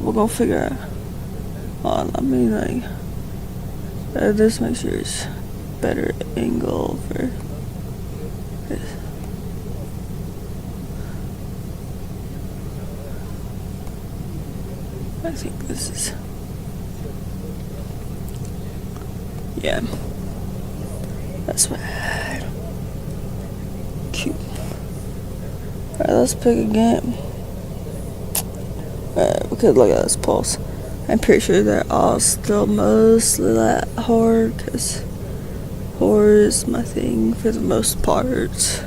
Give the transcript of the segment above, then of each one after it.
we're gonna figure out. I mean, like, this makes yours better angle for this. I think this is, yeah, that's bad. Cute. Alright, let's pick a game. Alright, we could look at this pulse. I'm pretty sure they're all still mostly that horror, because horror is my thing for the most part.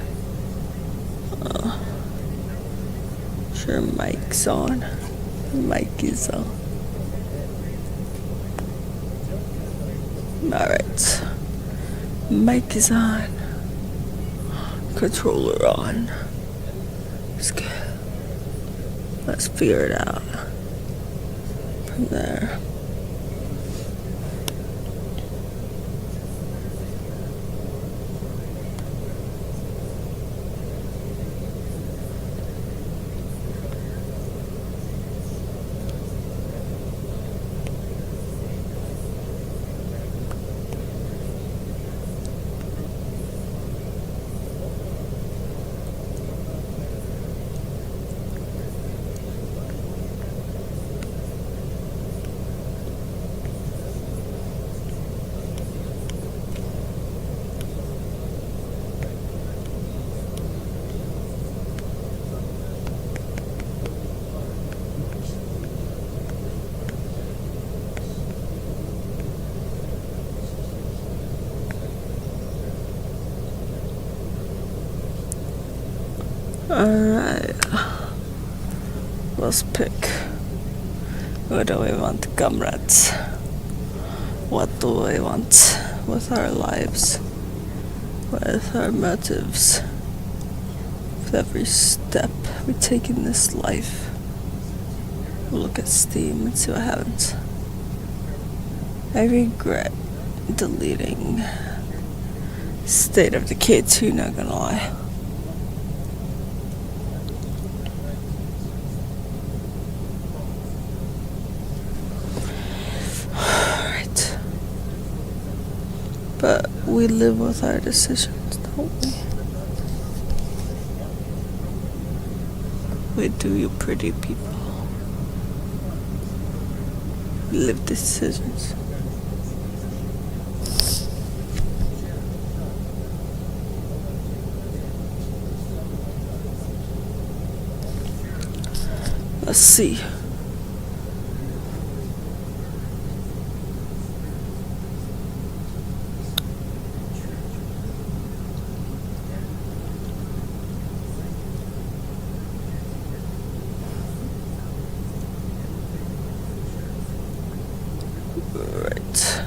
Sure, mic's on. Mic is on. Alright. Mic is on. Controller on. Let's go. Let's figure it out from there. Alright, let's pick. What do we want, comrades? What do we want with our lives? With our motives? With every step we take in this life? We'll look at Steam and see what happens. I regret deleting State of Decay 2, not gonna lie. But we live with our decisions, don't we? We do, you pretty people. We live decisions. Let's see. Right.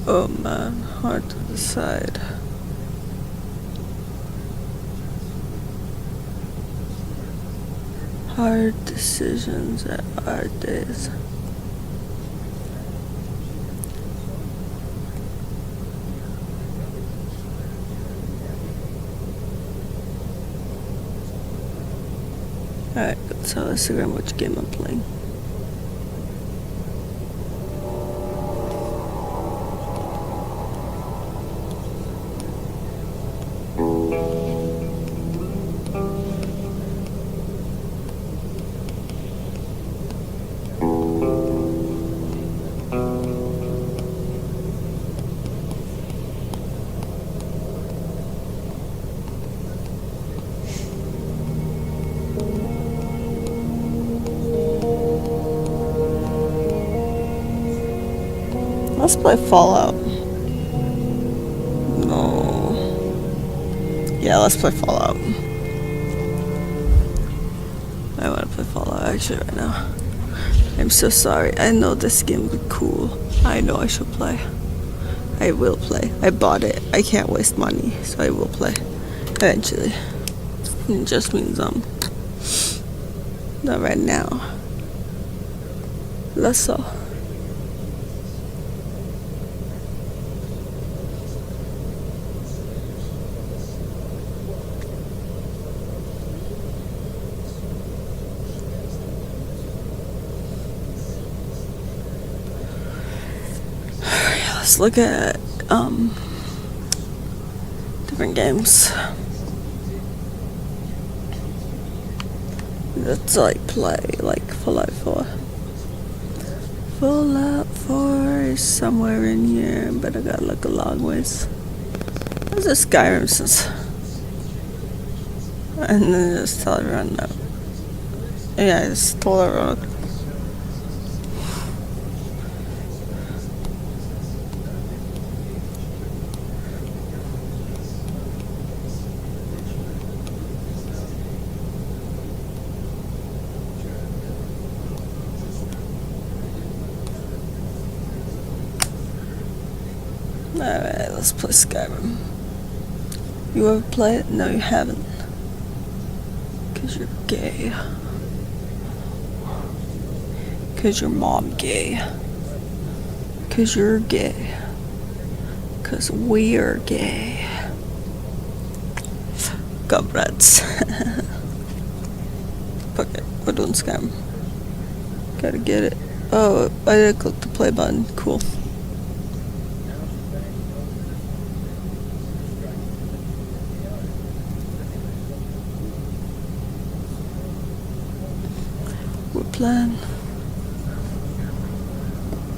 Oh man, hard to decide. Hard decisions at hard days. Alright, go tell Instagram which game I'm playing. Let's play Fallout. No. Yeah, let's play Fallout. I want to play Fallout actually right now. I'm so sorry. I know this game would be cool. I know I should play. I will play. I bought it. I can't waste money, so I will play eventually. It just means not right now. That's all. Let's look at different games. Let's play Fallout 4. Fallout 4 is somewhere in here, but I gotta look a long ways. Where's the Skyrim since? And then just tell everyone no. Yeah, I just told everyone. Alright, let's play Skyrim. You ever play it? No, you haven't. Cause you're gay. Cause your mom gay. Cause you're gay. Cause we're gay. Comrades. Fuck it, we're doing Skyrim. Gotta get it. Oh, I didn't click the play button. Cool. Plan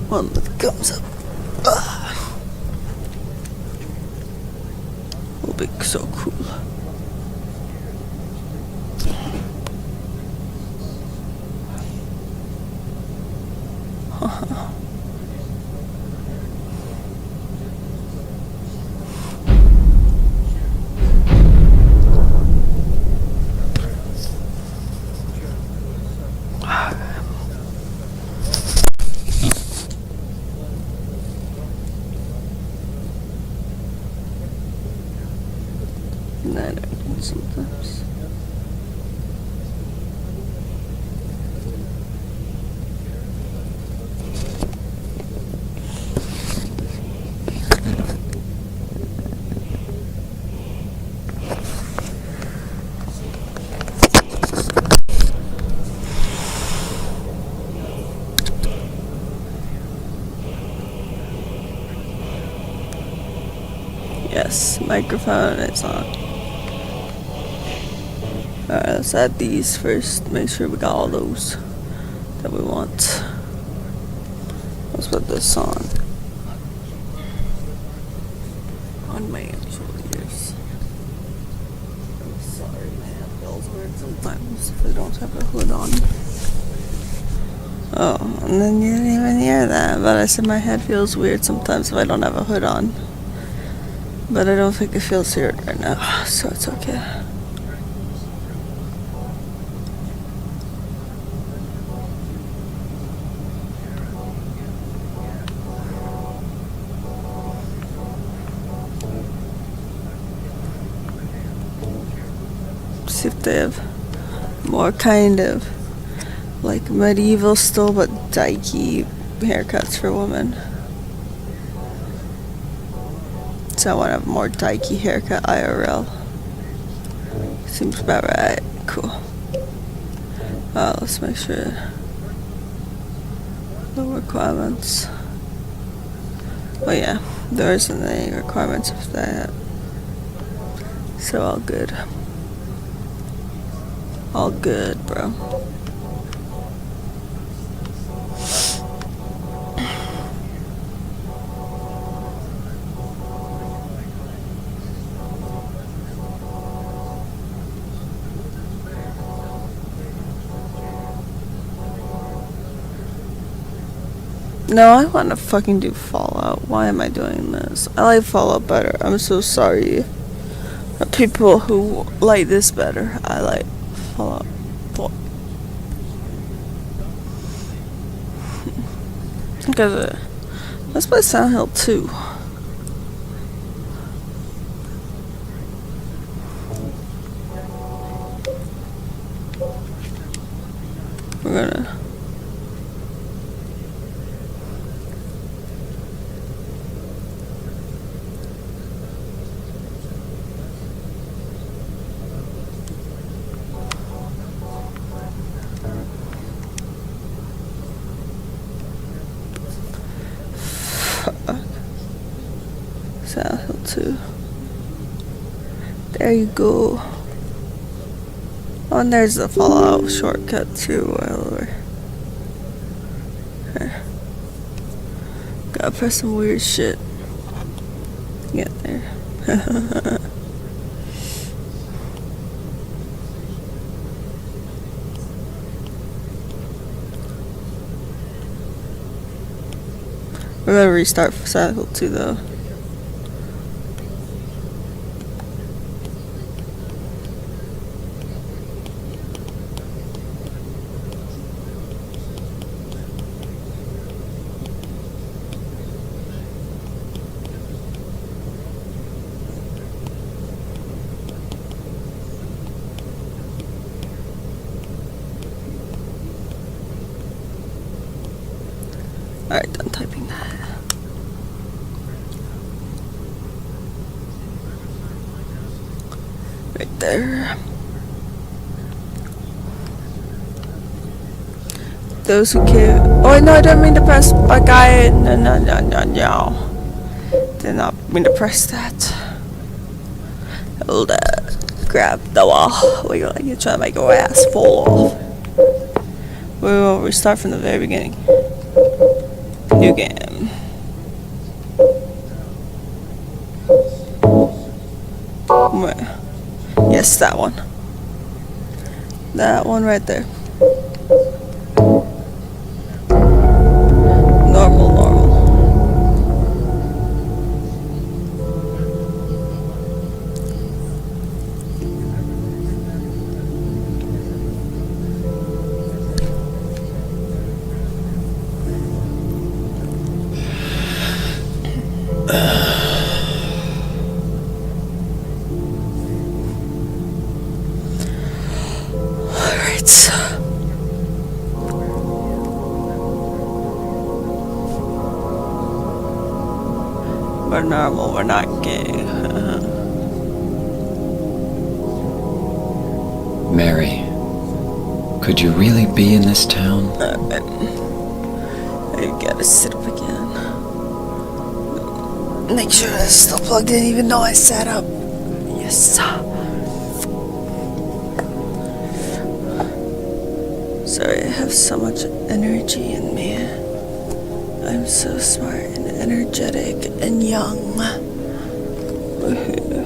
one that comes up will be so cool. That happens sometimes. Yes, microphone is on. Alright, let's add these first. Make sure we got all those that we want. Let's put this on my actual ears. I'm sorry, my head feels weird sometimes if I don't have a hood on. Oh, and then you didn't even hear that, but I said my head feels weird sometimes if I don't have a hood on. But I don't think it feels weird right now, so it's okay. See if they have more kind of medieval still but dykey haircuts for women. So I want to have a more dykey haircut IRL. Seems about right. Cool. Let's make sure the requirements. Oh yeah, there isn't any requirements of that. So all good. All good, bro. No, I want to fucking do Fallout. Why am I doing this? I like Fallout better. I'm so sorry. People who like this better. I like Fallout 4. Because let's play Silent Hill 2. gonna. Fuck. South Hill 2. There you go. Oh, and there's the Fallout shortcut too. Okay. Gotta press some weird shit to get there. We're gonna restart for Cycle 2 though. Alright, done typing that. Right there. Those who care. Oh no, I didn't mean to press a guy. No. Did not mean to press that. Hold that. Grab the wall. You're trying to make your ass fall off. We will restart from the very beginning. New game. Where? Yes, that one. That one right there. Normal. We're normal, we're not gay. Mary, could you really be in this town? I gotta sit up again. Make sure it's still plugged in even though I sat up. Yes. Sorry, I have so much energy in me. I'm so smart and energetic and young. Woohoo.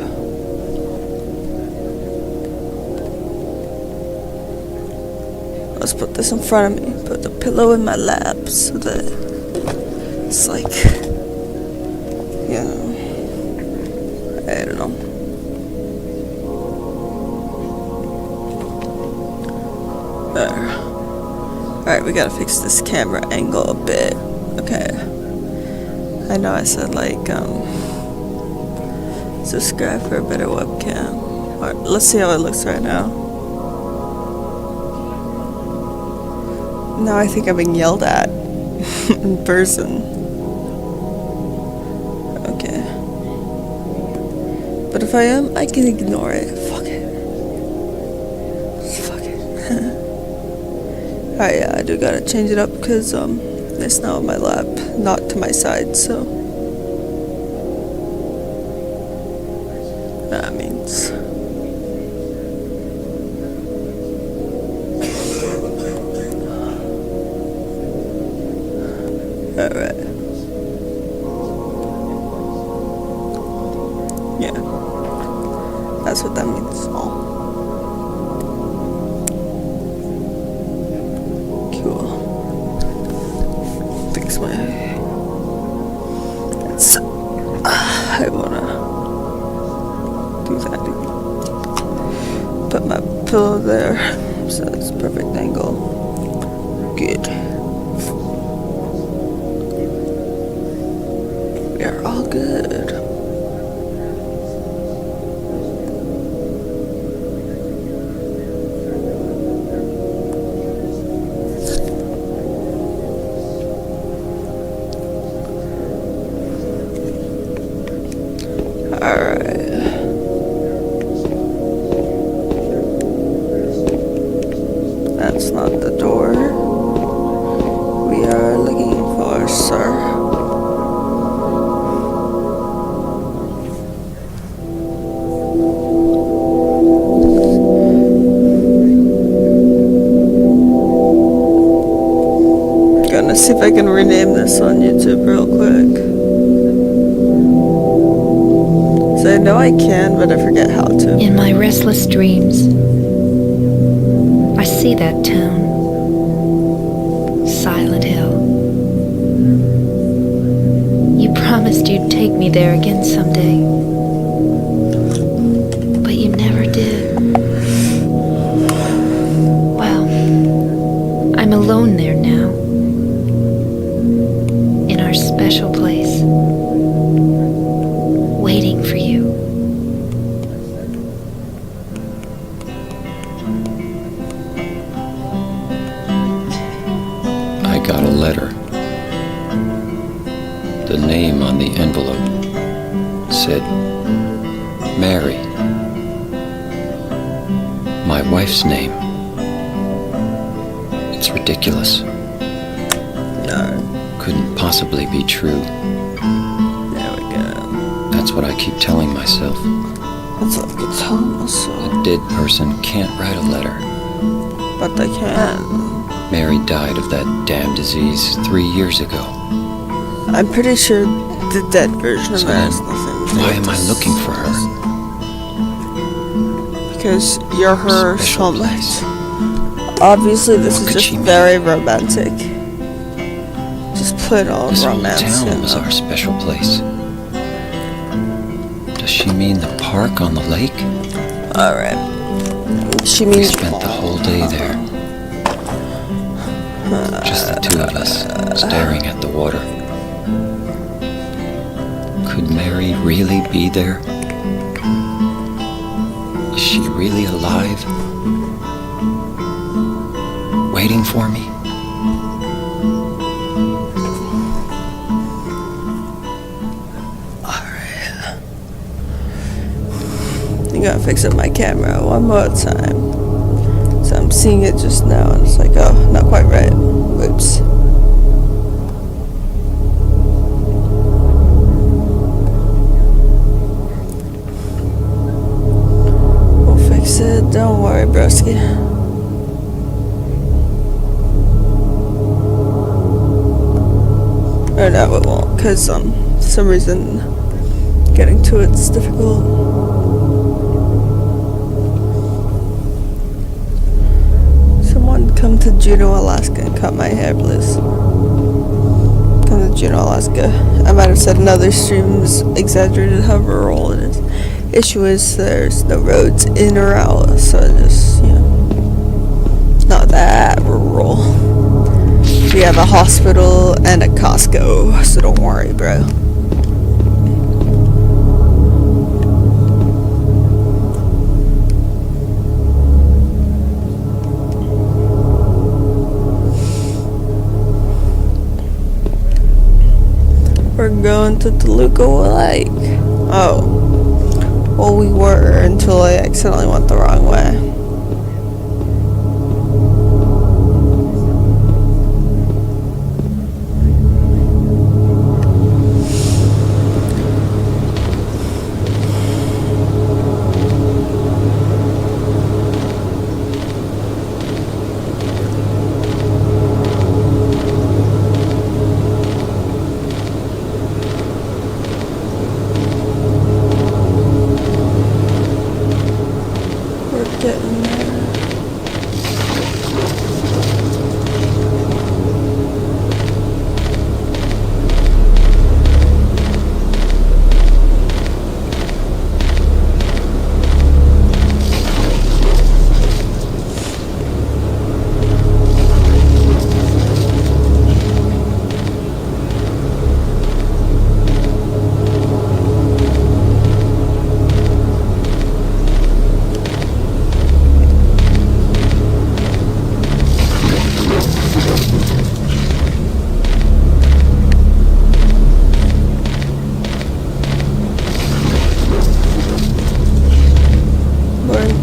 Let's put this in front of me. Put the pillow in my lap so that it's like, you know, I don't know. There. Alright, we gotta fix this camera angle a bit. Okay. I know I said like, subscribe for a better webcam. Alright, let's see how it looks right now. Now I think I'm being yelled at in person. Okay. But if I am, I can ignore it. Fuck it. Fuck it. Alright, yeah, I do gotta change it up because, it's now on my lap, not to my side, so that means alright. Yeah, that's what that means. Oh. Cool. Fix my. It's. I wanna do that. Put my pillow there so it's perfect angle. Good. We are all good. Alright. That's not the door we are looking for, sir. Gonna see if I can rename this on YouTube real quick. So I know I can, but I forget how to. In my restless dreams, I see that town, Silent Hill. You promised you'd take me there again someday, but you never did. Well, I'm alone there now, in our special place, waiting for you. I got a letter. The name on the envelope said Mary. My wife's name. It's ridiculous. No. Couldn't possibly be true. There we go. That's what I keep telling myself. That's what I could tell myself. A dead person can't write a letter. But they can. Mary died of that damn disease 3 years ago. I'm pretty sure the dead version of So her then, has nothing to do why with am I this. looking for her? Because you're her Special soulmate. place. Obviously, this What is could just she mean? very romantic. Just put all This whole romance town in was them. our special place. Does she mean the park on the lake? Alright. She We means spent the whole day there. Just the two of us, staring at the water. Could Mary really be there? Is she really alive? Waiting for me? Alright. I'm gonna fix up my camera one more time. So I'm seeing it just now and it's like, oh, not quite right. Oops. We'll fix it, don't worry, broski. Or no, it won't, because for some reason getting to it's difficult. Someone come to Juneau, Alaska and cut my hair, please. Come to Juneau, Alaska. I might have said another stream's exaggerated how rural it is. Issue is there's no roads in or out, so just, not that rural. We have a hospital and a Costco, so don't worry, bro. We're going to Toluca Lake. Oh. Well, we were until I accidentally went the wrong way. Getting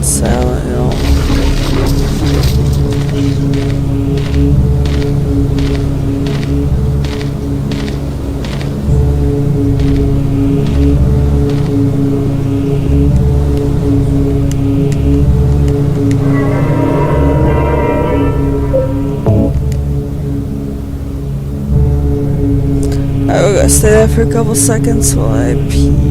Silent Hill. Alright, we're gonna stay there for a couple seconds while I pee.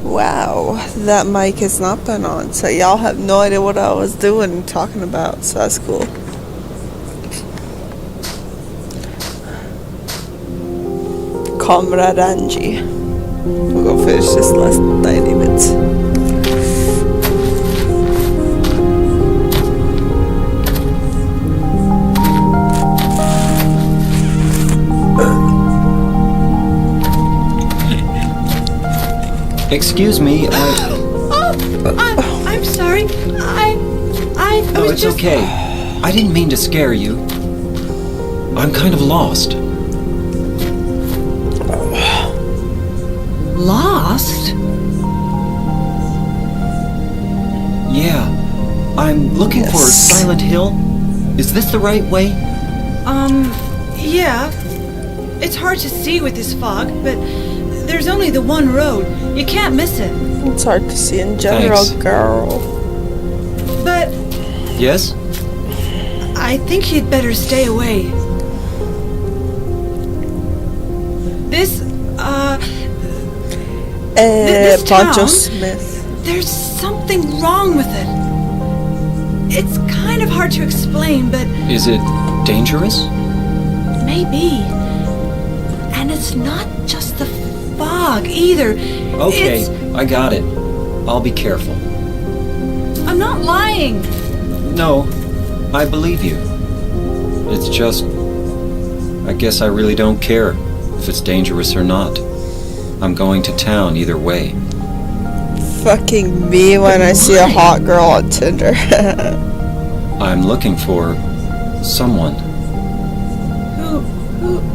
Wow, that mic has not been on, so y'all have no idea what I was doing and talking about, so that's cool. Comrade Angie. We'll go finish this last 90 minutes. Excuse me, I'm sorry. I No, was it's just... okay. I didn't mean to scare you. I'm kind of lost. Lost? Yeah. I'm looking for Yes. Silent Hill. Is this the right way? Yeah. It's hard to see with this fog, but there's only the one road. You can't miss it. It's hard to see in general, Thanks. girl. But Yes? I think you'd better stay away. This, Pancho town? Smith. there's something wrong with it. It's kind of hard to explain, but Is it dangerous? maybe. And it's not just the fog either. Okay, It's, I got it. I'll be careful. I'm not lying. No, I believe you. It's just... I guess I really don't care if it's dangerous or not. I'm going to town either way. Fucking me when I see a hot girl on Tinder. I'm looking for... someone.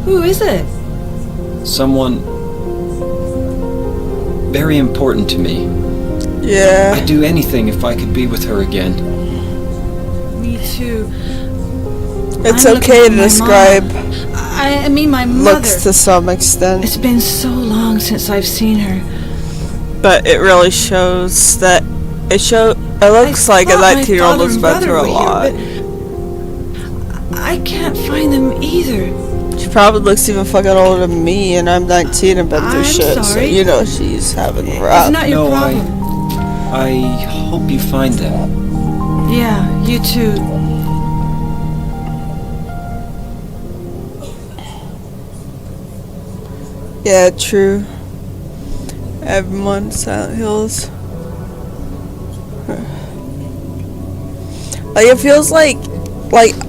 Who is it? Someone... very important to me. Yeah. I'd do anything if I could be with her again. Me too. It's I'm okay to looking for my describe mom. I mean my mother. looks to some extent, It's been so long since I've seen her. but it really shows that it looks like a thought my 19-year-old father has and been brother through a were lot. here, but I can't find them either. She probably looks even fucking older than me, and I'm 19 and been through I'm shit, so sorry. you know she's having It's rough. not your No, problem. I hope you find them. Yeah, you too. Yeah, true. Everyone, Silent Hills. Like, it feels like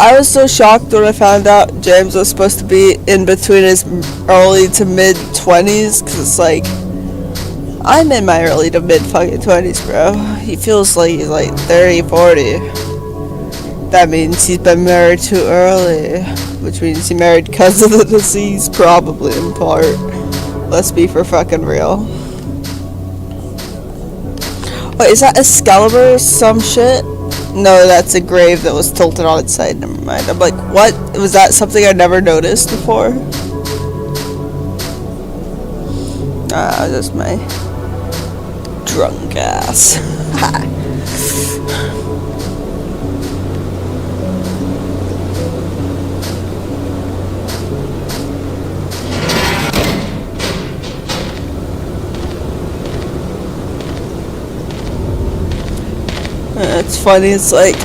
I was so shocked when I found out James was supposed to be in between his early to mid 20s, because it's like, I'm in my early to mid fucking 20s, bro. He feels like he's like 30, 40. That means he's been married too early, which means he married because of the disease, probably in part. Let's be for fucking real. Wait, is that Excalibur or some shit? No, that's a grave that was tilted on its side. Never mind. I'm like, what? Was that something I never noticed before? Ah, just my drunk ass. It's funny, it's like,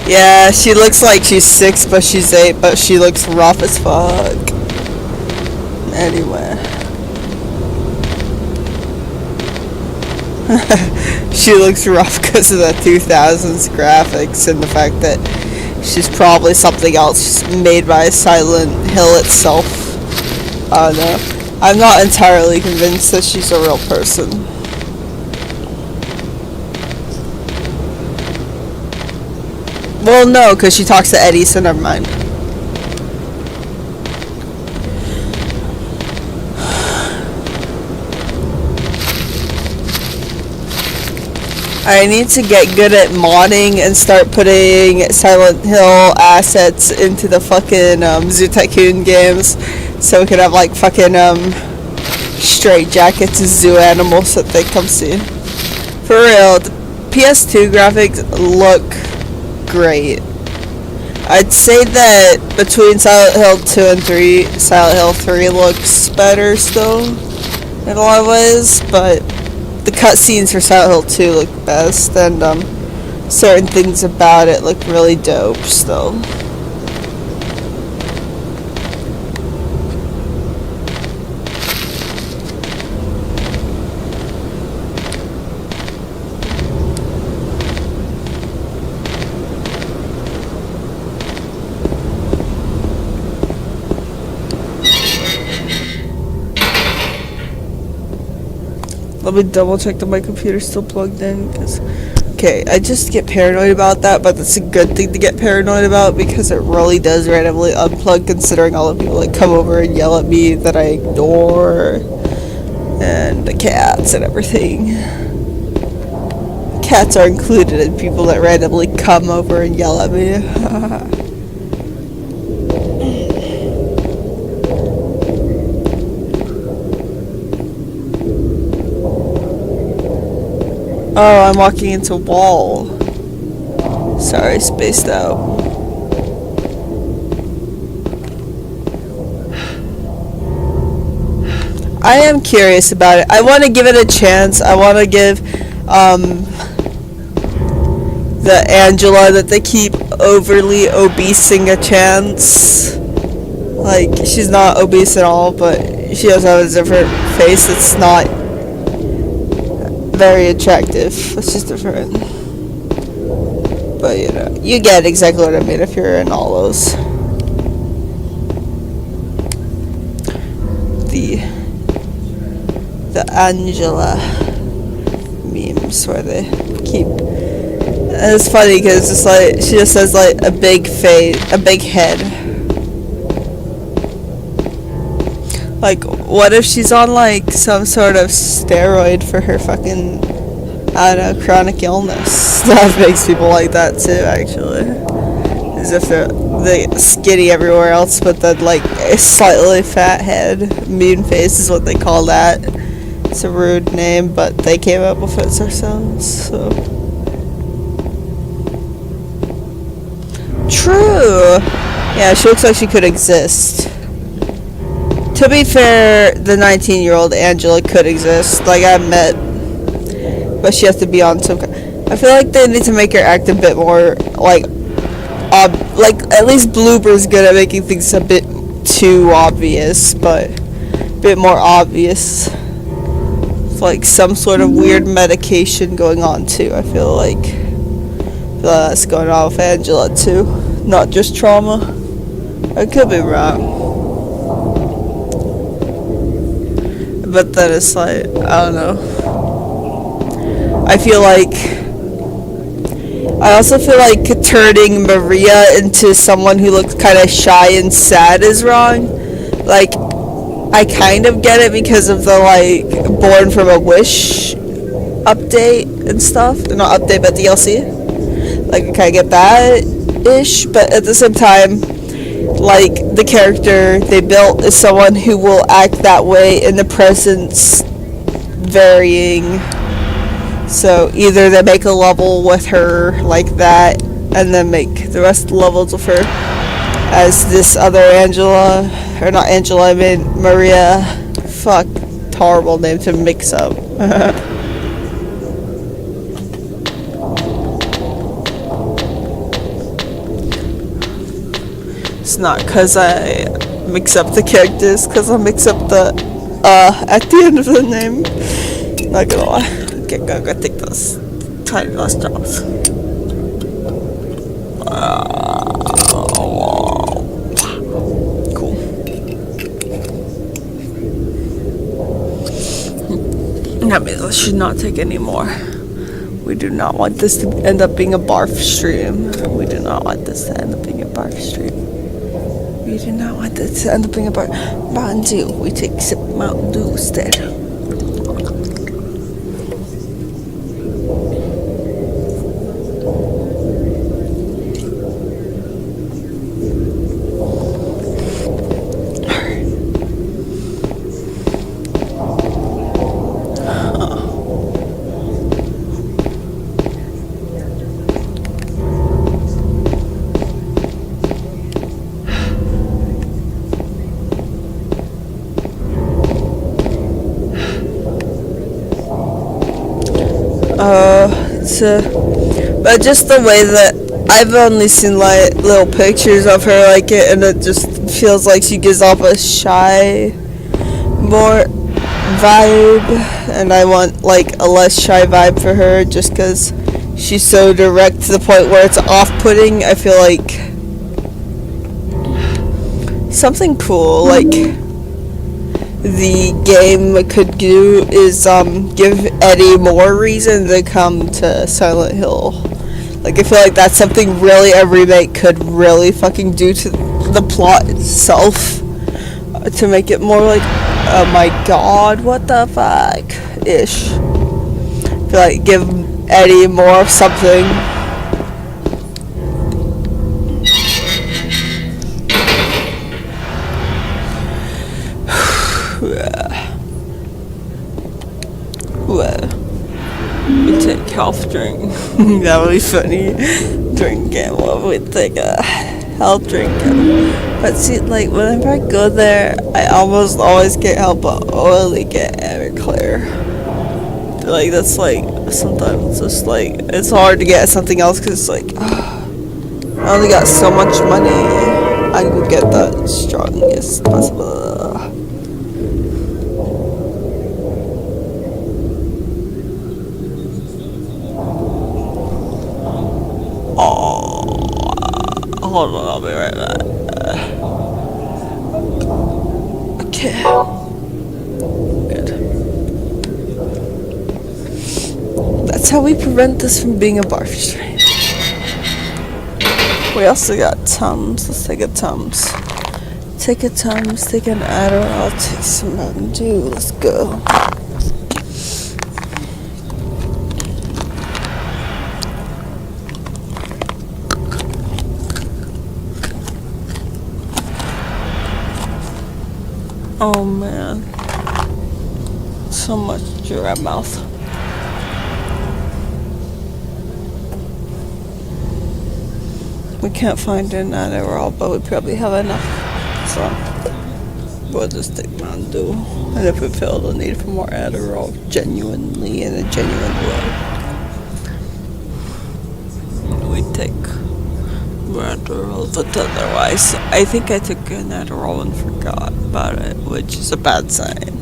yeah, she looks like she's 6 but she's 8, but she looks rough as fuck. Anyway. She looks rough because of the 2000s graphics and the fact that she's probably something else made by Silent Hill itself. I don't know. I'm not entirely convinced that she's a real person. Well, no, because she talks to Eddie, so never mind. I need to get good at modding and start putting Silent Hill assets into the fucking Zoo Tycoon games, so we could have like fucking straight jackets as zoo animals that they come see. For real, the PS2 graphics look great. I'd say that between Silent Hill 2 and 3, Silent Hill 3 looks better still in a lot of ways, but the cutscenes for Silent Hill 2 look best, and certain things about it look really dope still. Let me double check that my computer's still plugged in, because, okay, I just get paranoid about that, but that's a good thing to get paranoid about, because it really does randomly unplug, considering all the people that come over and yell at me that I ignore, and the cats and everything. Cats are included in people that randomly come over and yell at me. Oh, I'm walking into a wall. Sorry, spaced out. I am curious about it. I want to give it a chance. I want to give the Angela that they keep overly obesing a chance. Like, she's not obese at all, but she does have a different face. It's not very attractive. It's just different. But, you know, you get exactly what I mean if you're in all those. The Angela memes where they keep. And it's funny because it's like she just has like a big face, a big head. Like, what if she's on like some sort of steroid for her fucking, I don't know, chronic illness? That makes people like that too, actually. As if they're skinny everywhere else, but then like a slightly fat head. Mean face is what they call that. It's a rude name, but they came up with it themselves, so. True! Yeah, she looks like she could exist. To be fair, the 19-year-old Angela could exist, like I met. But she has to be on some kind. I feel like they need to make her act a bit more, like at least Blooper's good at making things a bit too obvious, but a bit more obvious. It's like some sort of weird medication going on too, I feel like. That's going on with Angela too, not just trauma. I could be wrong. But then it's like, I don't know. I also feel like turning Maria into someone who looks kind of shy and sad is wrong. Like, I kind of get it because of the, like, Born from a Wish update and stuff. Not update, but DLC. Like, I kind of get that-ish, but at the same time, like, the character they built is someone who will act that way in the presence varying. So either they make a level with her like that, and then make the rest of the levels with her as this other Angela, or not Angela, I mean Maria. Fuck, horrible name to mix up. It's not because I mix up the characters, because I mix up the at the end of the name. Not gonna lie. Okay, go take those tiny last drops. Cool. That means I should not take any more. We do not want this to end up being a barf stream. We do not want this to end up being a barf stream. We do not want this to end up being a barf. Mountain Dew. We take sip Mountain Dew instead. But just the way that I've only seen like little pictures of her like it, and it just feels like she gives off a shy more vibe, and I want like a less shy vibe for her just because she's so direct to the point where it's off-putting. I feel like something cool like the game could do is give Eddie more reason to come to Silent Hill. Like, I feel like that's something really a remake could really fucking do to the plot itself, to make it more like, oh my god, what the fuck ish. I feel like give Eddie more of something. We take health drink. That would be funny. Drink it. What we take a health drink. But see, like, whenever I go there, I almost always can't help but only get Everclear. Like, that's like, sometimes just like, it's hard to get something else because, like, I only got so much money. I could get the strongest possible. Hold on, I'll be right back. Okay. Good. That's how we prevent this from being a barf strain. We also got Tums. Let's take a Tums. Take a Tums, take an Adderall, take some Mountain Dew. Let's go. Oh man, so much dry mouth. We can't find an Adderall, but we probably have enough, so we'll just take Mountain Dew. And if we feel the need for more Adderall, genuinely in a genuine way, we take Adderall, but otherwise, I think I took an Adderall and forgot about it, which is a bad sign.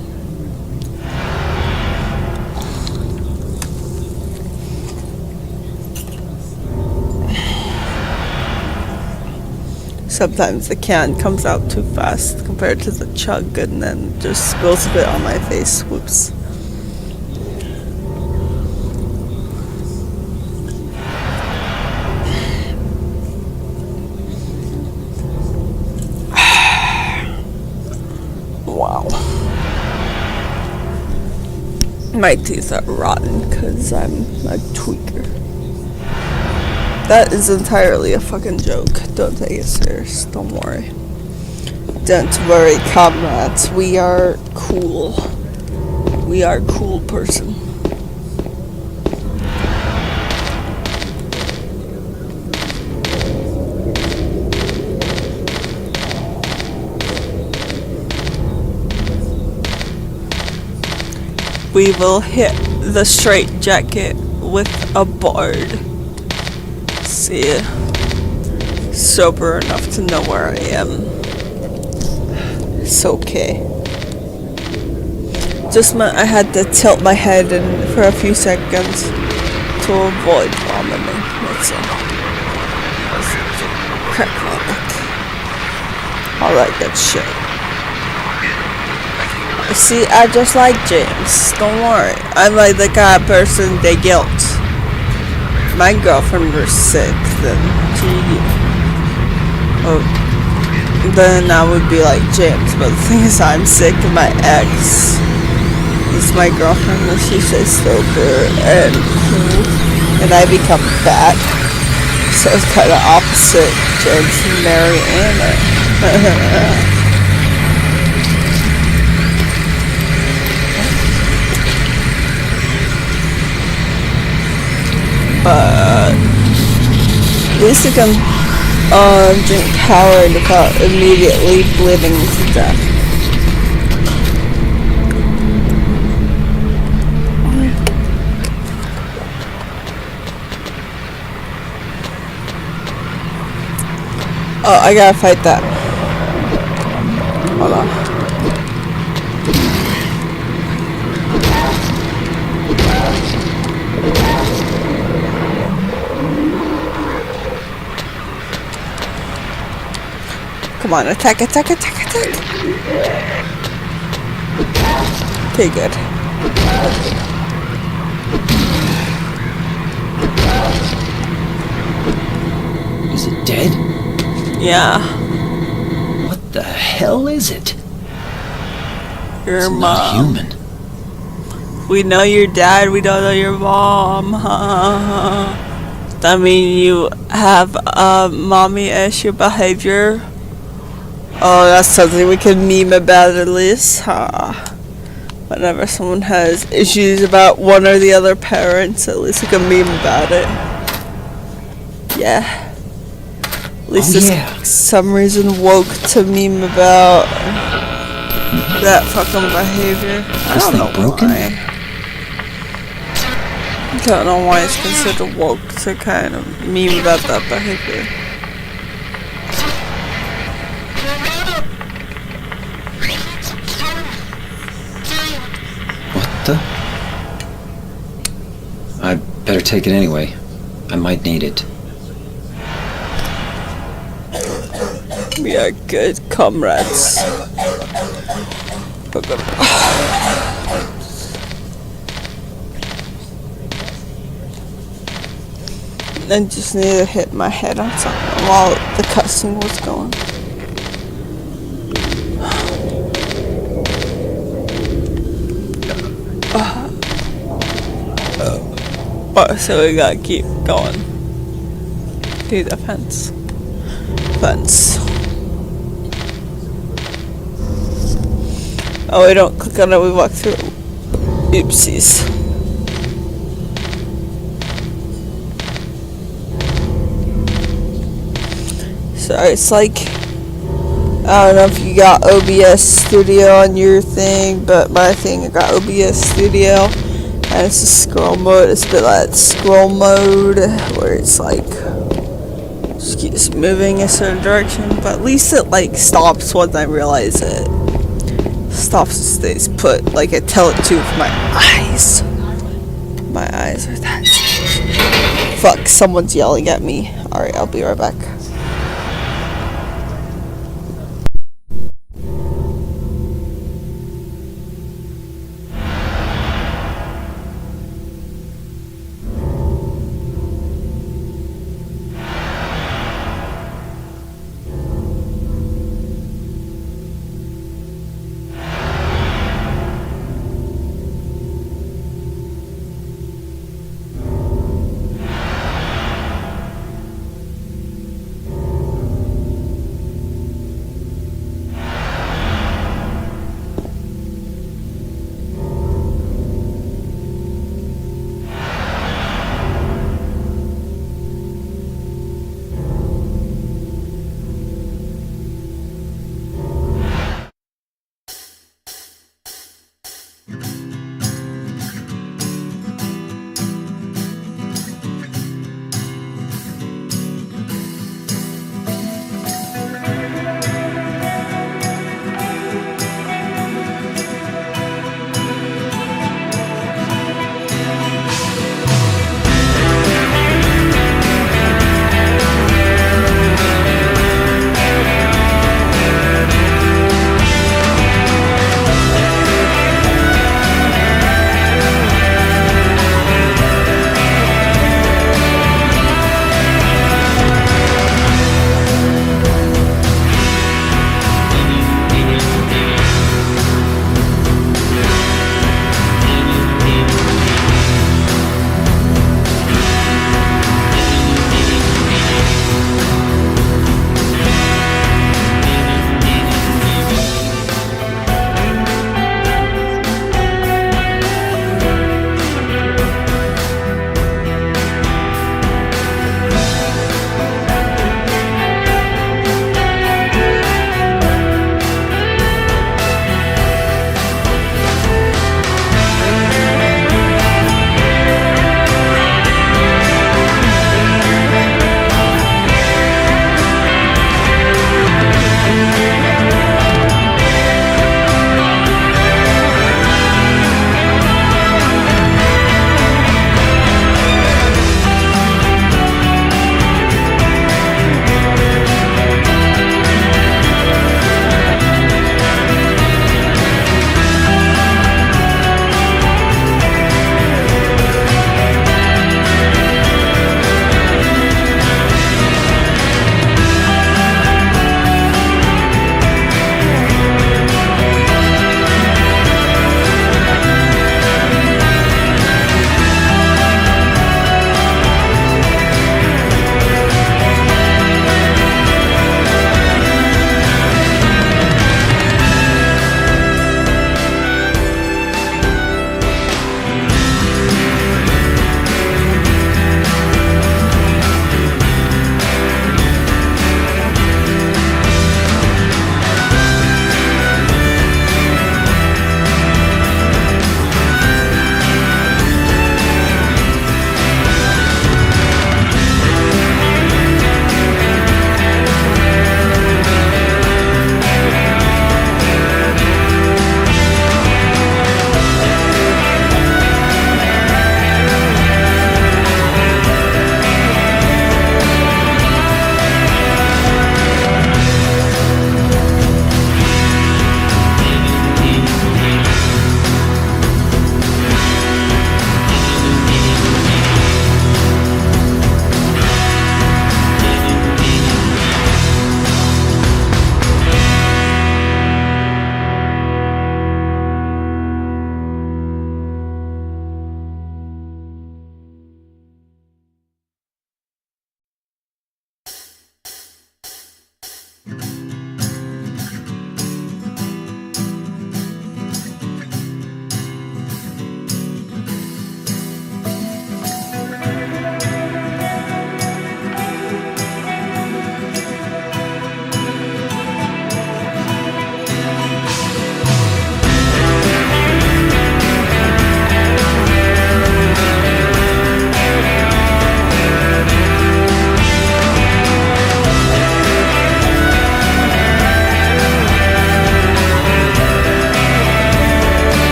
Sometimes the can comes out too fast compared to the chug, and then just spills a bit on my face. Whoops. Wow. My teeth are rotten because I'm a tweaker. That is entirely a fucking joke. Don't take it serious. Don't worry. Don't worry, comrades. We are cool. We are cool person. We will hit the straitjacket with a board. See, sober enough to know where I am. It's okay. Just meant I had to tilt my head in for a few seconds to avoid vomiting. That's all. Crack vomit. All that good shit. See, I just like James. Don't worry. I'm like the kind of person they guilt. My girlfriend was sick, then then I would be like James. But the thing is, I'm sick, and my ex is my girlfriend, and she says sober and cool, and I become fat. So it's kind of opposite James and Mary Anna. But at least you can drink power without immediately bleeding to death. Oh, I gotta fight that. Hold on. Come on, attack, attack, attack, attack. Okay, good. Is it dead? Yeah. What the hell is it? Your It's mom. not human. We know your dad, we don't know your mom. That mean you have mommy issue behavior? Oh, that's something we can meme about at least. Whenever someone has issues about one or the other parents, at least we can meme about it. Yeah. least Oh, this yeah. some reason woke to meme about that fucking behavior. I This don't thing know broken? why. I don't know why it's considered woke to kind of meme about that behavior. What the? I better take it anyway. I might need it. We are good comrades. We're gonna... I just need to hit my head on something while the cussing was going. Oh, so we gotta keep going. Do the fence. Fence. Oh, we don't click on it, we walk through. Oopsies. Sorry, it's like, I don't know if you got OBS Studio on your thing, but my thing, I got OBS Studio, and it's a scroll mode. It's a bit like that scroll mode, where it's like, just keeps moving a certain direction, but at least it like stops once I realize it. Stops and stays put, like I tell it to with my eyes. My eyes are that. Fuck, someone's yelling at me. Alright, I'll be right back.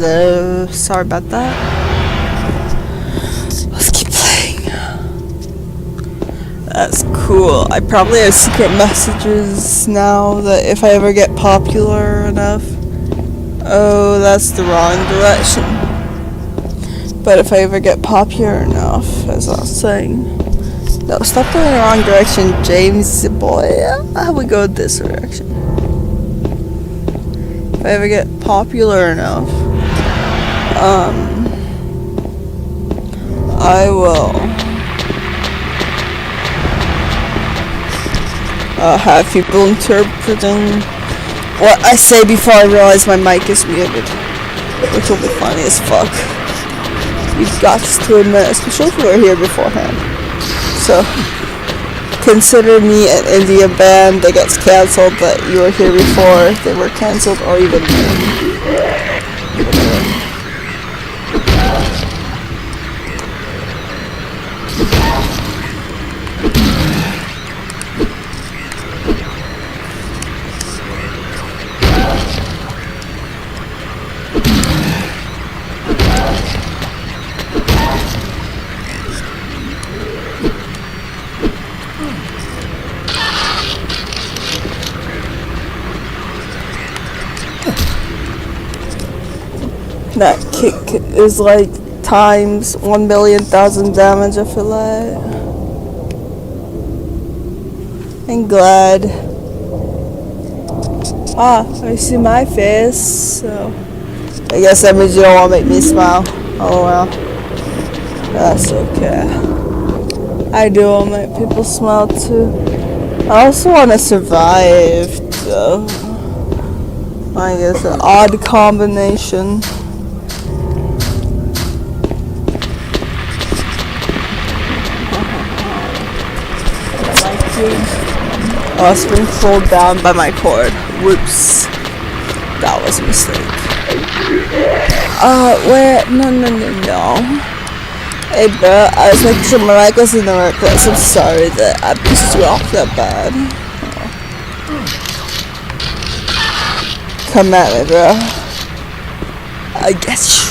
Hello, sorry about that. Let's keep playing. That's cool. I probably have secret messages now that if I ever get popular enough. Oh, that's the wrong direction. But if I ever get popular enough, as I was saying. No, stop going in the wrong direction, James boy. I would go this direction. If I ever get popular enough, I will have people interpreting what I say before I realize my mic is muted, which will be funny as fuck. You've got to admit, especially if you were here beforehand. So, consider me an Indian band that gets cancelled that you were here before they were cancelled, or even that kick is like times 1,000,000 damage, I feel like. I'm glad. I see my face, so I guess that means you don't want to make me smile. Oh well. That's okay. I do want to make people smile too. I also want to survive, though. I guess an odd combination. Oh, it's been pulled down by my cord. Whoops. That was a mistake. Where? No. Hey, bro, I was making sure my mic was in the right place. I'm sorry that I pissed you off that bad. Come at me, bro. I get you.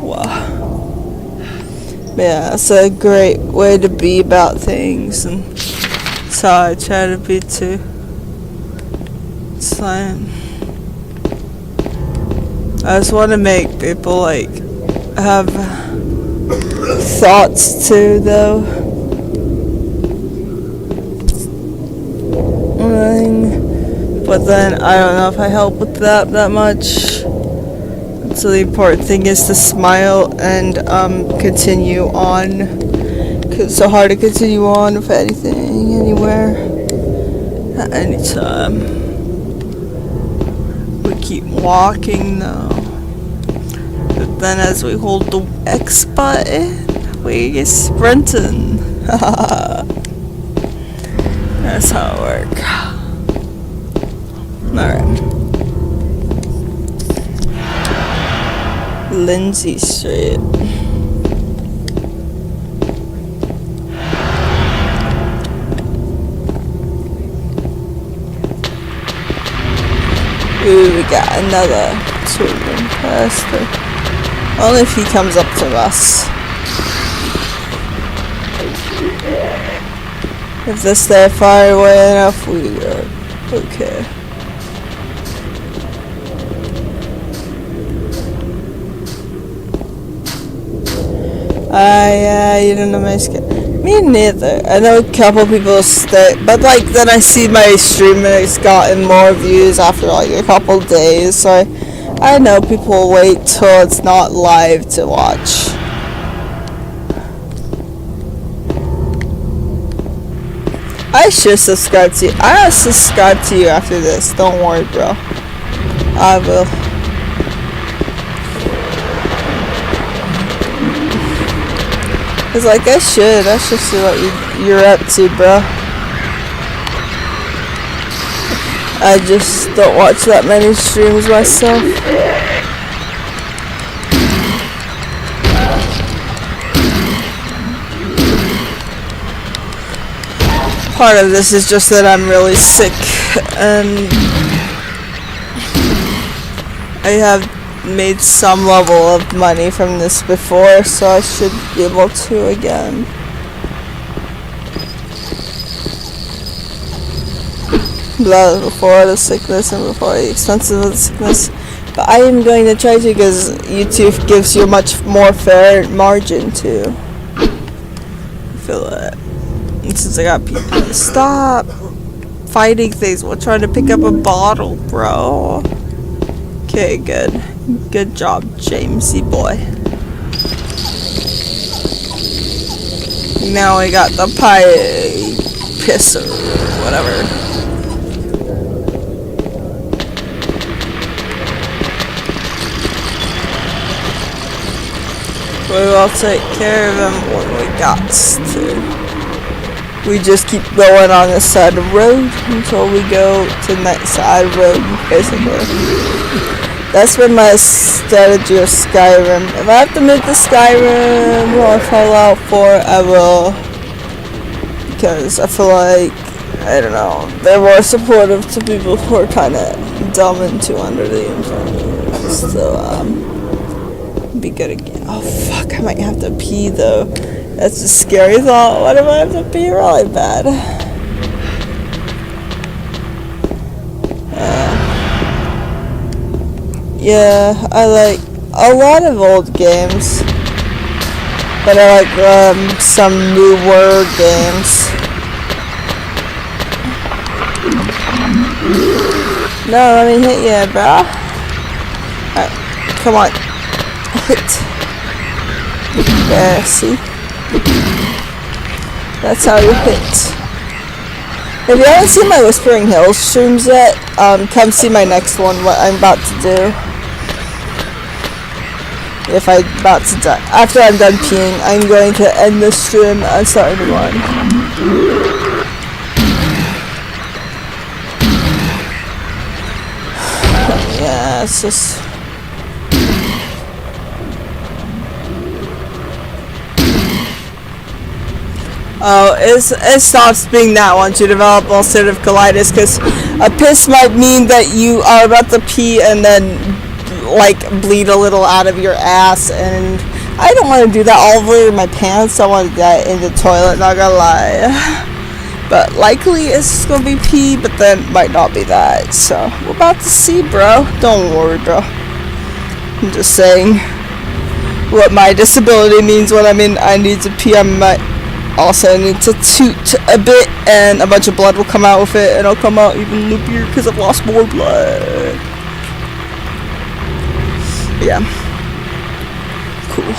Wow. Yeah, it's a great way to be about things, and that's how I try to be too. It's like, I just want to make people like have thoughts too, though. But then I don't know if I help with that much. So the important thing is to smile and continue on. 'Cause it's so hard to continue on with anything, anywhere, at any time. We keep walking though. But then as we hold the X button, we get sprinting. That's how it works. Alright. Lindsay Street. Ooh, we got another two-room pastor. Only if he comes up to us. If they stay far away enough, we are okay. Yeah, you don't know my skin. Me neither. I know a couple people stay, but like then I see my stream and it's gotten more views after like a couple days, so I know people wait till it's not live to watch. I should subscribe to you. I'll subscribe to you after this. Don't worry, bro. I will. It's like I should see what you're up to, bro. I just don't watch that many streams myself. Part of this is just that I'm really sick and I have made some level of money from this before, so I should be able to again. Blood before the sickness and before the expenses of the sickness. But I am going to try to, because YouTube gives you a much more fair margin too. I feel it. And since I got people, stop fighting things while trying to pick up a bottle, bro. Okay, good. Good job, Jamesy boy. Now I got the pie pisser, whatever. We will take care of him when we got to. We just keep going on this side of the road until we go to the next side of the road, basically. That's been my strategy of Skyrim. If I have to make the Skyrim or Fallout 4, I will. Because I feel like, I don't know, they're more supportive to people who are kind of dumb and too under the influence. So, be good again. Oh fuck, I might have to pee though. That's a scary thought. What if I have to pee really bad? Yeah, I like a lot of old games, but I like some newer games. No, let me hit you, bro. Alright, come on. Hit. There, see? That's how you hit. If you haven't seen my Whispering Hills streams yet, come see my next one, what I'm about to do. If I'm about to die. After I'm done peeing, I'm going to end the stream and start a new one. Yeah, it's just... Oh, it stops being that once you develop ulcerative colitis, because a piss might mean that you are about to pee and then, like, bleed a little out of your ass, and I don't want to do that all over my pants. I want to do that in the toilet, not gonna lie. But likely it's just gonna be pee, but then might not be that, so we're about to see, bro. Don't worry, bro. I'm just saying what my disability means when I need to pee. I might also need to toot a bit, and a bunch of blood will come out with it, and I'll come out even loopier because I've lost more blood. Yeah. Cool.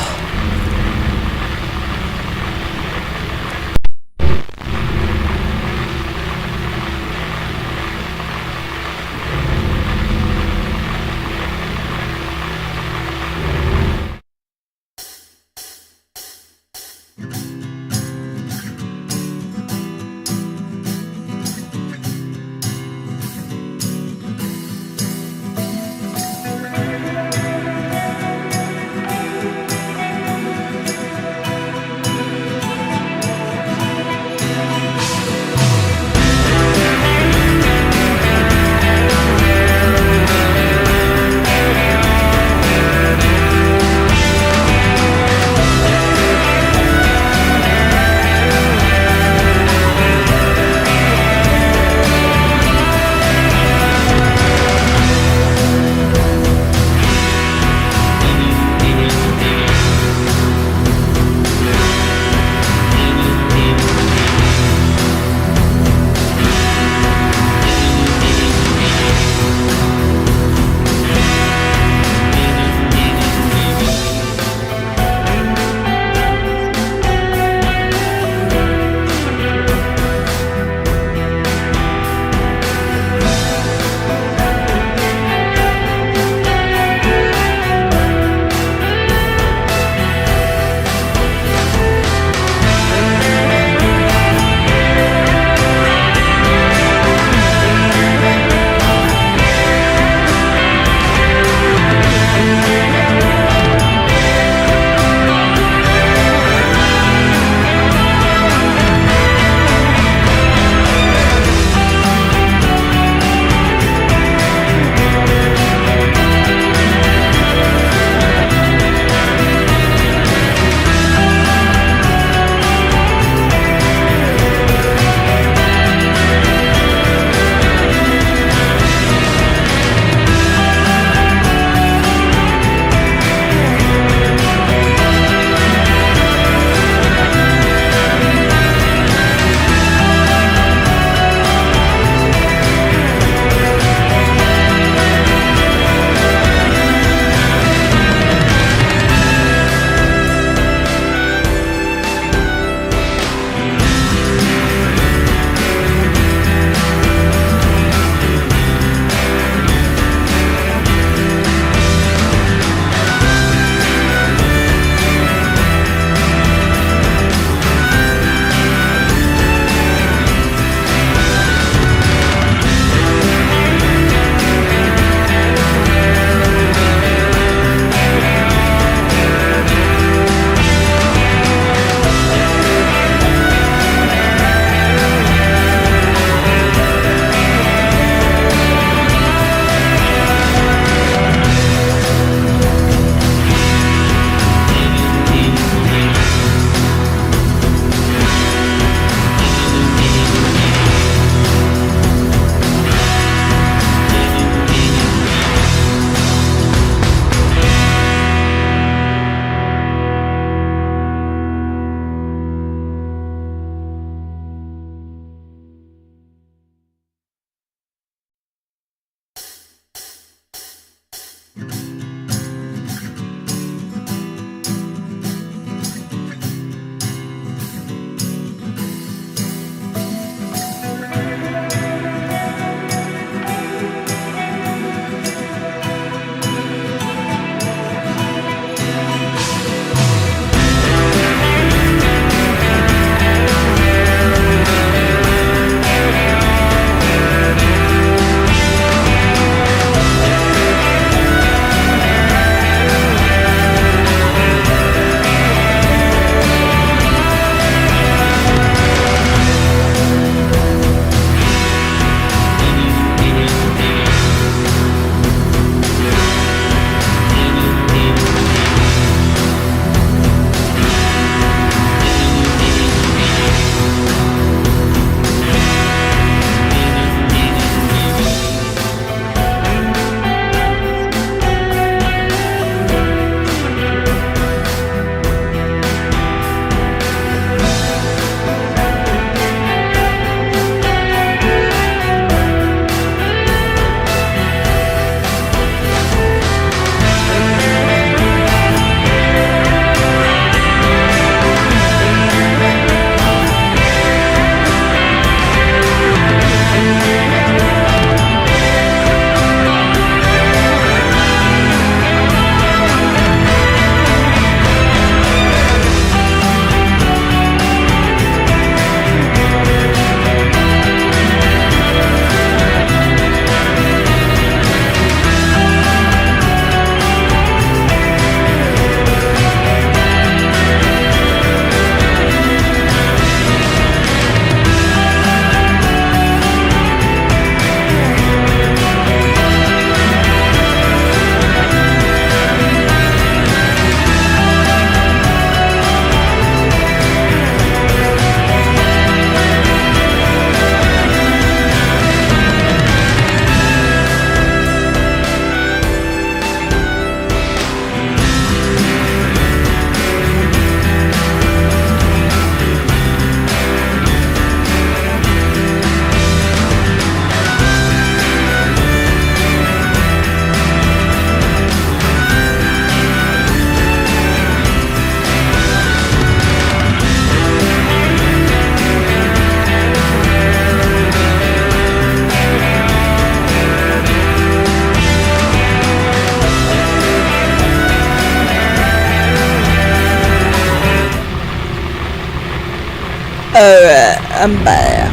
Alright, I'm back.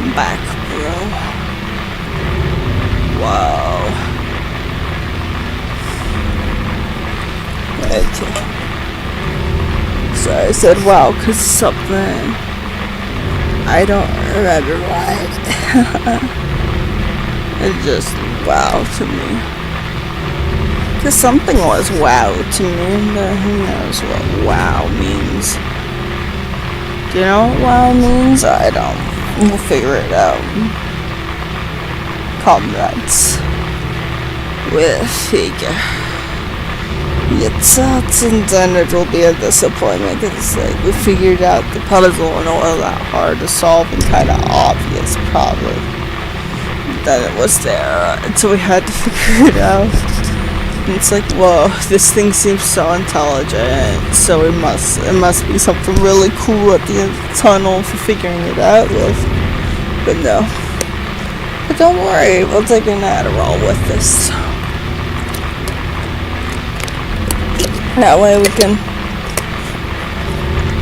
I'm back, bro. Wow. Okay. So I said wow, cause something I don't remember right. It just wow to me. Cause something was wow to me, but who knows what wow means. Do you know what wow means? I don't. We'll figure it out. Comrades. We'll figure it out, and then it will be a disappointment because it's like we figured out the puzzle and all that hard to solve and kind of obvious probably. Then it was there, so we had to figure it out. And it's like, whoa, this thing seems so intelligent, so it must be something really cool at the end of the tunnel for figuring it out with. But no. But don't worry, we'll take an Adderall with this. That way we can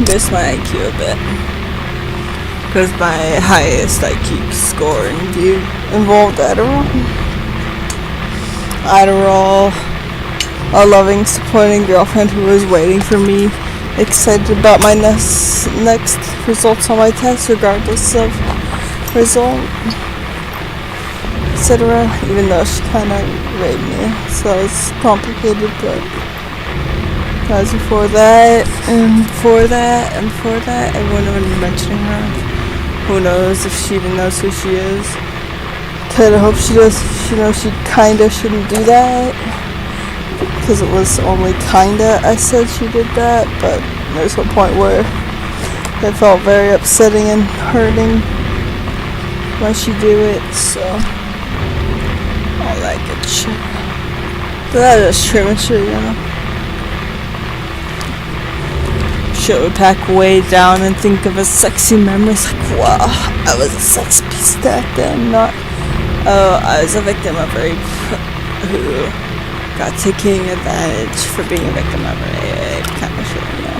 boost my IQ a bit. Because my highest IQ score involved Adderall. A loving, supporting girlfriend who was waiting for me, excited about my next results on my test, regardless of result, etc. Even though she kind of raped me, so it's complicated, but that was before that, and before that, and before that, everyone would be mentioning her. Who knows if she even knows who she is. Kinda hope she does. She knows she kinda shouldn't do that. Because it was only kinda I said she did that, but there's a point where it felt very upsetting and hurting when she do it, so all that good shit. But that is trim and shit, you know. Shit would pack way down and think of a sexy memories like, wow, I was a sex beast back then, not I was a victim of rape who got taking advantage for being a victim of rape kind of shit, you know.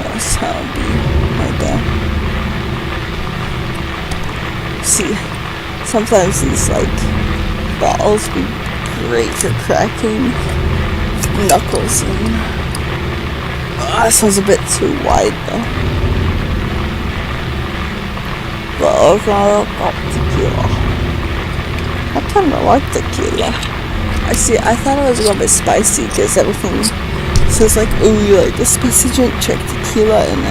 That's how it be right there. See, sometimes these like balls be great for cracking knuckles and that sounds a bit too wide though. But overall, tequila. I kind of like tequila. I thought it was a little bit spicy because everything says like, ooh, you like the spicy drink, check tequila, and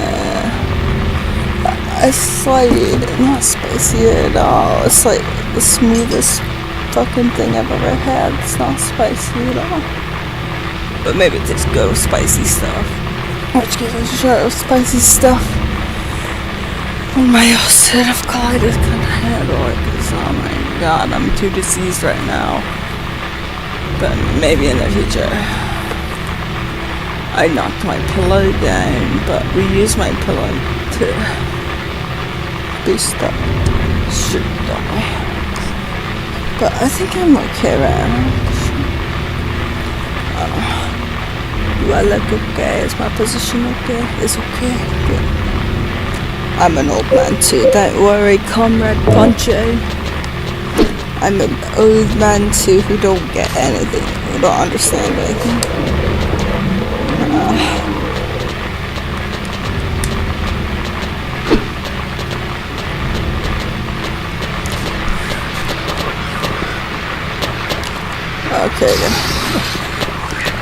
it's like not spicy at all. It's like the smoothest fucking thing I've ever had. It's not spicy at all. But maybe it tastes good with spicy stuff. Which gives a shot of spicy stuff. Oh my ulcerative colitis can't handle it because oh my god, I'm too diseased right now. But maybe in the future. I knocked my pillow down, but we use my pillow to boost up shit, don't we? But I think I'm okay right now. Do I look okay? Is my position okay? It's okay. Good. I'm an old man too, don't worry, Comrade Poncho. I'm an old man too who don't get anything, who don't understand anything. Okay then.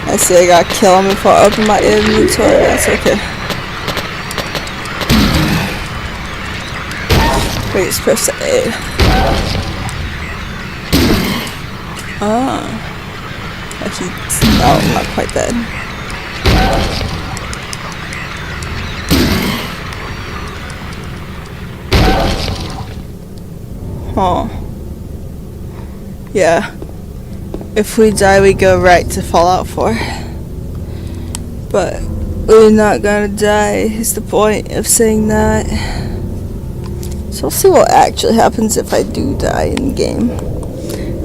I see I gotta kill him before I open my inventory, that's okay. Wait, it's press A. Actually, oh, not quite dead. Huh. Yeah. If we die, we go right to Fallout 4. But we're not gonna die, is the point of saying that. So we'll see what actually happens if I do die in game.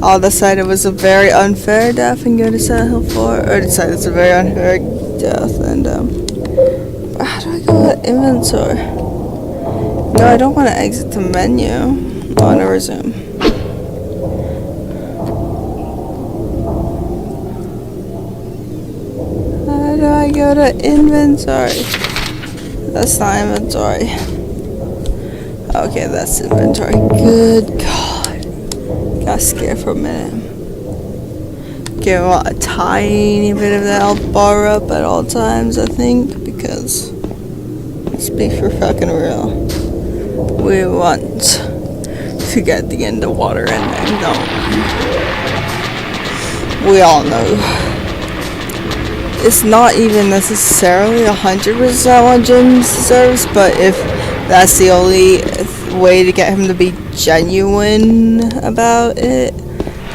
I'll decide it was a very unfair death and go to Silent Hill 4, or decide it's a very unfair death, and, how do I go with inventory? No, I don't want to exit the menu. I want to resume. How do I go to inventory? That's not inventory. Okay, that's inventory. Good God. Got scared for a minute. Okay, well, a tiny bit of the health bar up at all times, I think, because let's be for fucking real. We want to get the underwater and then go. We all know it's not even necessarily 100% what James deserves, but if that's the only way to get him to be genuine about it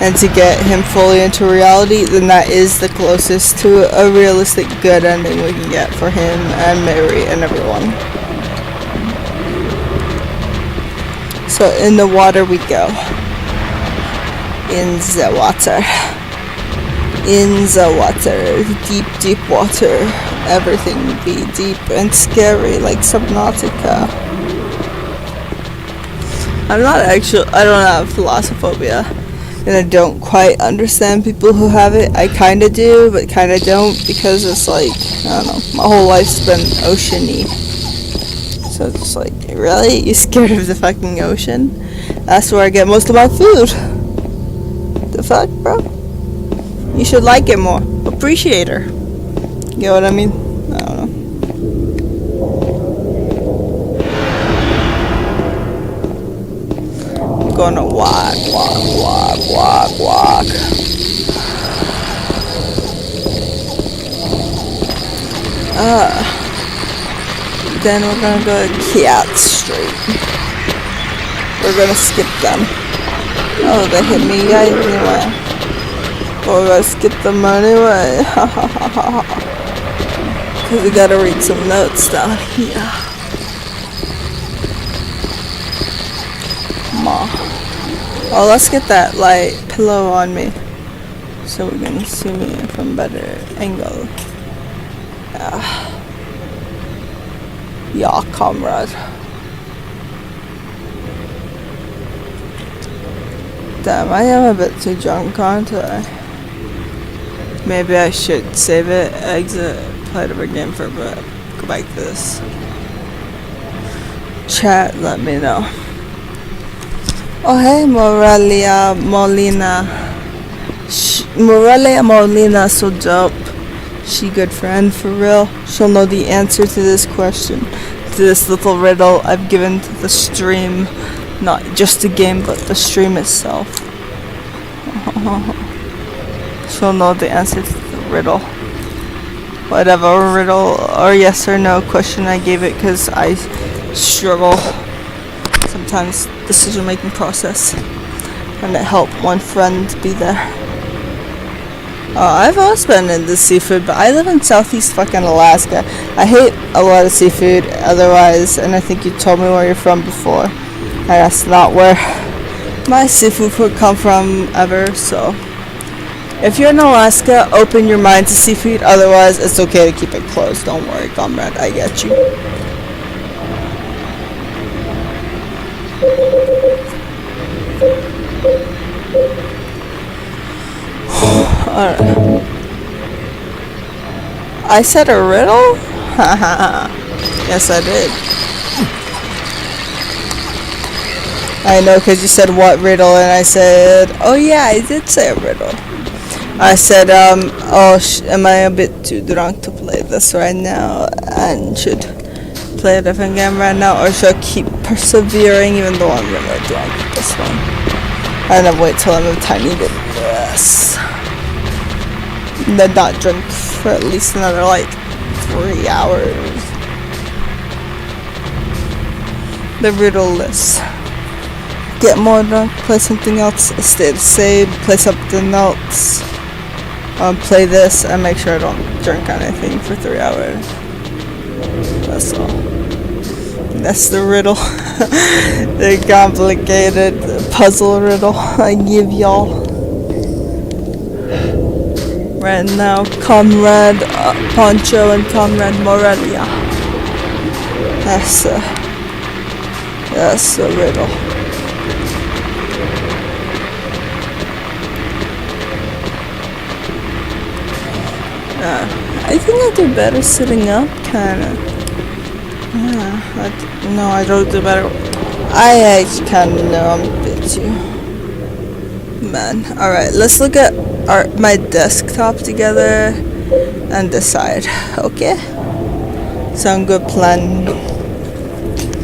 and to get him fully into reality, then that is the closest to a realistic good ending we can get for him and Mary and everyone. So in the water we go. In the water. In the water. Deep, deep water. Everything be deep and scary like Subnautica. I don't have thalassophobia. And I don't quite understand people who have it. I kinda do, but kinda don't, because it's like, I don't know, my whole life's been ocean-y. So it's just like, really? You scared of the fucking ocean? That's where I get most of my food. The fuck, bro? You should like it more. Appreciate her. You know what I mean? I don't know. I'm gonna walk. Then we're gonna go to Cat Street. We're gonna skip them. Oh, they hit me anyway. But we're gonna skip them anyway. Because we gotta read some notes down here. Oh, let's get that light pillow on me so we can see me from better angle. Yeah, comrade. Damn, I am a bit too drunk, aren't I? Maybe I should save it, exit, play it over again for a bit, go back to this. Chat, let me know. Oh hey, Morelia Molina. Morelia Molina, so dope. She good friend, for real. She'll know the answer to this question, to this little riddle I've given to the stream. Not just the game, but the stream itself. She'll know the answer to the riddle. Whatever riddle or yes or no question I gave it, because I struggle sometimes decision making process, and it helped one friend be there. I've always been into seafood, but I live in southeast fucking Alaska. I hate a lot of seafood otherwise, and I think you told me where you're from before, and that's not where my seafood would come from ever. So if you're in Alaska, open your mind to seafood, otherwise it's okay to keep it closed. Don't worry, comrade, I get you. Alright. I said a riddle? Haha. Yes, I did. I know, because you said what riddle, and I said, oh yeah, I did say a riddle. I said, am I a bit too drunk to play this right now, and should play a different game right now, or should I keep persevering even though I'm really drunk with this one? And then wait till I'm a tiny bit less. And then not drink for at least another, 3 hours. The riddle list. Get more drunk, play something else, stay the same, play something else. Play this, and make sure I don't drink anything for 3 hours. That's all. That's the riddle. The complicated puzzle riddle I give y'all. right now. Comrade Poncho and Comrade Morelia. That's the riddle. I think I do better sitting up, kinda. No, I don't do better. I actually kinda know I'm a bit too. Man, alright, let's look at my desktop together and decide, okay? Sound good plan.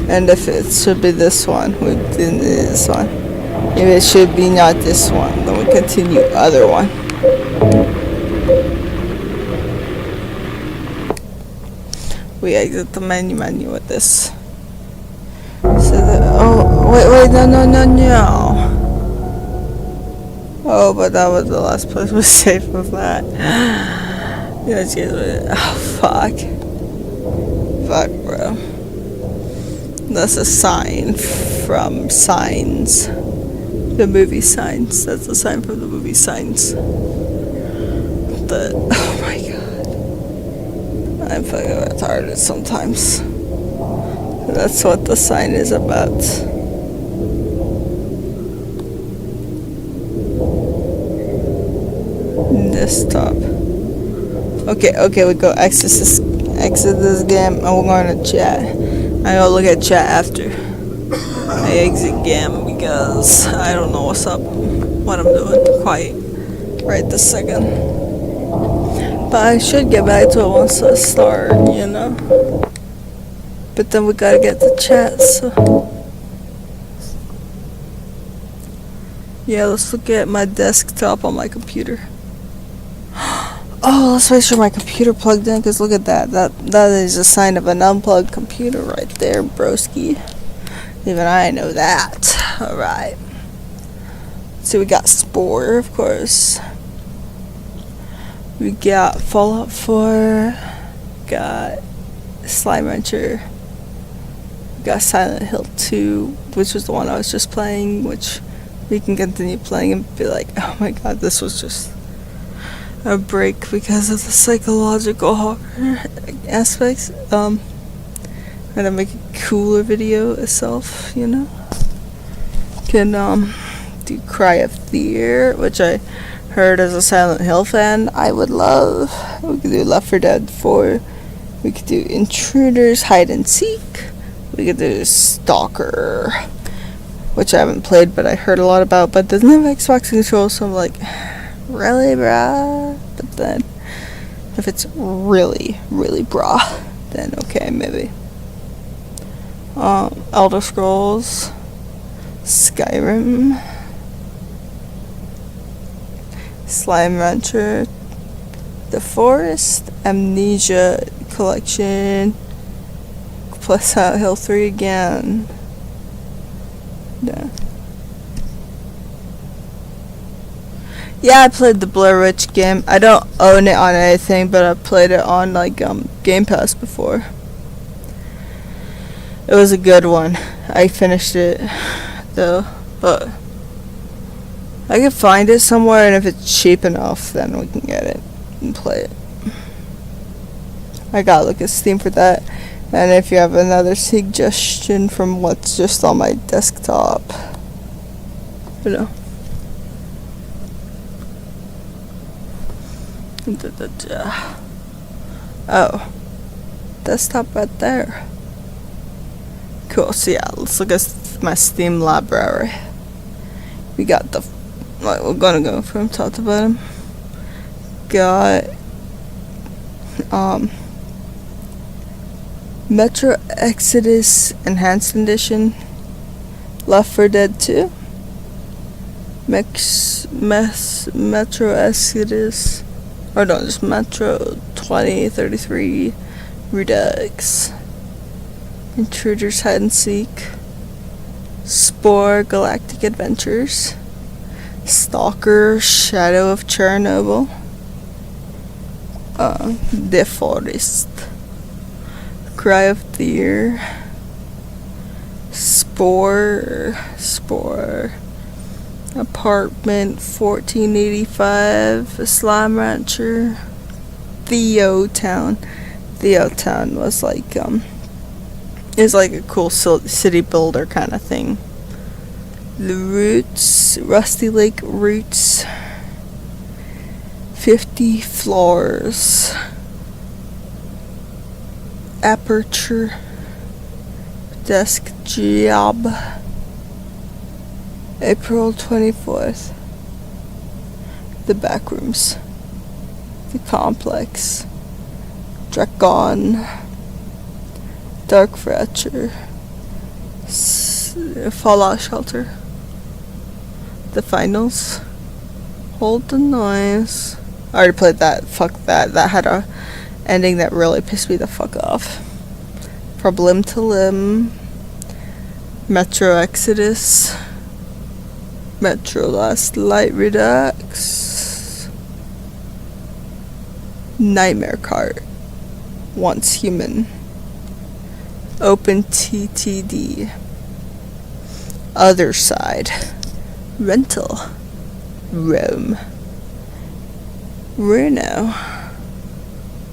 And if it should be this one, we do this one. If it should be not this one, then we continue other one. We exit the menu with this. So wait, no. Oh, but that was the last place we saved with that. Oh, fuck. Fuck, bro. That's a sign from Signs. The movie Signs. That's a sign from the movie Signs. Oh my god. I'm fucking retarded sometimes. That's what the sign is about. Desktop. Okay, we go exit this game and we're going to chat. I go look at chat after I exit game because I don't know what I'm doing quite right this second. But I should get back to it once I start, you know. But then we gotta get the chat, so. Yeah, let's look at my desktop on my computer. Oh, let's make sure my computer plugged in, because look at that. That is a sign of an unplugged computer right there, broski. Even I know that. Alright. So we got Spore, of course. We got Fallout 4. Got Slime Rancher. We got Silent Hill 2, which was the one I was just playing, which we can continue playing and be like, oh my god, this was just a break because of the psychological horror aspects. And to make a cooler video itself, you know. Can do Cry of Fear, which I heard as a Silent Hill fan I would love. We could do Left 4 Dead 4. We could do Intruders, Hide and Seek. We could do Stalker, which I haven't played but I heard a lot about, but doesn't have Xbox controls, so I'm like, really, brah? But then, if it's really, really brah, then okay, maybe. Elder Scrolls, Skyrim, Slime Rancher, The Forest, Amnesia Collection, plus Silent Hill 3 again. Yeah, I played the Blair Witch game. I don't own it on anything, but I played it on like Game Pass before. It was a good one. I finished it though, but I can find it somewhere, and if it's cheap enough, then we can get it and play it. I gotta look at Steam for that. And if you have another suggestion from what's just on my desktop, you know. Oh, desktop right there. Cool. So yeah, let's look at my Steam library. We got the, like, we're gonna go from top to bottom. Got Metro Exodus Enhanced Edition, Left 4 Dead 2, Metro Exodus, or no, just Metro 2033, Redux, Intruders Hide and Seek, Spore Galactic Adventures, Stalker Shadow of Chernobyl, The Forest, Cry of Fear, Spore, Apartment 1485, Slime Rancher, Theo Town. Theo Town was like, is like a cool city builder kind of thing. The Roots, Rusty Lake Roots, 50 floors. Aperture, desk job, April 24th. The Backrooms, the Complex, Dragon, Dark Fracture, Fallout Shelter, The Finals, Hold the Noise. I already played that. Fuck that. That had a ending that really pissed me the fuck off. From Limb to Limb, Metro Exodus, Metro Last Light Redux, Nightmare Cart, Once Human, Open TTD, Other Side, Rental, Rome, Reno,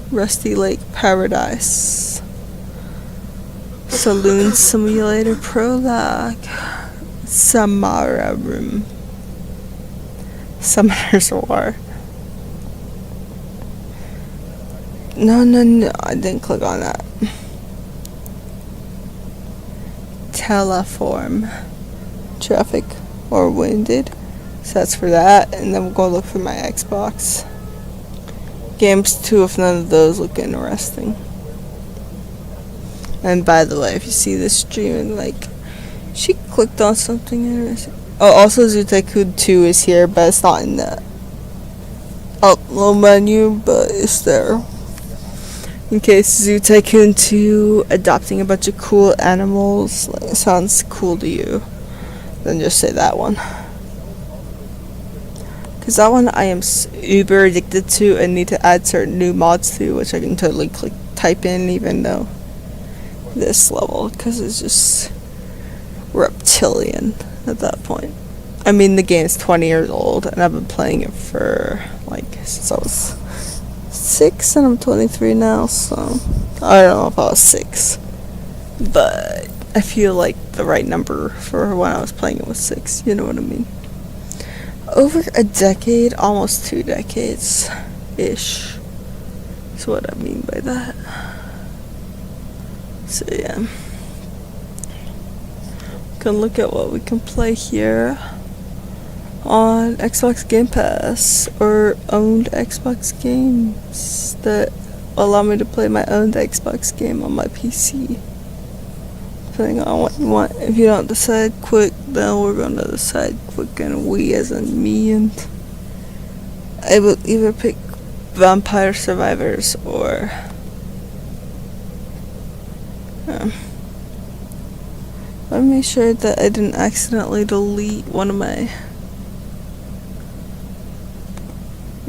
Rusty Lake Paradise, Saloon Simulator Prologue, Samara Room, Summoner's War. No, I didn't click on that. Teleform, Traffic or Wounded. So that's for that, and then we'll go look for my Xbox. Games 2, if none of those look interesting. And by the way, if you see this stream and like, she clicked on something interesting. Oh, also Zoo Tycoon 2 is here, but it's not in the upload menu, but it's there. In case Zoo Tycoon 2 adopting a bunch of cool animals like, sounds cool to you, then just say that one. Because that one I am uber addicted to and need to add certain new mods to, which I can totally type in even though this level, because it's just reptilian at that point. I mean, the game's 20 years old and I've been playing it for like since I was 6 and I'm 23 now, so I don't know if I was 6, but I feel like the right number for when I was playing it was 6, you know what I mean? Over a decade, almost 2 decades ish is what I mean by that. So yeah, we can look at what we can play here on Xbox Game Pass or owned Xbox games that allow me to play my own Xbox game on my PC. Depending on what you want. If you don't decide quick, then we're gonna decide quick, and we as in me, and I will either pick Vampire Survivors or let me make sure that I didn't accidentally delete one of my.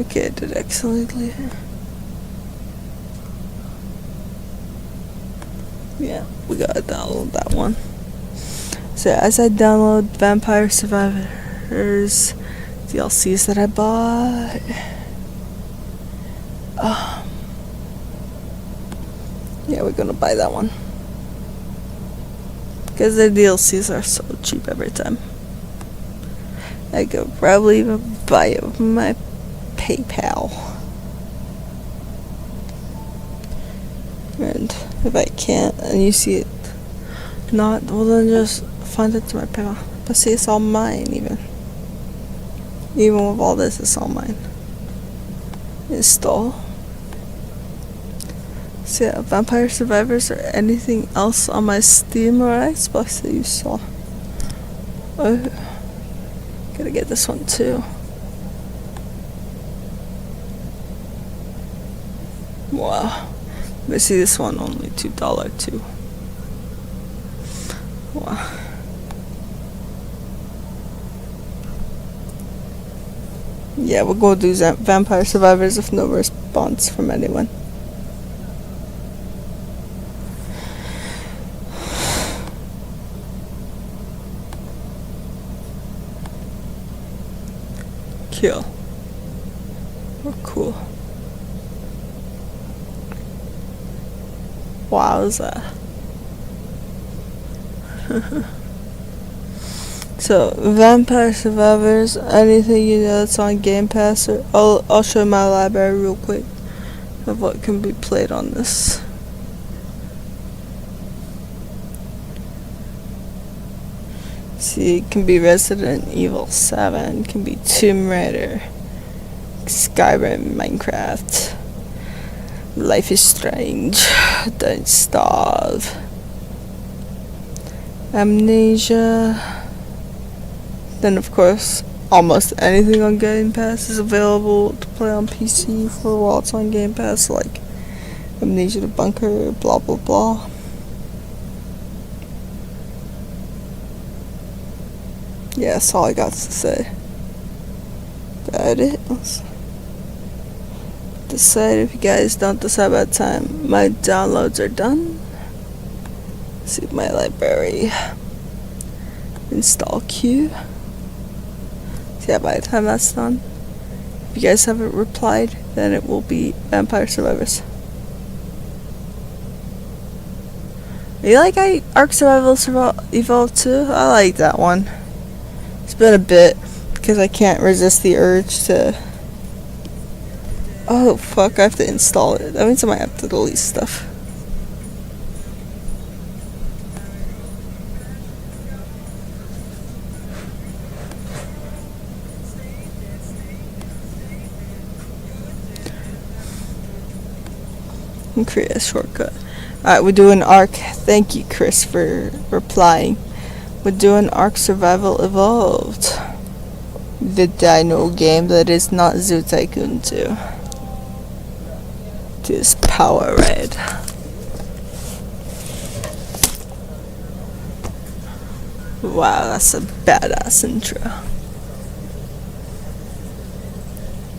Okay, I did accidentally delete it. Yeah, we gotta download that one. So as I download Vampire Survivors DLCs that I bought, yeah, we're gonna buy that one because the DLCs are so cheap every time. I could probably even buy it with my PayPal. And if I can't and you see it not, well then just find it to my PayPal. But see, it's all mine even with all this, it's all mine. Install. So yeah, Vampire Survivors or anything else on my Steam or Xbox that you saw. Oh, gotta get this one too. Wow. But see, this one only $2 too. Wow. Yeah, we'll go do Vampire Survivors with no response from anyone. kill or cool. Wowza. So, Vampire Survivors, anything you know that's on Game Pass, or I'll show my library real quick of what can be played on this. See, it can be Resident Evil 7, can be Tomb Raider, Skyrim, Minecraft, Life is Strange, Don't Starve, Amnesia. Then of course, almost anything on Game Pass is available to play on PC for while it's on Game Pass, like Amnesia the Bunker, blah blah blah. Yeah, that's all I got to say. That it. Decide if you guys don't decide by the time my downloads are done. See my library. Install queue. So yeah, by the time that's done, if you guys haven't replied, then it will be Vampire Survivors. You like Ark Survival Evolved 2? I like that one. It's been a bit because I can't resist the urge to. Oh fuck! I have to install it. That means I might have to delete stuff. And create a shortcut. Alright, we're doing Ark. Thank you, Chris, for replying. We're doing Ark Survival Evolved. The dino game that is not Zoo Tycoon 2. This power ride. Wow, that's a badass intro.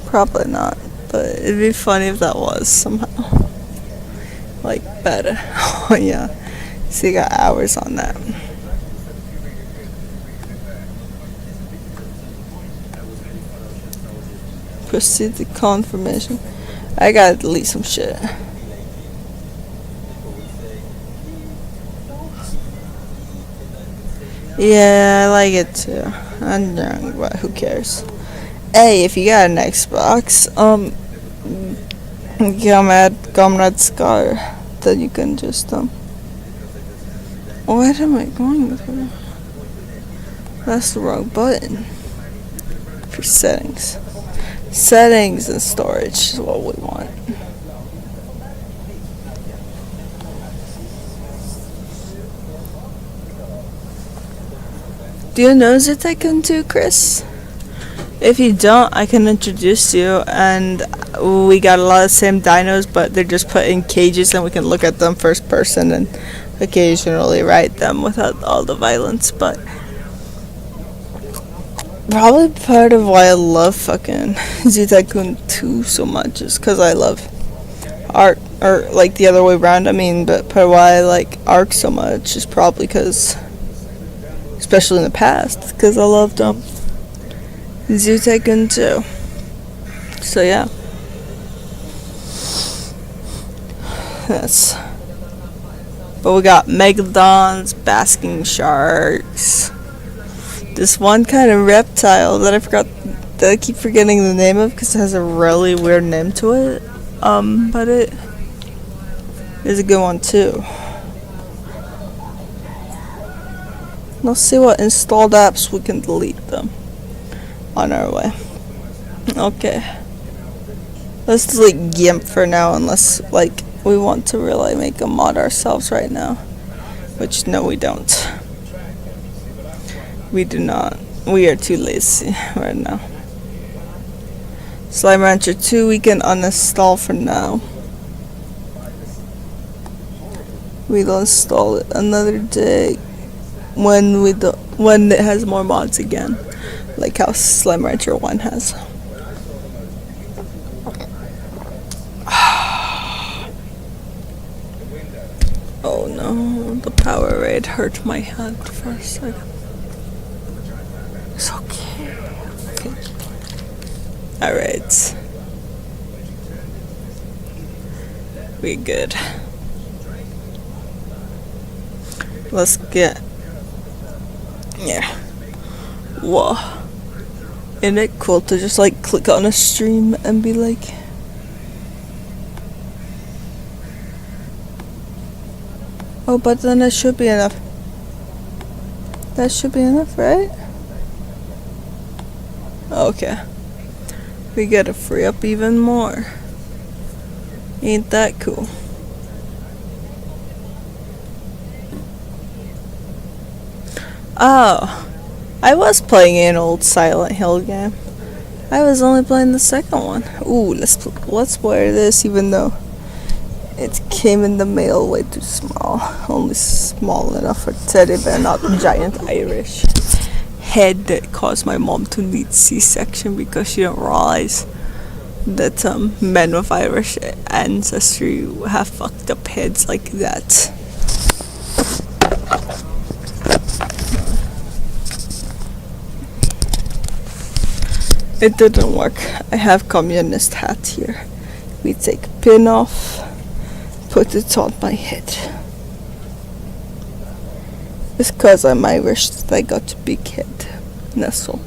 Probably not, but it'd be funny if that was somehow. Like, better. Oh yeah. So you got hours on that. Proceed to confirmation. I gotta delete some shit. Yeah, I like it too. I'm young, but who cares? Hey, if you got an Xbox, Comrade Scar, then you can just where am I going with her? That's the wrong button. For settings. Settings and storage is what we want. Do you know Zoo Tycoon 2, Chris? If you don't, I can introduce you, and we got a lot of the same dinos, but they're just put in cages and we can look at them first person and occasionally ride them without all the violence. But probably part of why I love fucking Zoo Tycoon 2 so much is because I love Ark, or like the other way around, I mean, but part of why I like Ark so much is probably because, especially in the past, because I loved Zoo Tycoon 2. So yeah. That's. But we got megalodons, basking sharks. This one kind of reptile that I keep forgetting the name of because it has a really weird name to it. But it is a good one too. Let's see what installed apps we can delete them on our way. Okay. Let's delete GIMP for now unless we want to really make a mod ourselves right now. Which no, we don't. We do not. We are too lazy right now. Slime Rancher 2 we can uninstall for now. We'll install it another day when it has more mods again, like how Slime Rancher 1 has. Oh no, the power raid hurt my head for a second. It's okay. Alright. We good. Let's get... Yeah. Whoa. Isn't it cool to just like click on a stream and be like... Oh, but then that should be enough. That should be enough, right? Okay. We gotta free up even more. Ain't that cool? Oh, I was playing an old Silent Hill game. I was only playing the second one. Ooh, let's play this, even though it came in the mail way too small. Only small enough for teddy bear, not giant Irish head that caused my mom to need C-section because she didn't realize that men with Irish ancestry have fucked up heads like that. It didn't work. I have communist hat here. We take pin off, put it on my head. It's cause I'm Irish that I got a big head. That's all.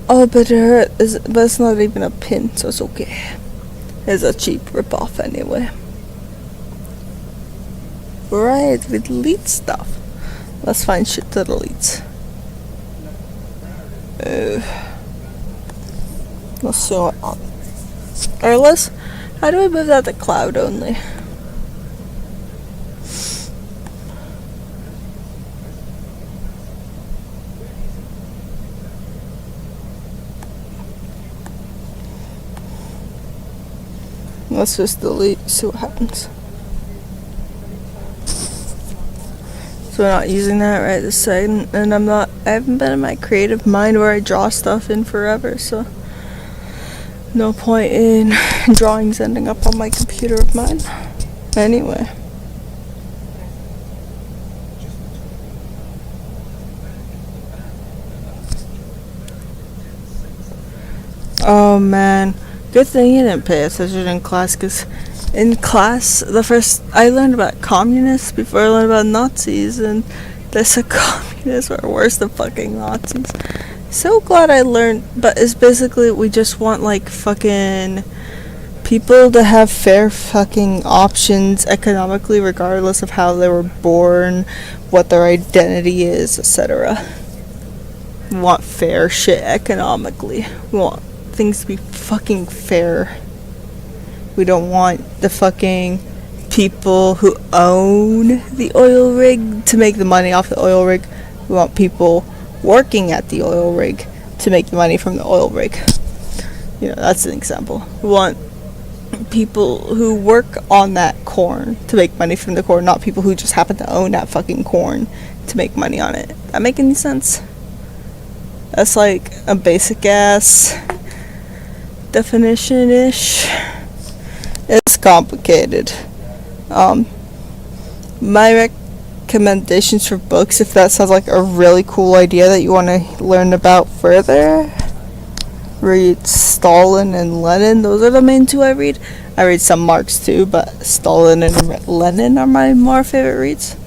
Oh, but it's not even a pin, so it's okay. It's a cheap ripoff anyway. Right, we delete stuff. Let's find shit to delete. Let's see what on. Or let's... How do we move that to cloud only? Let's just delete, see what happens. So we're not using that right this second, and I haven't been in my creative mind where I draw stuff in forever, so no point in drawings ending up on my computer of mine. Anyway. Oh man. Good thing you didn't pay attention in class, because in class, I learned about communists before I learned about Nazis, and they said communists were worse than fucking Nazis. So glad I learned, but it's basically we just want like fucking people to have fair fucking options economically, regardless of how they were born, what their identity is, etc. We want fair shit economically. We want things to be fucking fair. We don't want the fucking people who own the oil rig to make the money off the oil rig. We want people working at the oil rig to make the money from the oil rig. You know, that's an example. We want people who work on that corn to make money from the corn, not people who just happen to own that fucking corn to make money on it. That make any sense? That's like a basic ass definition-ish. It's complicated. My recommendations for books, if that sounds like a really cool idea that you want to learn about further, read Stalin and Lenin. Those are the main two I read. I read some Marx too, but Stalin and Lenin are my more favorite reads.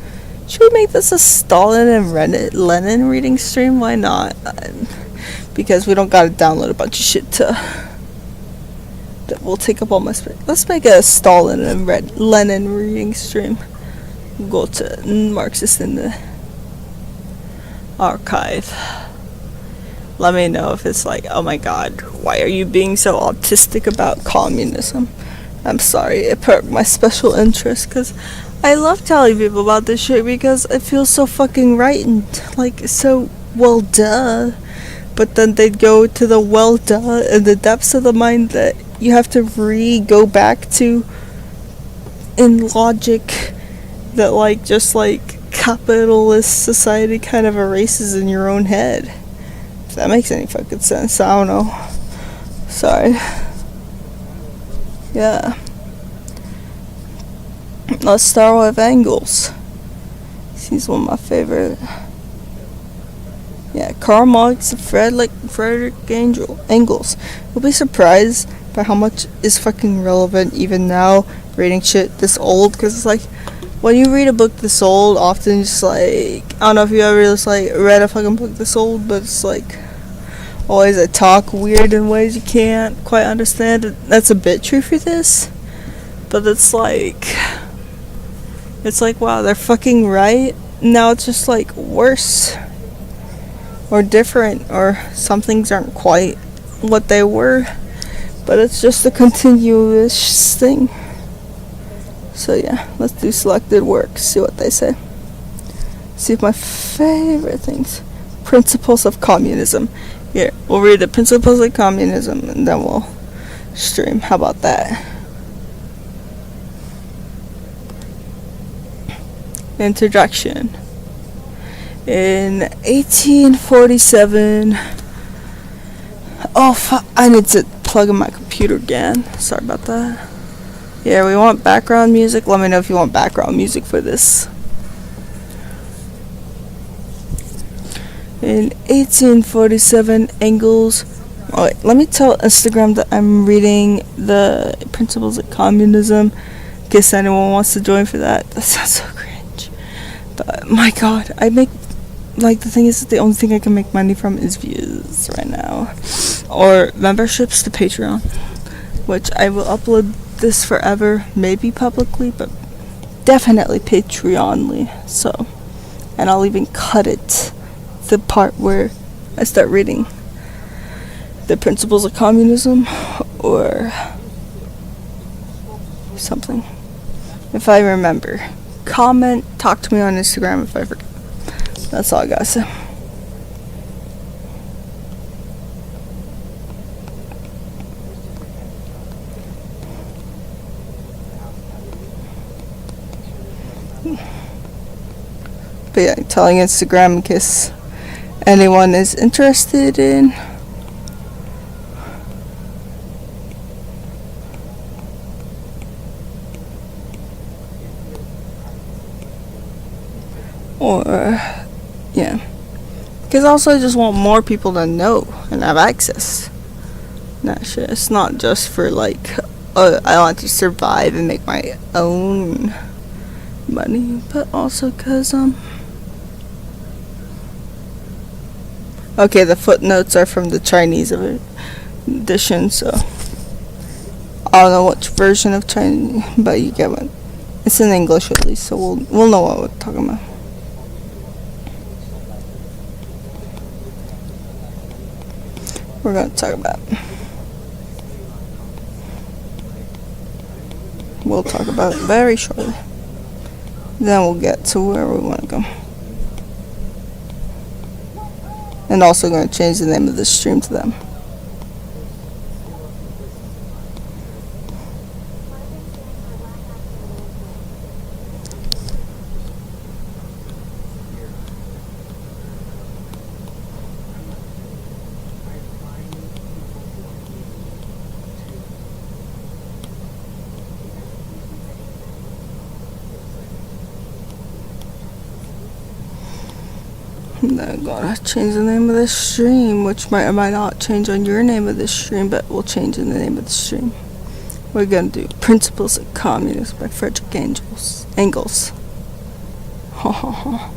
Should we make this a Stalin and Lenin reading stream? Why not? Because we don't gotta download a bunch of shit that will take up all my space. Let's make a Stalin and Lenin reading stream. Go to Marxist in the archive. Let me know if it's like, oh my god, why are you being so autistic about communism? I'm sorry, it perked my special interest, because I love telling people about this shit because it feels so fucking right and like so well duh. But then they'd go to the well duh in the depths of the mind that you have to go back to in logic that like just like capitalist society kind of erases in your own head. If that makes any fucking sense, I don't know. Sorry. Yeah. Let's start with Engels. He's one of my favorite. Yeah, Karl Marx and Fredrich Engels. You'll be surprised by how much is fucking relevant even now, reading shit this old, because it's like, when you read a book this old, often it's like, I don't know if you ever just like read a fucking book this old, but it's like, always they talk weird in ways you can't quite understand. That's a bit true for this, but it's like, wow, they're fucking right. Now it's just like worse or different, or some things aren't quite what they were, but it's just a continuous thing. So yeah, let's do selected works, see what they say. See if my favorite things. Principles of communism. Here, we'll read the principles of communism and then we'll stream. How about that? Introduction. In 1847, I need to plug in my computer again. Sorry about that. Yeah, we want background music. Let me know if you want background music for this. In 1847, Engels... Oh, wait, let me tell Instagram that I'm reading the Principles of Communism, in case anyone wants to join for that. That sounds so cringe. But, my god, I make... Like, the thing is that the only thing I can make money from is views right now. Or memberships to Patreon, which I will upload this forever, maybe publicly, but definitely Patreonly. So, and I'll even cut it, the part where I start reading the Principles of Communism or something, if I remember. Comment, talk to me on Instagram if I forget. That's all I gotta say. But yeah, telling Instagram in case anyone is interested in. Or, yeah. Because also I just want more people to know and have access. That shit. It's not just for like, I want to survive and make my own money, but also because, okay, the footnotes are from the Chinese edition, so I don't know which version of Chinese, but you get what. It's in English at least, so we'll know what we're talking about. We're gonna talk about. We'll talk about it very shortly. Then we'll get to where we want to go. And also going to change the name of this stream to them. I'm gonna change the name of this stream, which might or might not change on your name of this stream, but we'll change in the name of the stream. We're gonna do Principles of Communism by Fredrich Engels. Ha ha ha.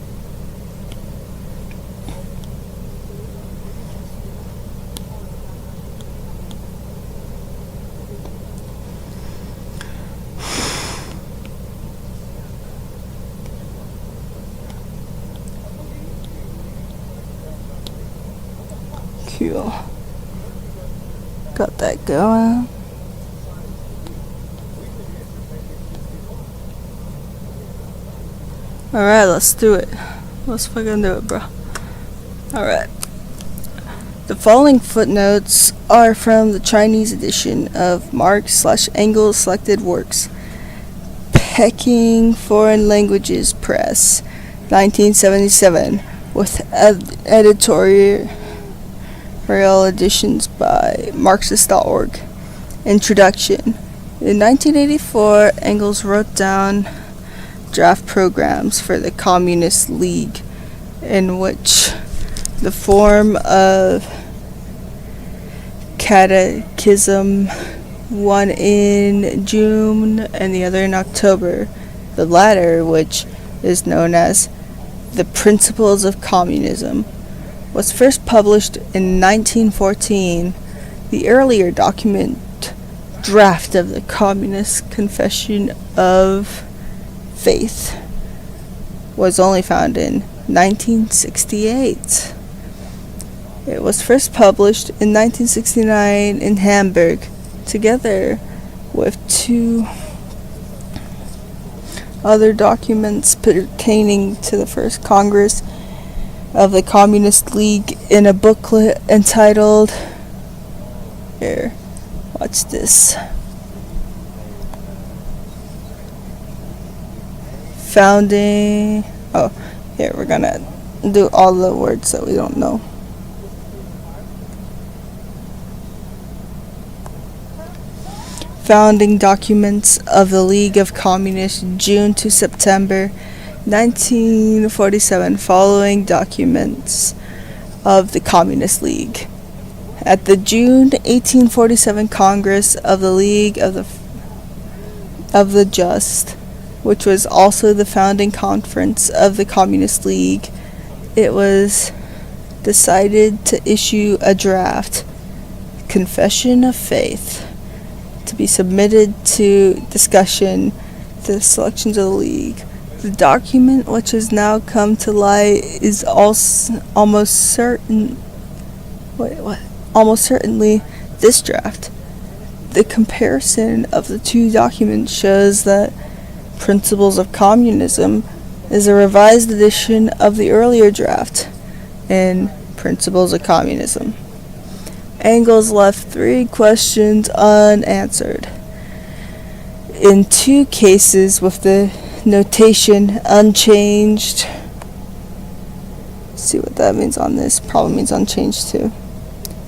Cool. Got that going. Alright, let's do it. Let's fucking do it, bro. Alright. The following footnotes are from the Chinese edition of Marx/Engels Selected Works. Peking Foreign Languages Press, 1977, with editorial editions by Marxist.org. Introduction. In 1984, Engels wrote down draft programs for the Communist League, in which the form of catechism, one in June and the other in October. The latter, which is known as The Principles of Communism, was first published in 1914. The earlier document, draft of the Communist Confession of Faith, was only found in 1968. It was first published in 1969 in Hamburg, together with two other documents pertaining to the First Congress of the Communist League in a booklet entitled, here, watch this, Founding, oh, here, we're gonna do all the words that we don't know. Founding documents of the League of Communists, June to September 1947. Following documents of the Communist League. At the June 1847 Congress of the League of the Just, which was also the founding conference of the Communist League, it was decided to issue a draft Confession of Faith to be submitted to discussion the selections of the League. The document which has now come to light is almost certainly this draft. The comparison of the two documents shows that Principles of Communism is a revised edition of the earlier draft in Principles of Communism. Engels left 3 questions unanswered. In 2 cases with the notation unchanged. Let's see what that means on this. Probably means unchanged too.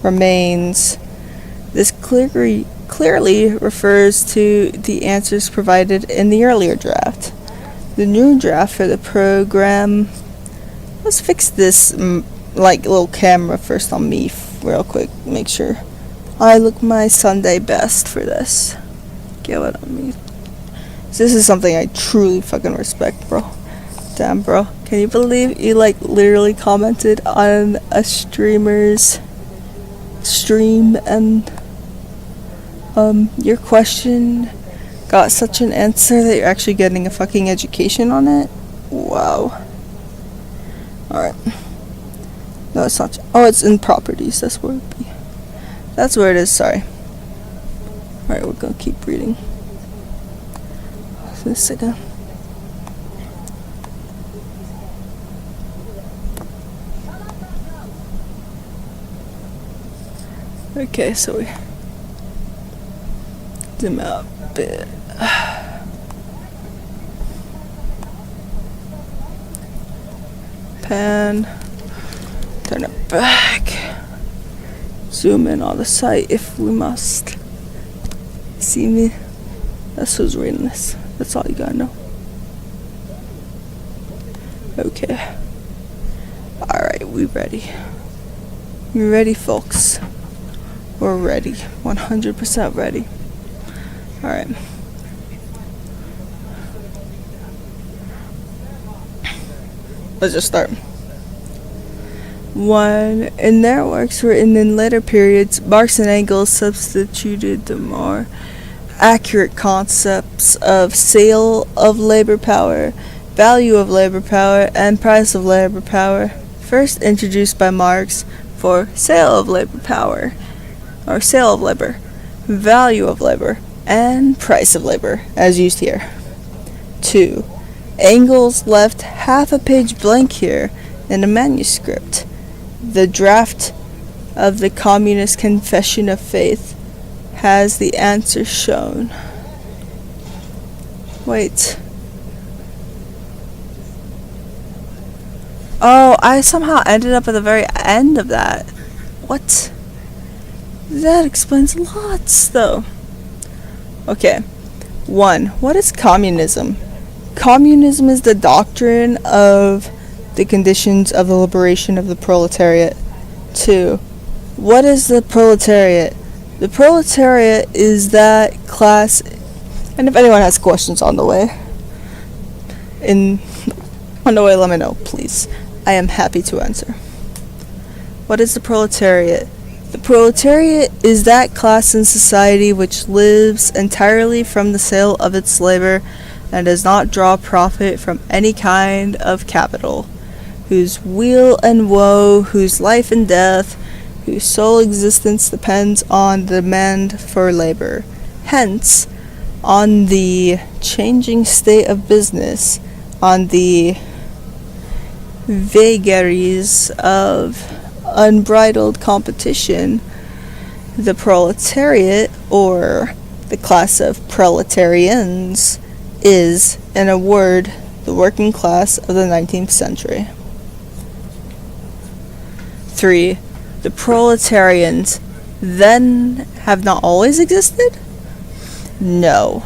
Remains. This clearly refers to the answers provided in the earlier draft. The new draft for the program. Let's fix this little camera first on me real quick. Make sure I look my Sunday best for this. Get what I mean? This is something I truly fucking respect, bro. Damn, bro. Can you believe you literally commented on a streamer's stream and your question got such an answer that you're actually getting a fucking education on it? Wow. Alright. No, it's not. Oh, it's in properties. That's where it be. That's where it is. Sorry. Alright, we're gonna keep reading. This again. Okay, so we zoom out a bit. Pan. Turn it back. Zoom in on the site if we must. See me? That's who's reading this. That's all you gotta know. Okay. Alright, we ready. You ready, folks? We're ready. 100% ready. Alright. Let's just start. 1. In their works written in later periods, Marx and Engels substituted the more accurate concepts of sale of labor power, value of labor power, and price of labor power, first introduced by Marx for sale of labor power, or sale of labor, value of labor, and price of labor, as used here. 2. Engels left half a page blank here in a manuscript. The draft of the Communist Confession of Faith has the answer shown. Wait. Oh, I somehow ended up at the very end of that. What? That explains lots, though. Okay. 1. What is communism? Communism is the doctrine of the conditions of the liberation of the proletariat. 2. What is the proletariat? The proletariat is that class, and if anyone has questions on the way, let me know, please. I am happy to answer. What is the proletariat? The proletariat is that class in society which lives entirely from the sale of its labor and does not draw profit from any kind of capital, whose weal and woe, whose life and death, whose sole existence depends on the demand for labor. Hence, on the changing state of business, on the vagaries of unbridled competition, the proletariat, or the class of proletarians, is, in a word, the working class of the 19th century. 3. The proletarians then have not always existed? No.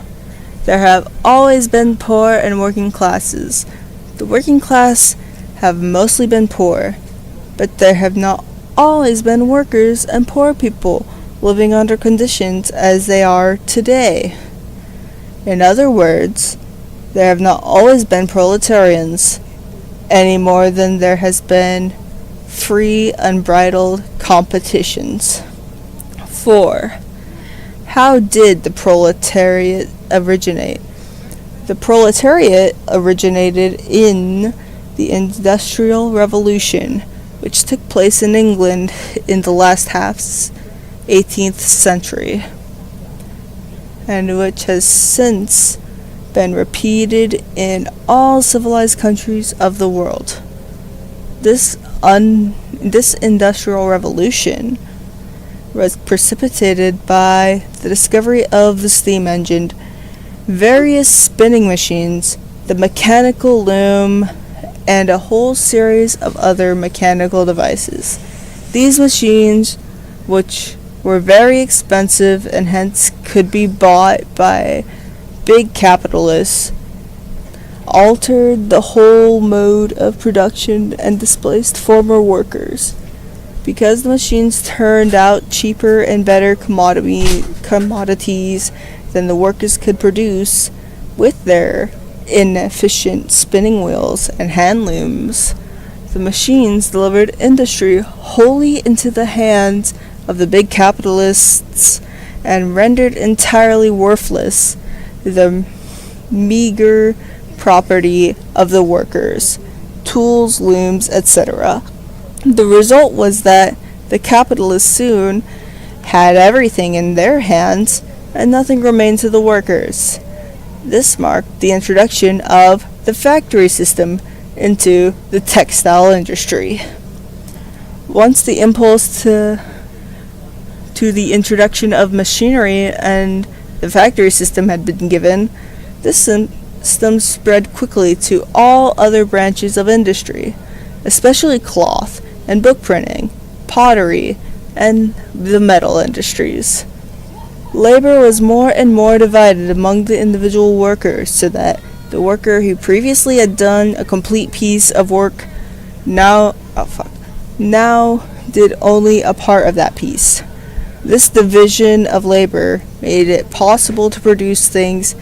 There have always been poor and working classes. The working class have mostly been poor, but there have not always been workers and poor people living under conditions as they are today. In other words, there have not always been proletarians, any more than there has been free, unbridled competitions. 4. How did the proletariat originate? The proletariat originated in the Industrial Revolution, which took place in England in the last half 18th century, and which has since been repeated in all civilized countries of the world. This Industrial Revolution was precipitated by the discovery of the steam engine, various spinning machines, the mechanical loom, and a whole series of other mechanical devices. These machines, which were very expensive and hence could be bought by big capitalists, altered the whole mode of production and displaced former workers. Because the machines turned out cheaper and better commodities than the workers could produce with their inefficient spinning wheels and hand looms, the machines delivered industry wholly into the hands of the big capitalists and rendered entirely worthless the meager property of the workers, tools, looms, etc. The result was that the capitalists soon had everything in their hands and nothing remained to the workers. This marked the introduction of the factory system into the textile industry. Once the impulse to the introduction of machinery and the factory system had been given, this system spread quickly to all other branches of industry, especially cloth and book printing, pottery, and the metal industries. Labor was more and more divided among the individual workers, so that the worker who previously had done a complete piece of work now did only a part of that piece. This division of labor made it possible to produce things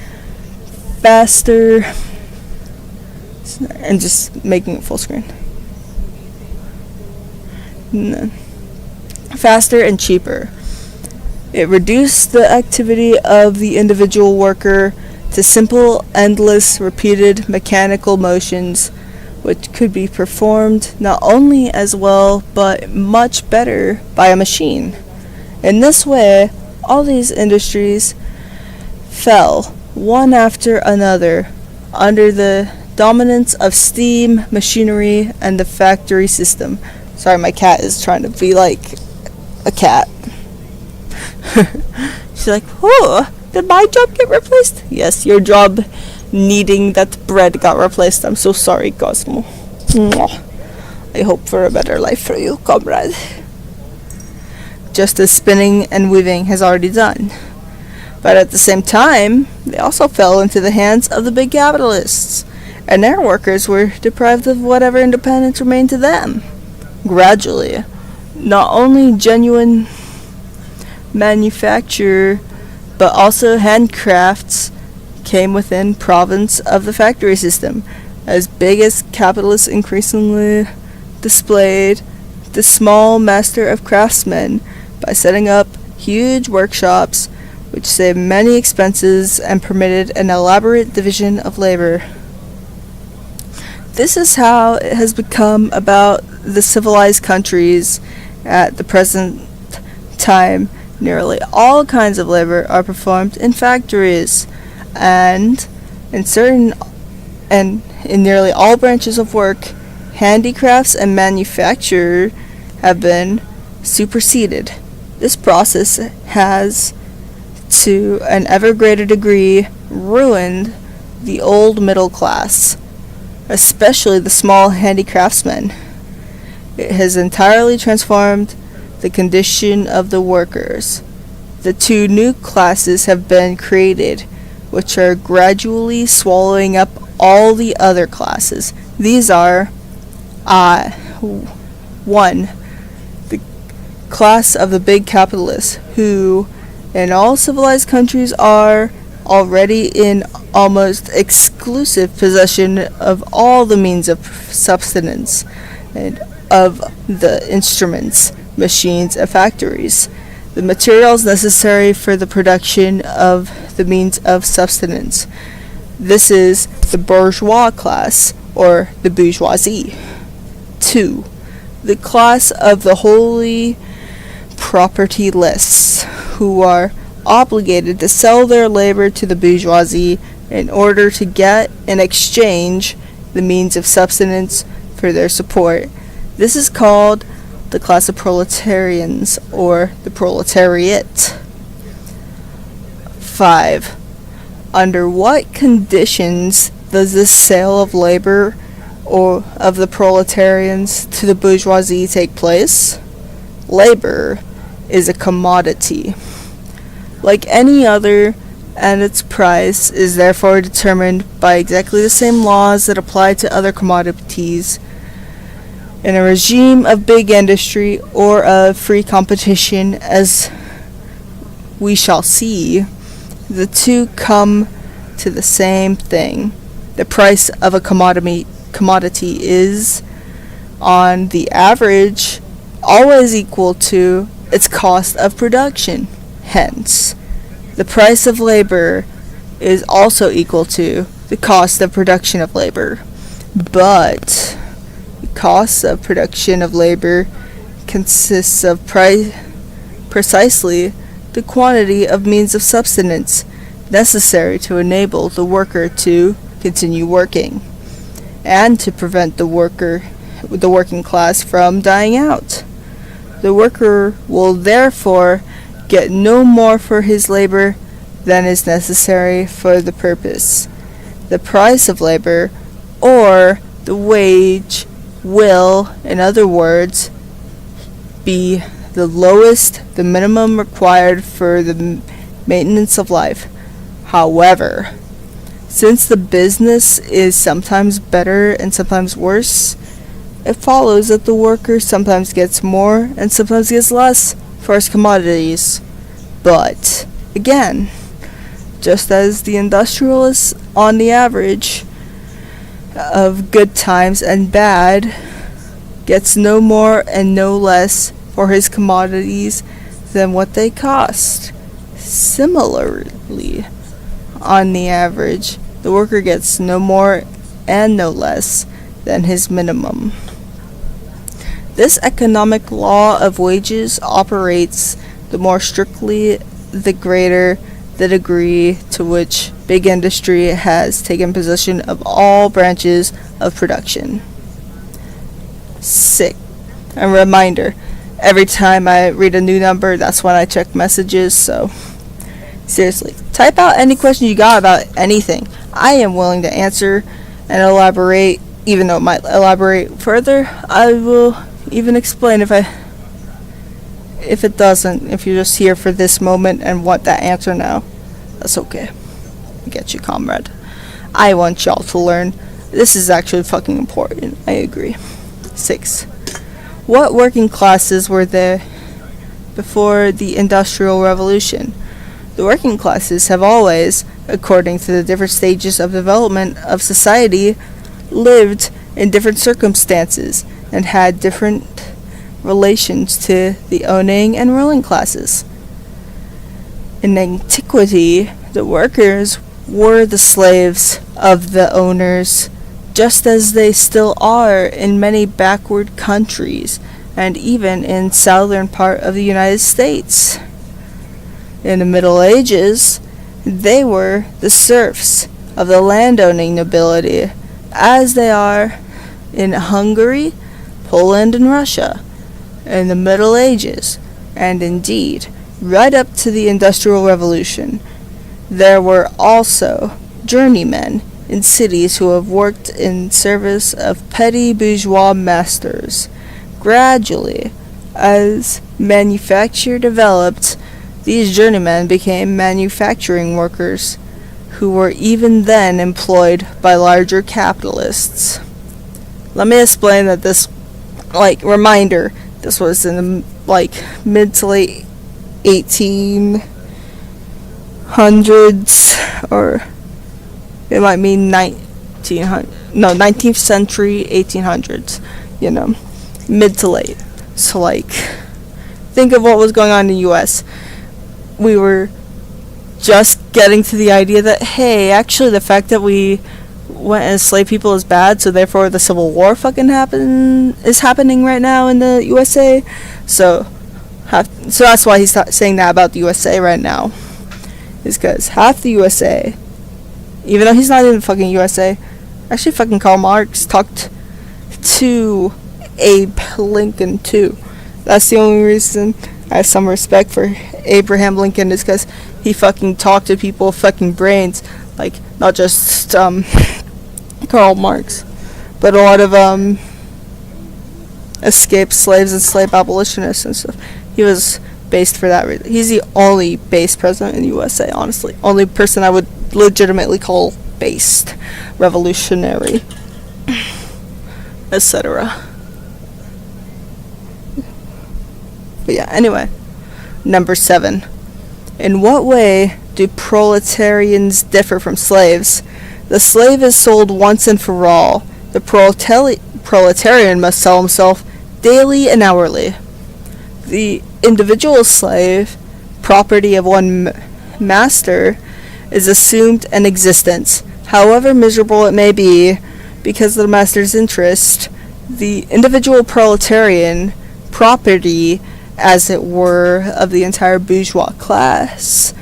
faster, and just making it full screen. Faster and cheaper. It reduced the activity of the individual worker to simple, endless, repeated mechanical motions, which could be performed not only as well, but much better by a machine. In this way, all these industries fell, one after another, under the dominance of steam, machinery, and the factory system. Sorry, my cat is trying to be like a cat. She's like, oh, did my job get replaced? Yes, your job kneading that bread got replaced. I'm so sorry, Cosmo. Mwah. I hope for a better life for you, comrade. Just as spinning and weaving has already done. But at the same time, they also fell into the hands of the big capitalists, and their workers were deprived of whatever independence remained to them. Gradually, not only genuine manufacture, but also handcrafts came within province of the factory system, as big as capitalists increasingly displayed the small master of craftsmen by setting up huge workshops which saved many expenses and permitted an elaborate division of labor. This is how it has become about the civilized countries at the present time. Nearly all kinds of labor are performed in factories, and in nearly all branches of work, handicrafts and manufacture have been superseded. This process has, to an ever greater degree, ruined the old middle class, especially the small handicraftsmen. It has entirely transformed the condition of the workers. The two new classes have been created, which are gradually swallowing up all the other classes. These are 1. The class of the big capitalists, who in all civilized countries are already in almost exclusive possession of all the means of subsistence and of the instruments, machines, and factories, the materials necessary for the production of the means of subsistence. This is the bourgeois class, or the bourgeoisie. 2. The class of the wholly propertyless, who are obligated to sell their labor to the bourgeoisie in order to get in exchange the means of subsistence for their support. This is called the class of proletarians, or the proletariat. 5. Under what conditions does this sale of labor or of the proletarians to the bourgeoisie take place? Labor is a commodity, like any other, and its price is therefore determined by exactly the same laws that apply to other commodities. In a regime of big industry or of free competition, as we shall see, the two come to the same thing. The price of a commodity is, on the average, always equal to its cost of production. Hence, the price of labor is also equal to the cost of production of labor. But the cost of production of labor consists of precisely the quantity of means of subsistence necessary to enable the worker to continue working, and to prevent the working class from dying out. The worker will therefore get no more for his labor than is necessary for the purpose. The price of labor, or the wage, will, in other words, be the lowest, the minimum required for the maintenance of life. However, since the business is sometimes better and sometimes worse, it follows that the worker sometimes gets more and sometimes gets less for his commodities. But, again, just as the industrialist, on the average of good times and bad, gets no more and no less for his commodities than what they cost, similarly, on the average, the worker gets no more and no less than his minimum. This economic law of wages operates the more strictly the greater the degree to which big industry has taken possession of all branches of production. 6. A reminder, every time I read a new number, that's when I check messages, so seriously, type out any question you got about anything. I am willing to answer and elaborate, even though it might elaborate further. I will even explain if it doesn't. If you're just here for this moment and want that answer now, that's okay. I get you, comrade. I want y'all to learn. This is actually fucking important. I agree. 6. What working classes were there before the Industrial Revolution? The working classes have always, according to the different stages of development of society, lived in different circumstances and had different relations to the owning and ruling classes. In antiquity, the workers were the slaves of the owners, just as they still are in many backward countries and even in southern part of the United States. In the Middle Ages, they were the serfs of the landowning nobility, as they are in Hungary, Poland, and Russia. In the Middle Ages, and indeed, right up to the Industrial Revolution, there were also journeymen in cities who have worked in service of petty bourgeois masters. Gradually, as manufacture developed, these journeymen became manufacturing workers, who were even then employed by larger capitalists. Let me explain that this, reminder, this was in the, mid to late 1800s, or it might mean 19th century, 1800s, mid to late. So, think of what was going on in the U.S. We were just getting to the idea that, hey, actually the fact that we went and enslaved people is bad, so therefore the Civil War is happening right now in the USA. So that's why he's saying that about the USA right now, is because half the USA, even though he's not in the fucking USA, actually fucking Karl Marx talked to Abe Lincoln too. That's the only reason I have some respect for Abraham Lincoln, is because he fucking talked to people with fucking brains, not just Karl Marx, but a lot of escaped slaves and slave abolitionists and stuff. He was based for that reason. He's the only based president in the USA, honestly. Only person I would legitimately call based, revolutionary, etc. But yeah, anyway. Number 7. In what way do proletarians differ from slaves? The slave is sold once and for all. The proletarian must sell himself daily and hourly. The individual slave, property of one master, is assumed an existence, however miserable it may be, because of the master's interest. The individual proletarian, property, as it were, of the entire bourgeois class,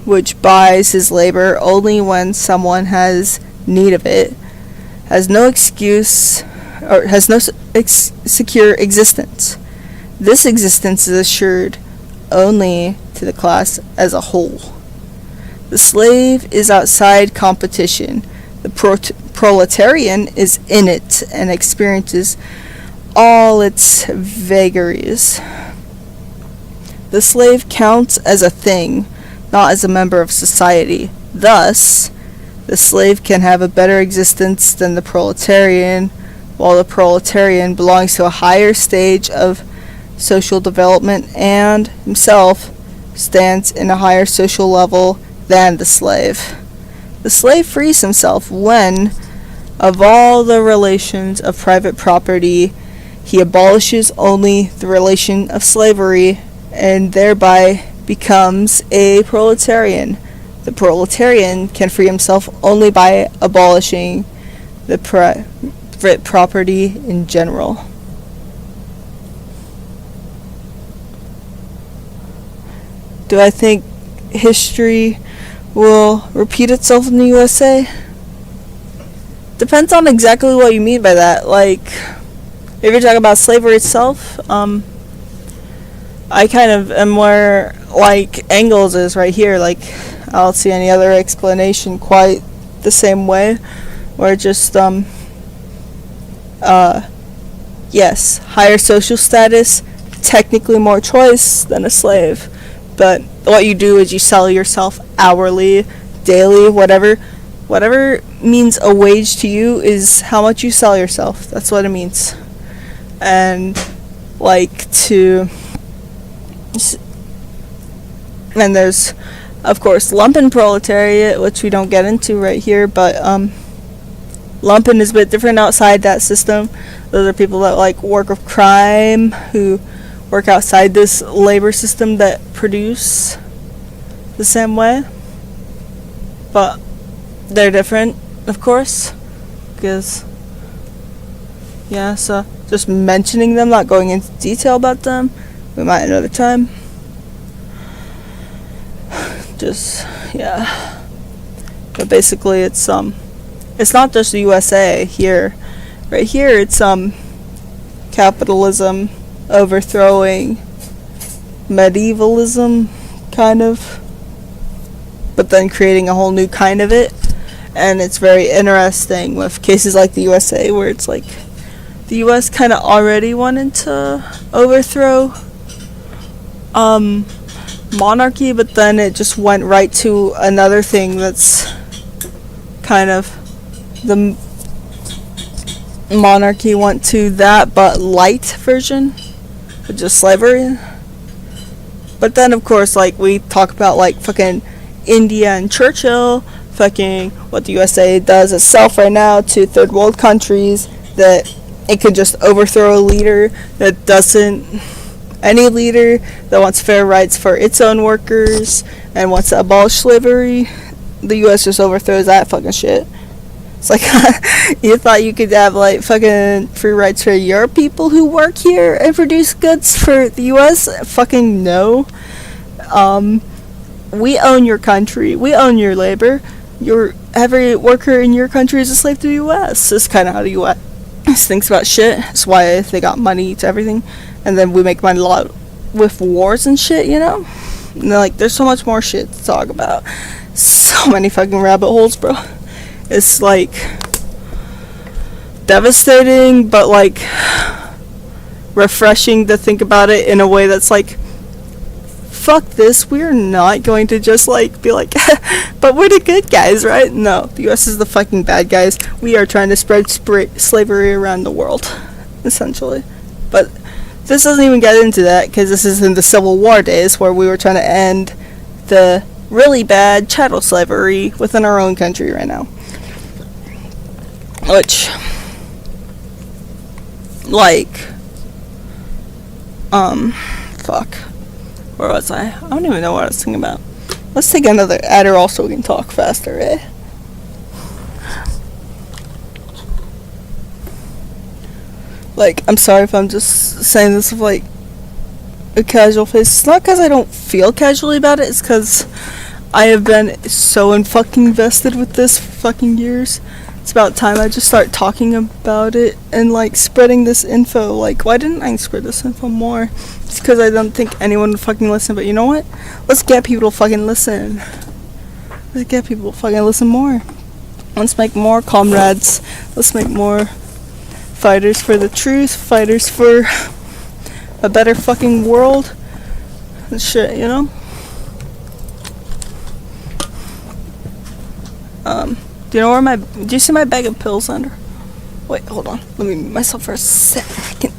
which buys his labor only when someone has need of it, has no excuse, or has no secure existence. This existence is assured only to the class as a whole. The slave is outside competition. The proletarian is in it and experiences all its vagaries. The slave counts as a thing, not as a member of society. Thus, the slave can have a better existence than the proletarian, while the proletarian belongs to a higher stage of social development and himself stands in a higher social level than the slave. The slave frees himself when, of all the relations of private property, he abolishes only the relation of slavery, and thereby becomes a proletarian. The proletarian can free himself only by abolishing the private property in general. Do I think history will repeat itself in the USA? Depends on exactly what you mean by that. If you're talking about slavery itself, I kind of am more like Engels is right here. I don't see any other explanation quite the same way. Where just, yes, higher social status, technically more choice than a slave. But what you do is you sell yourself hourly, daily, whatever whatever means a wage to you is how much you sell yourself. That's what it means. And like to, and there's of course lumpen proletariat, which we don't get into right here, but lumpen is a bit different outside that system. Those are people that like work of crime, who work outside this labor system that produce the same way, but they're different, of course, because yeah, so just mentioning them, not going into detail about them, we might another time. Just yeah, but basically it's not just the USA here. Right here it's capitalism overthrowing medievalism, kind of, but then creating a whole new kind of it. And it's very interesting with cases like the USA, where it's like the US kind of already wanted to overthrow monarchy, but then it just went right to another thing that's kind of the monarchy went to that but light version, with just slavery. But then of course, like, we talk about like fucking India and Churchill, fucking what the USA does itself right now to third world countries, that it can just overthrow a leader that doesn't, any leader that wants fair rights for its own workers and wants to abolish slavery, the US just overthrows that fucking shit. It's like, you thought you could have like fucking free rights for your people who work here and produce goods for the US? Fucking no. We own your country. We own your labor. Every worker in your country is a slave to the US. That's kind of how the US thinks about shit. That's why they got money to everything. And then we make money a lot with wars and shit, you know? And like, there's so much more shit to talk about. So many fucking rabbit holes, bro. It's like devastating, but like refreshing to think about it in a way that's like, fuck this, we're not going to just like be like, but we're the good guys, right? No, the US is the fucking bad guys. We are trying to spread slavery around the world, essentially. But this doesn't even get into that, because this is in the Civil War days, where we were trying to end the really bad chattel slavery within our own country right now. Which, like, fuck. Where was I? I don't even know what I was thinking about. Let's take another Adderall so we can talk faster, eh? Like, I'm sorry if I'm just saying this with, like, a casual face. It's not because I don't feel casually about it. It's because I have been so fucking invested with this for fucking years. It's about time I just start talking about it and, like, spreading this info. Like, why didn't I spread this info more? It's because I don't think anyone would fucking listen. But you know what? Let's get people to fucking listen. Let's get people to fucking listen more. Let's make more comrades. Let's make more fighters for the truth. Fighters for a better fucking world. And shit, you know? Do you know where do you see my bag of pills under? Wait, hold on. Let me mute myself for a second.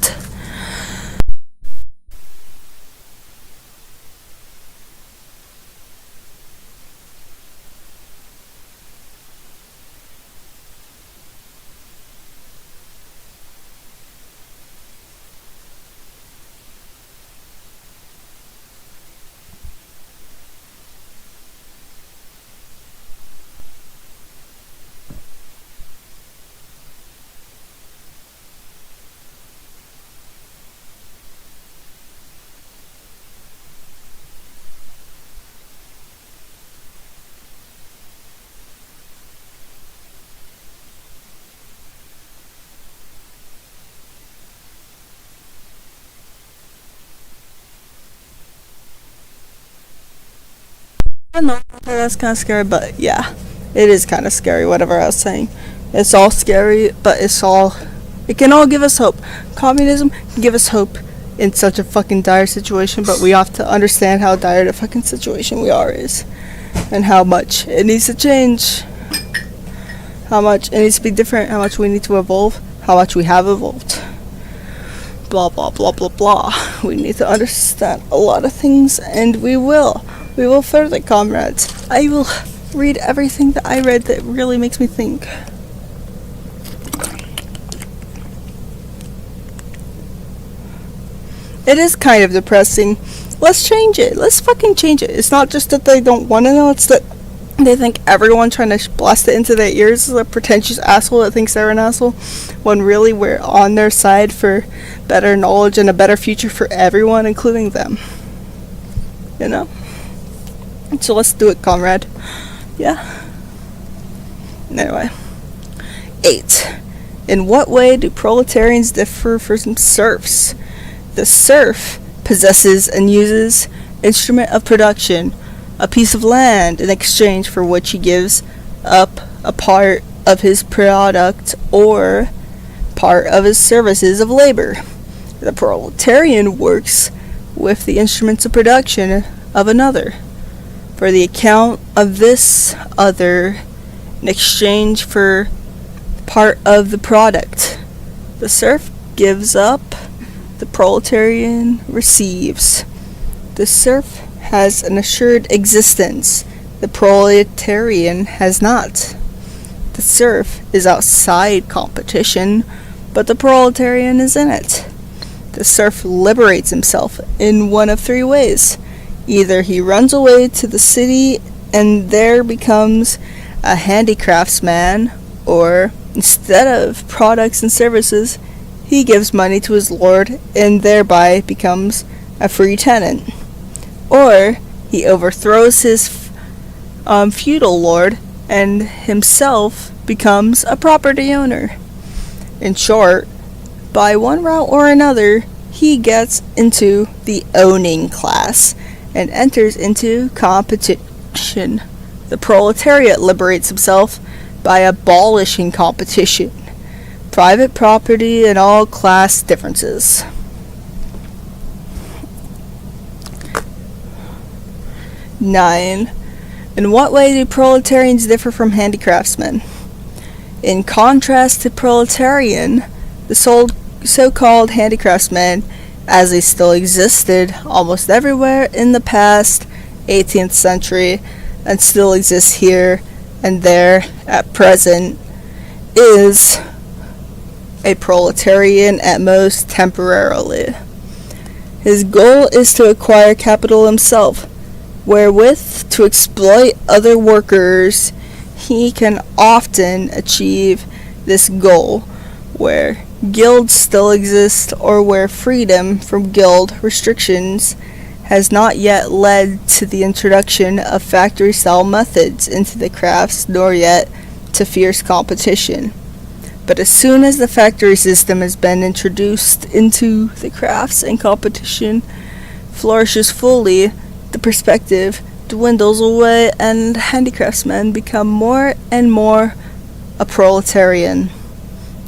I know that's kind of scary, but yeah, it is kind of scary, whatever I was saying. It's all scary, but it can all give us hope. Communism can give us hope in such a fucking dire situation, but we have to understand how dire the fucking situation we are is, and how much it needs to change. how much it needs to be different, how much we need to evolve, how much we have evolved. Blah, blah, blah, blah, blah. We need to understand a lot of things, and we will. We will further, comrades. I will read everything that I read that really makes me think. It is kind of depressing. Let's change it. Let's fucking change it. It's not just that they don't want to know, it's that they think everyone trying to blast it into their ears is a pretentious asshole that thinks they're an asshole, when really we're on their side for better knowledge and a better future for everyone, including them. You know? So let's do it, comrade. Yeah? Anyway. 8. In what way do proletarians differ from serfs? The serf possesses and uses instrument of production, a piece of land, in exchange for which he gives up a part of his product or part of his services of labor. The proletarian works with the instruments of production of another, for the account of this other, in exchange for part of the product. The serf gives up, the proletarian receives. The serf has an assured existence, the proletarian has not. The serf is outside competition, but the proletarian is in it. The serf liberates himself in one of 3 ways. Either he runs away to the city and there becomes a handicraftsman, or instead of products and services, he gives money to his lord and thereby becomes a free tenant. Or he overthrows his feudal lord and himself becomes a property owner. In short, by one route or another, he gets into the owning class and enters into competition. The proletariat liberates himself by abolishing competition, private property, and all class differences. 9. In what way do proletarians differ from handicraftsmen? In contrast to proletarian, the so-called handicraftsman, as they still existed almost everywhere in the past 18th century and still exists here and there at present, is a proletarian at most temporarily. His goal is to acquire capital himself, wherewith to exploit other workers. He can often achieve this goal where guilds still exist, or where freedom from guild restrictions has not yet led to the introduction of factory-style methods into the crafts, nor yet to fierce competition. But as soon as the factory system has been introduced into the crafts and competition flourishes fully, the perspective dwindles away and handicraftsmen become more and more a proletarian.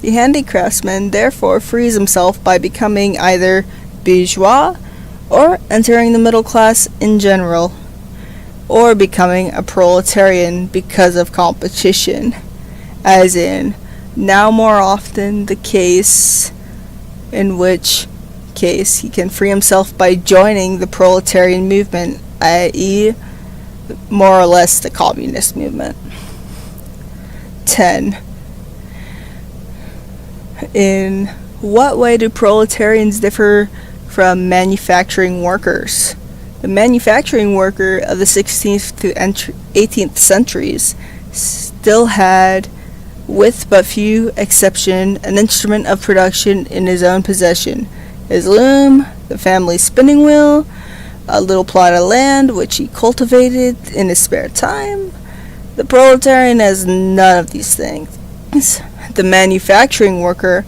The handicraftsman therefore frees himself by becoming either bourgeois or entering the middle class in general, or becoming a proletarian because of competition, as in now more often the case, in which case he can free himself by joining the proletarian movement, i.e. more or less the communist movement. 10. In what way do proletarians differ from manufacturing workers? The manufacturing worker of the 16th to 18th centuries still had, with but few exception, an instrument of production in his own possession: his loom, the family spinning wheel, a little plot of land which he cultivated in his spare time. The proletarian has none of these things. The manufacturing worker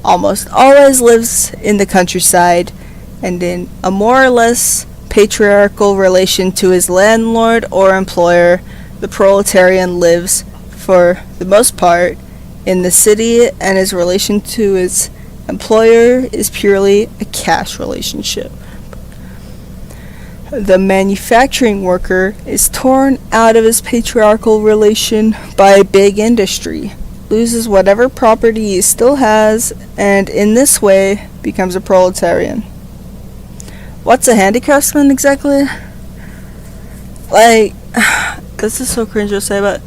almost always lives in the countryside and in a more or less patriarchal relation to his landlord or employer. The proletarian lives, for the most part, in the city, and his relation to his employer is purely a cash relationship. the manufacturing worker is torn out of his patriarchal relation by big industry, loses whatever property he still has, and in this way becomes a proletarian. What's a handicraftsman exactly? Like, this is so cringe to say, but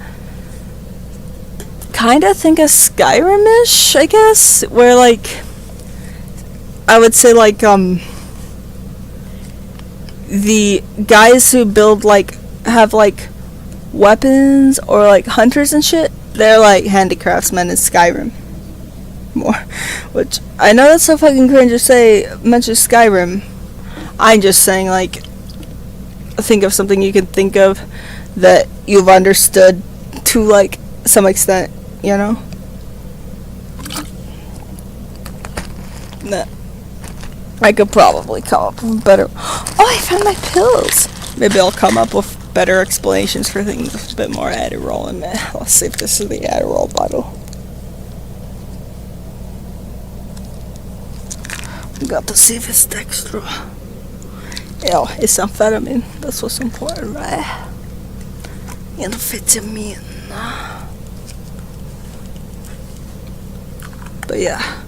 kinda think of Skyrim-ish, I guess, where like, I would say like, the guys who build like, have like, weapons or like hunters and shit, they're like handicraftsmen in Skyrim. More. Which, I know that's so fucking cringe to say, mention Skyrim. I'm just saying like, think of something you can think of that you've understood to like, some extent, you know? Nah. I could probably come up with better... Oh, I found my pills! Maybe I'll come up with better explanations for things with a bit more Adderall in it. Let's see if this is the Adderall bottle. We got to see if it's Dextro. Yeah, it's amphetamine. That's what's important, right? Amphetamine. But yeah.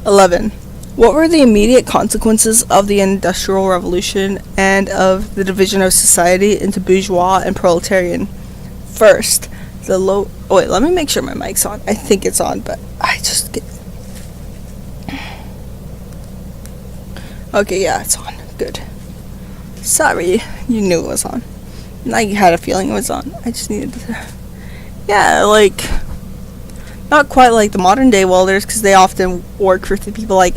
(11) What were the immediate consequences of the Industrial Revolution and of the division of society into bourgeois and proletarian? First, the low... Oh, wait, let me make sure my mic's on. I think it's on, but I just get... Okay, yeah, it's on. Good. Sorry, you knew it was on. I had a feeling it was on. I just needed to... Yeah, like... Not quite like the modern day welders, because they often work for the people like,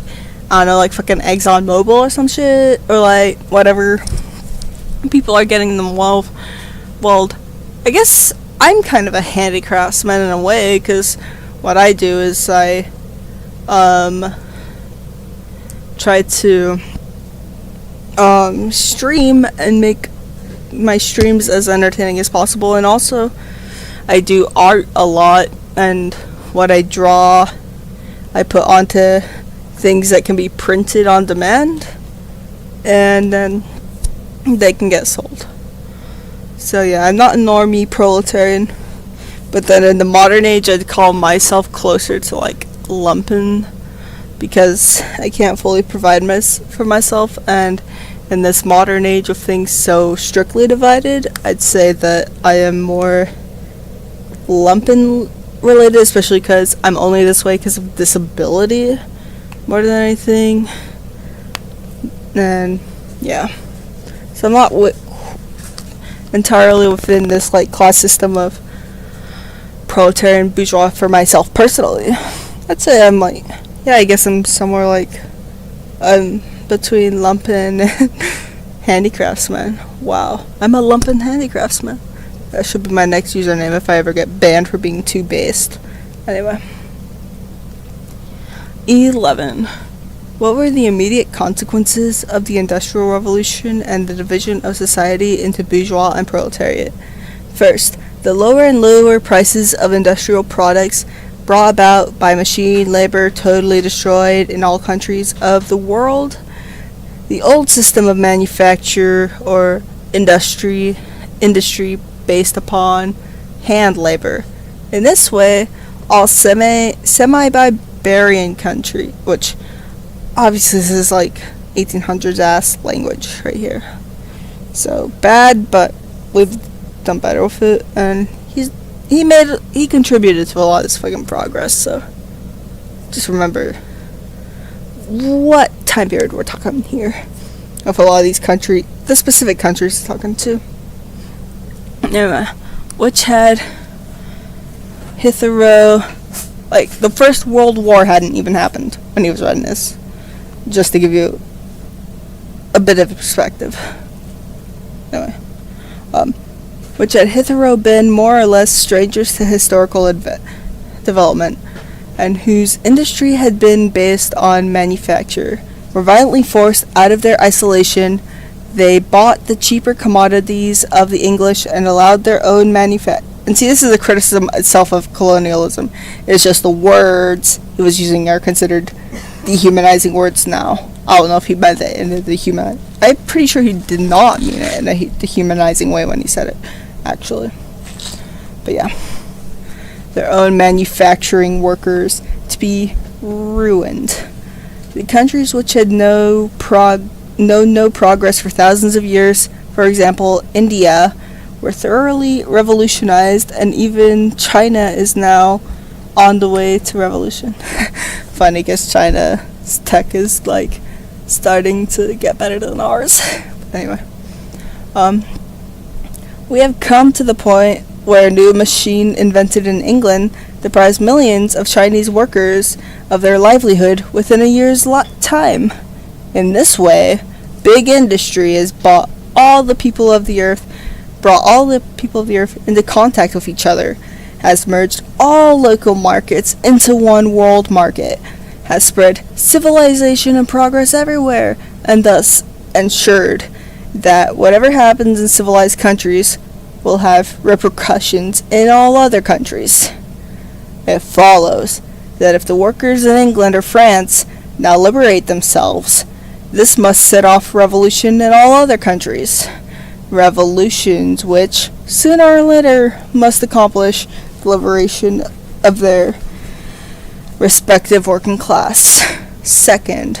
I don't know, like fucking Exxon Mobil or some shit, or like whatever people are getting them weld. I guess I'm kind of a handicraftsman in a way, because what I do is I try to stream and make my streams as entertaining as possible, and also I do art a lot, and what I draw, I put onto things that can be printed on demand, and then they can get sold. So yeah, I'm not a normie proletarian, but then in the modern age, I'd call myself closer to like lumpen, because I can't fully provide for myself, and in this modern age of things so strictly divided, I'd say that I am more lumpen related, especially because I'm only this way because of disability more than anything. And yeah, so I'm not entirely within this like class system of proletarian bourgeois for myself personally. I'd say I'm like, yeah, I guess I'm somewhere like between lumpen and handicraftsman. Wow, I'm a lumpen handicraftsman. That should be my next username if I ever get banned for being too based. Anyway. 11. What were the immediate consequences of the Industrial Revolution and the division of society into bourgeois and proletariat? First, the lower and lower prices of industrial products brought about by machine labor totally destroyed in all countries of the world the old system of manufacture or industry based upon hand labor. In this way, all semi-barbarian country, which obviously this is like 1800s ass language right here. So bad, but we've done better with it, and he contributed to a lot of this fucking progress. So just remember what time period we're talking here of a lot of these the specific countries he's talking to. Anyway, which had hitherto, like, the First World War hadn't even happened when he was writing this, just to give you a bit of perspective. Anyway, which had hitherto been more or less strangers to historical development, and whose industry had been based on manufacture, were violently forced out of their isolation They bought the cheaper commodities of the English and allowed their own manufacture. And see, this is a criticism itself of colonialism. It's just the words he was using are considered dehumanizing words now. I don't know if he meant it in a I'm pretty sure he did not mean it in a dehumanizing way when he said it, actually. But yeah. Their own manufacturing workers to be ruined. The countries which had no progress for thousands of years, for example, India, were thoroughly revolutionized, and even China is now on the way to revolution. Funny, because China's tech is like starting to get better than ours. But anyway, we have come to the point where a new machine invented in England deprives millions of Chinese workers of their livelihood within a year's time. In this way, big industry has brought all the people of the earth into contact with each other, has merged all local markets into one world market, has spread civilization and progress everywhere, and thus ensured that whatever happens in civilized countries will have repercussions in all other countries. It follows that if the workers in England or France now liberate themselves, this must set off revolution in all other countries. Revolutions which, sooner or later, must accomplish the liberation of their respective working class. Second,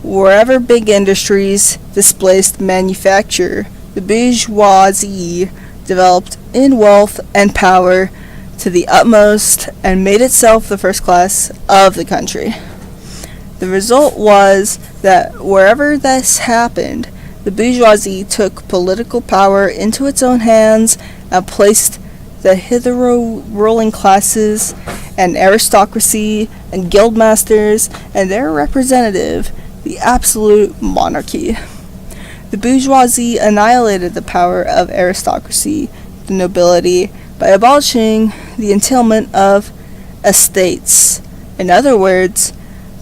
wherever big industries displaced manufacture, the bourgeoisie developed in wealth and power to the utmost and made itself the first class of the country. The result was that wherever this happened, the bourgeoisie took political power into its own hands and placed the hitherto ruling classes and aristocracy and guildmasters and their representative, the absolute monarchy. The bourgeoisie annihilated the power of aristocracy, the nobility, by abolishing the entailment of estates. In other words,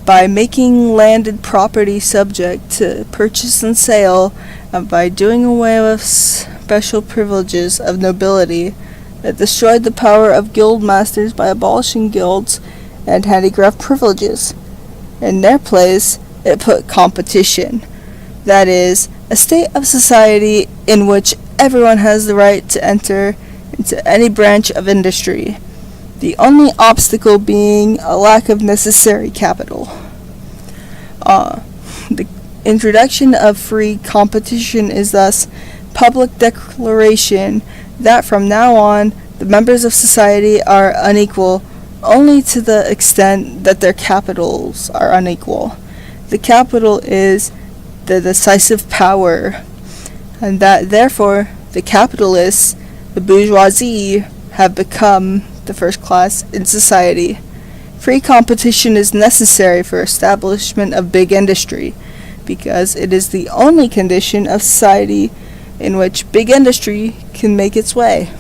by making landed property subject to purchase and sale, and by doing away with special privileges of nobility. It destroyed the power of guild masters by abolishing guilds and handicraft privileges. In their place, it put competition, that is, a state of society in which everyone has the right to enter into any branch of industry, the only obstacle being a lack of necessary capital. The introduction of free competition is thus public declaration that from now on the members of society are unequal only to the extent that their capitals are unequal. The capital is the decisive power, and that therefore the capitalists, the bourgeoisie, have become the first class in society. Free competition is necessary for establishment of big industry, because it is the only condition of society in which big industry can make its way.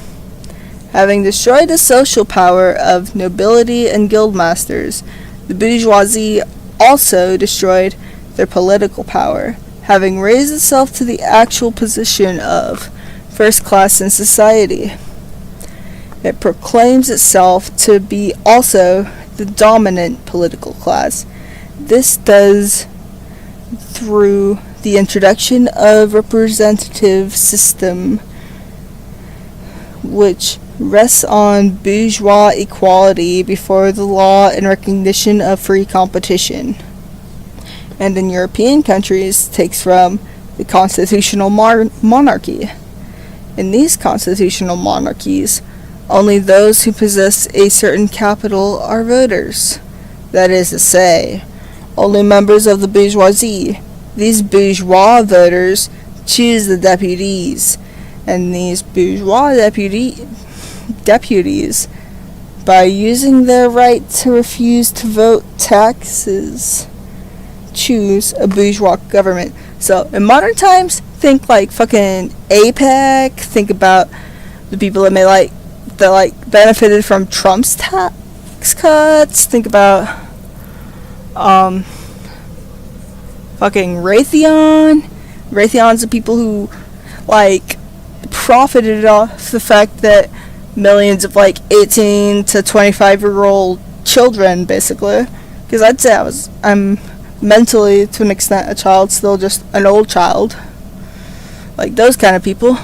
Having destroyed the social power of nobility and guildmasters, the bourgeoisie also destroyed their political power, having raised itself to the actual position of first class in society. It proclaims itself to be also the dominant political class. This does through the introduction of representative system, which rests on bourgeois equality before the law and recognition of free competition, and in European countries takes from the constitutional monarchy. In these constitutional monarchies, only those who possess a certain capital are voters. That is to say, only members of the bourgeoisie. These bourgeois voters choose the deputies, and these bourgeois deputies, by using their right to refuse to vote taxes, choose a bourgeois government. So in modern times, think like fucking APEC, think about the people that benefited from Trump's tax cuts, think about fucking Raytheon, Raytheons are people who, like, profited off the fact that millions of, like, 18 to 25-year-old children, basically, because I'd say I'm mentally, to an extent, a child, still just an old child. Like, those kind of people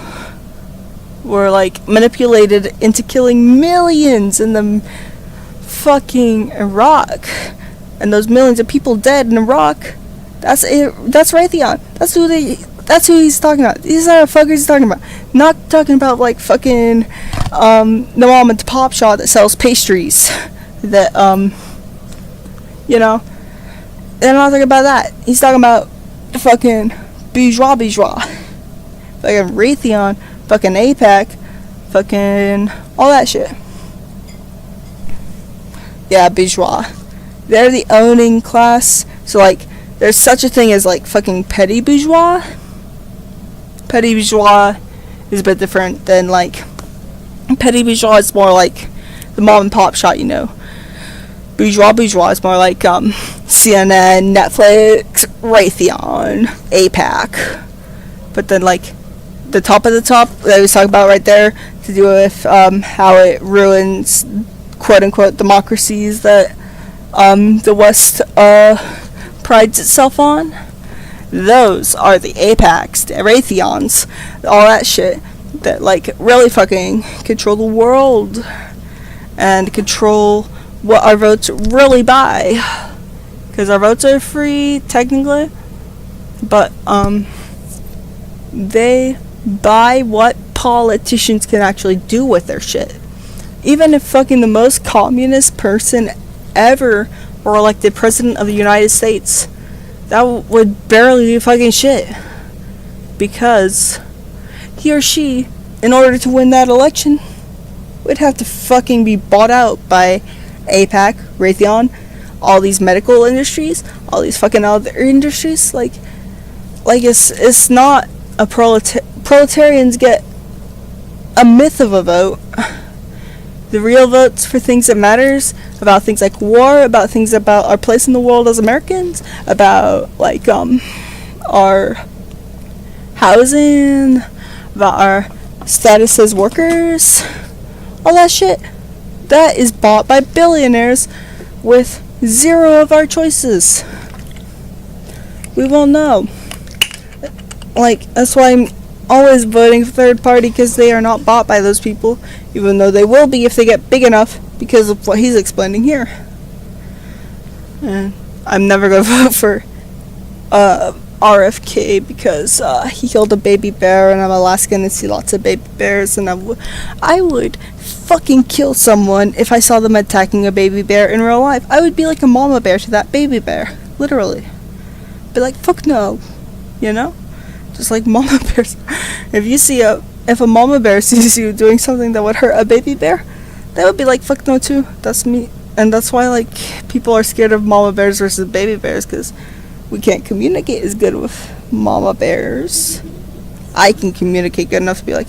were, like, manipulated into killing millions in the fucking Iraq. And those millions of people dead in Iraq, that's Raytheon. That's who he's talking about. These are the fuckers he's talking about. Not talking about, like, fucking, the mom at the pop shop that sells pastries. That, you know, they're not talking about that. He's talking about the fucking bourgeois. Fucking Raytheon, fucking APAC, fucking all that shit. Yeah, bourgeois. They're the owning class. So, like, there's such a thing as, like, fucking petty bourgeois. Petty bourgeois is a bit different than, like, petty bourgeois is more like the mom and pop shop, you know. Bourgeois is more like CNN, Netflix, Raytheon, APAC. But then, like, the top of the top that we was talking about right there, to do with how it ruins quote-unquote democracies that the West prides itself on. Those are the APACs, the Raytheons, all that shit that, like, really fucking control the world and control what our votes really buy. Because our votes are free, technically, but they buy what politicians can actually do with their shit. Even if fucking the most communist person ever were elected president of the United States, that would barely do fucking shit. Because he or she, in order to win that election, would have to fucking be bought out by APAC, Raytheon, all these medical industries, all these fucking other industries. Like it's not a proletarians get a myth of a vote. The real votes for things that matters, about things like war, about things about our place in the world as Americans, about, like, our housing, about our status as workers, all that shit, that is bought by billionaires with zero of our choices. We won't know. Like, that's why I'm always voting for third party, because they are not bought by those people, even though they will be if they get big enough, because of what he's explaining here. And I'm never going to vote for RFK because he killed a baby bear, and I'm Alaskan and see lots of baby bears, and I would fucking kill someone if I saw them attacking a baby bear in real life. I would be like a mama bear to that baby bear, literally. Be like, fuck no, you know? Just like mama bears. If a mama bear sees you doing something that would hurt a baby bear, they would be like, fuck no too. That's me. And that's why, like, people are scared of mama bears versus baby bears, because we can't communicate as good with mama bears. I can communicate good enough to be like,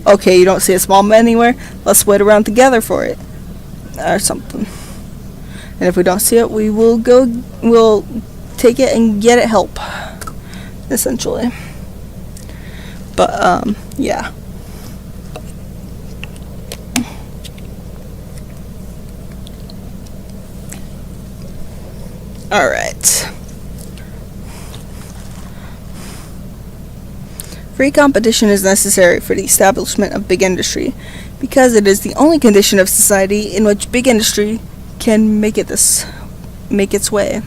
okay, you don't see its mama anywhere, let's wait around together for it, or something. And if we don't see it, we'll take it and get it help, essentially. But, yeah. Alright. Free competition is necessary for the establishment of big industry, because it is the only condition of society in which big industry can make its way.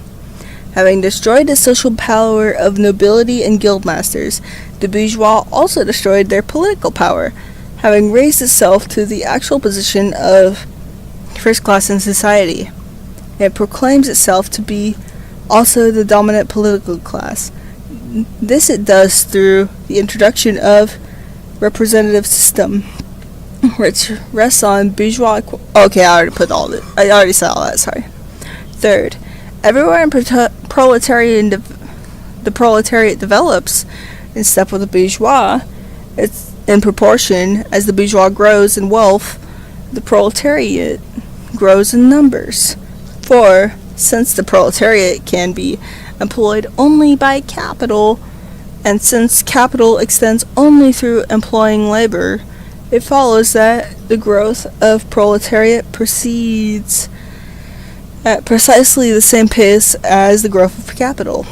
Having destroyed the social power of nobility and guildmasters, the bourgeois also destroyed their political power, having raised itself to the actual position of first class in society. It proclaims itself to be also the dominant political class. This it does through the introduction of representative system, which rests on bourgeois... Okay, I already said all that, sorry. Third, everywhere in the proletariat develops in step with the bourgeois. It's in proportion as the bourgeois grows in wealth, the proletariat grows in numbers. For since the proletariat can be employed only by capital, And since capital extends only through employing labor, it follows that the growth of proletariat proceeds at precisely the same pace as the growth of capital.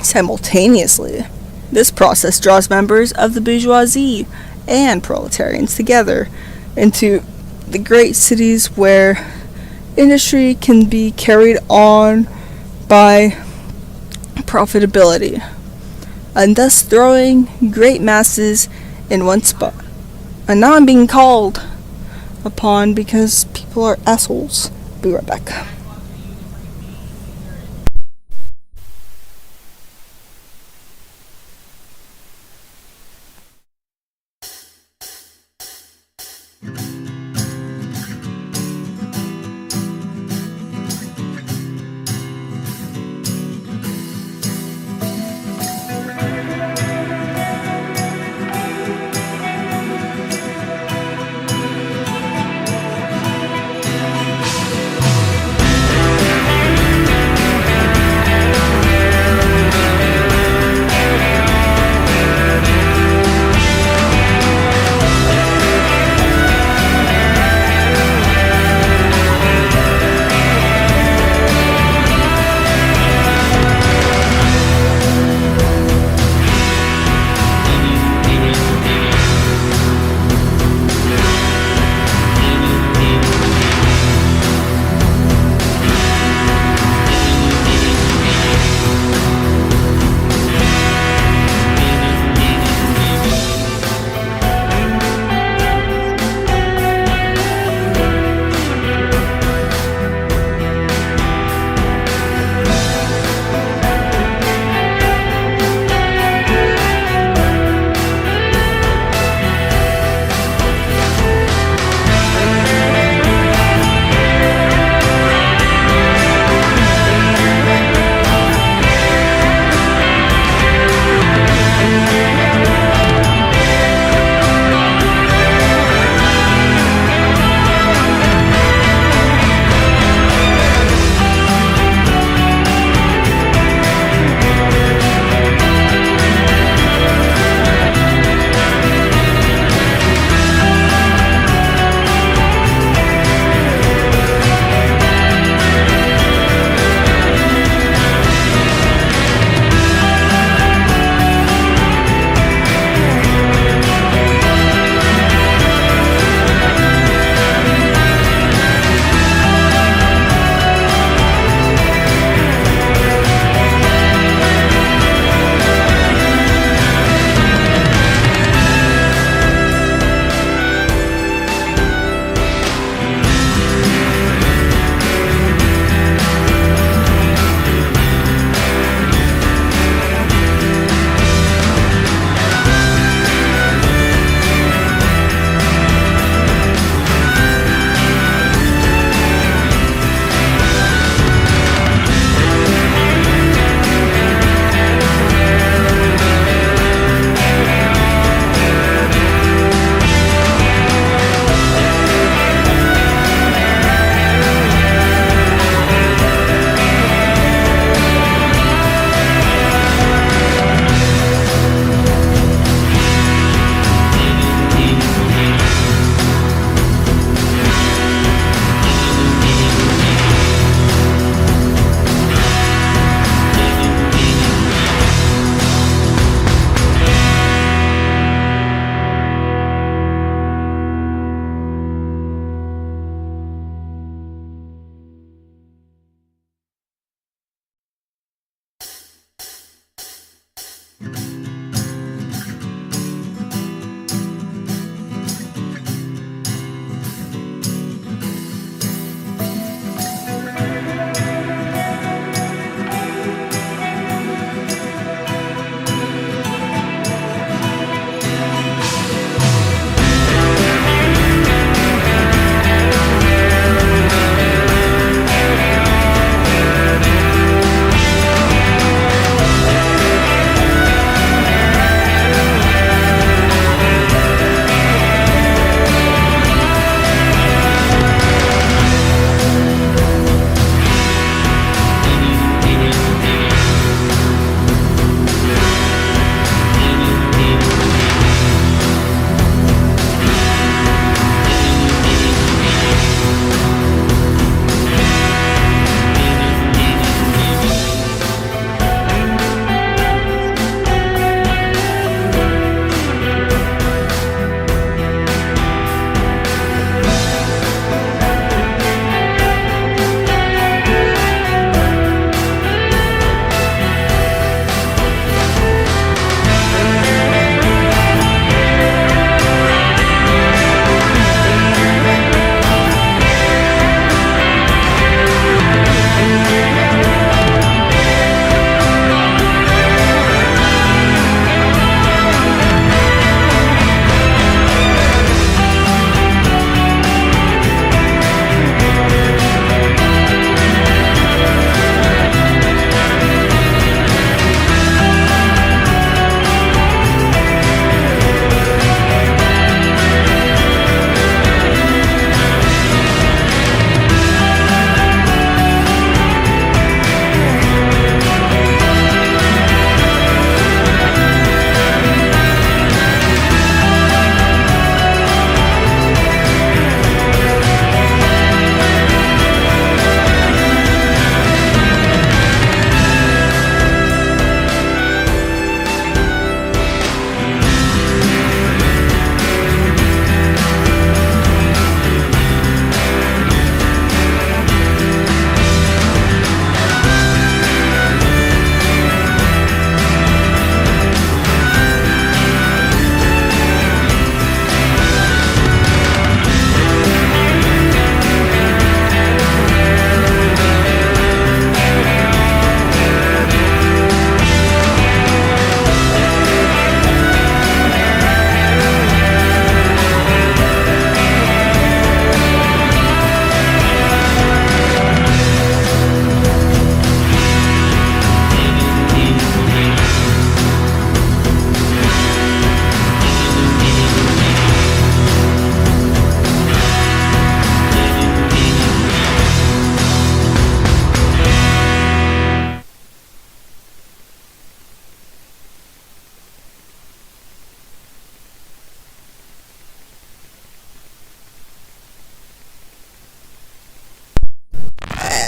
Simultaneously, this process draws members of the bourgeoisie and proletarians together into the great cities where industry can be carried on by profitability, and thus throwing great masses in one spot. And now I'm being called upon because people are assholes. Be right back.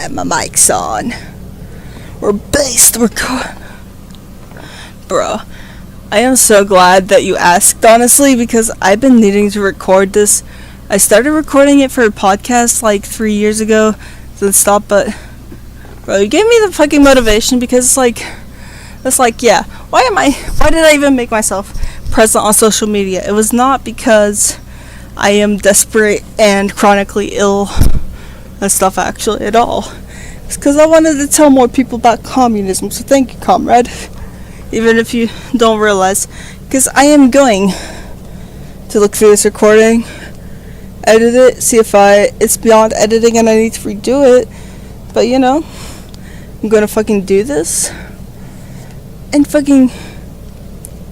Yeah, my mic's on. We're based record. Bro, I am so glad that you asked, honestly, because I've been needing to record this. I started recording it for a podcast like 3 years ago, then stopped, but bro, you gave me the fucking motivation because it's like, yeah, why did I even make myself present on social media? It was not because I am desperate and chronically ill and stuff actually at all. It's because I wanted to tell more people about communism, so thank you, comrade. Even if you don't realize, because I am going to look through this recording, edit it, see if it's beyond editing and I need to redo it, but you know, I'm gonna fucking do this and fucking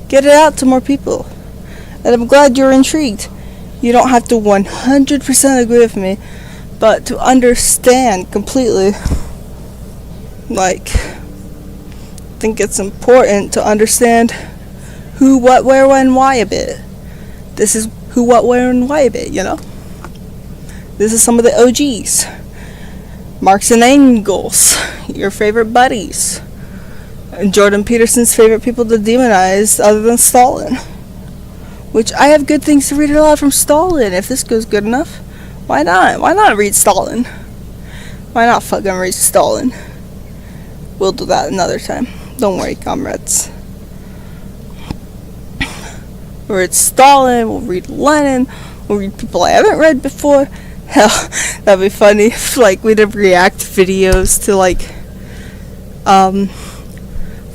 get it out to more people. And I'm glad you're intrigued. You don't have to 100% agree with me, but to understand completely, like, I think it's important to understand who, what, where, when, why a bit. This is who, what, where, and why a bit, you know? This is some of the OGs. Marx and Engels, your favorite buddies. And Jordan Peterson's favorite people to demonize other than Stalin. Which I have good things to read aloud from Stalin. If this goes good enough, why not? Why not read Stalin? Why not fucking read Stalin? We'll do that another time. Don't worry, comrades. We'll read Stalin, we'll read Lenin, we'll read people I haven't read before. Hell, that'd be funny if, like, we did react videos to, like,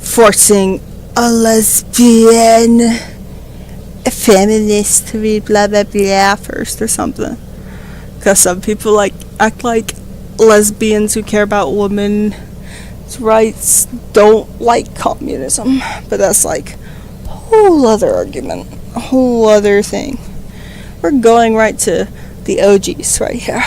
forcing a lesbian, a feminist to read blah blah blah first or something. Because some people, like, act like lesbians who care about women's rights don't like communism. But that's, like, a whole other argument. A whole other thing. We're going right to the OGs right here.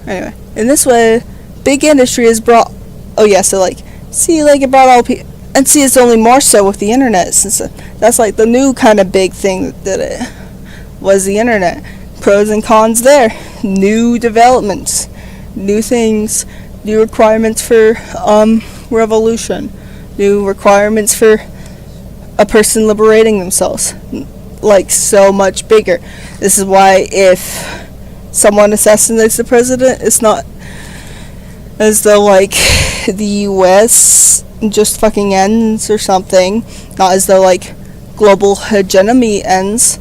Anyway, in this way, big industry has brought... Oh yeah, so, like, see, like, it brought all people... And see, it's only more so with the internet, since that's, like, the new kind of big thing that did it. Was the internet. Pros and cons there. New developments. New things. New requirements for, revolution. New requirements for a person liberating themselves. Like, so much bigger. This is why if someone assassinates the president, it's not as though, like, the US just fucking ends or something. Not as though, like, global hegemony ends,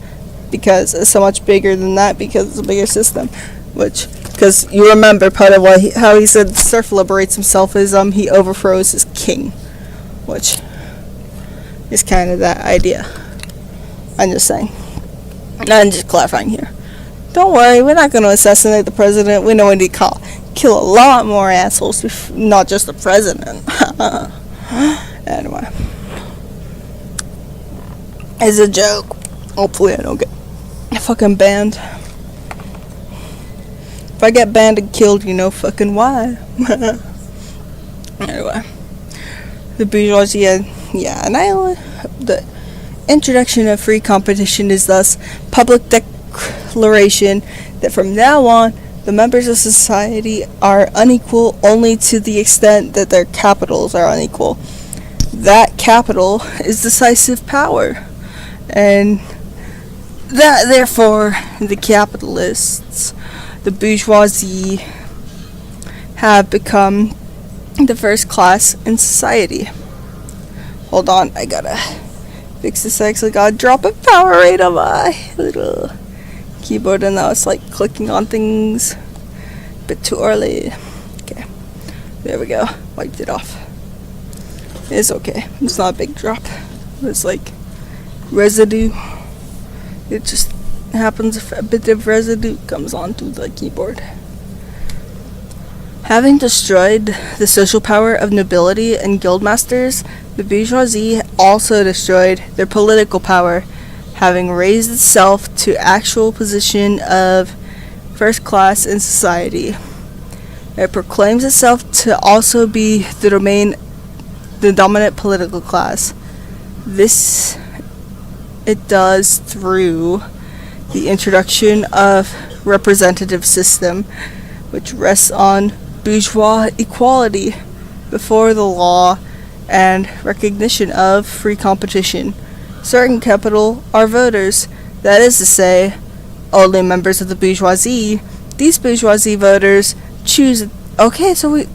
because it's so much bigger than that, because it's a bigger system. Which, because you remember part of how he said serf liberates himself is he overthrows his king, which is kind of that idea. I'm just saying. I'm just clarifying here. Don't worry, we're not going to assassinate the president. We know we need to kill a lot more assholes, not just the president. Anyway. It's a joke. Hopefully I don't get fucking banned. If I get banned and killed, you know fucking why. Anyway. The bourgeoisie, and the introduction of free competition is thus public declaration that from now on, the members of society are unequal only to the extent that their capitals are unequal. That capital is decisive power. And that, therefore, the capitalists, the bourgeoisie, have become the first class in society. Hold on, I gotta fix this. I actually got a drop of power rate on my little keyboard, and now it's like clicking on things a bit too early. Okay, there we go. Wiped it off. It's okay. It's not a big drop. It's like residue. It just happens if a bit of residue comes onto the keyboard. Having destroyed the social power of nobility and guildmasters, the bourgeoisie also destroyed their political power, having raised itself to actual position of first class in society. It proclaims itself to also be the dominant political class. This it does through the introduction of representative system, which rests on bourgeois equality before the law and recognition of free competition. Certain capital are voters, that is to say, only members of the bourgeoisie. These bourgeoisie voters choose. Okay, so we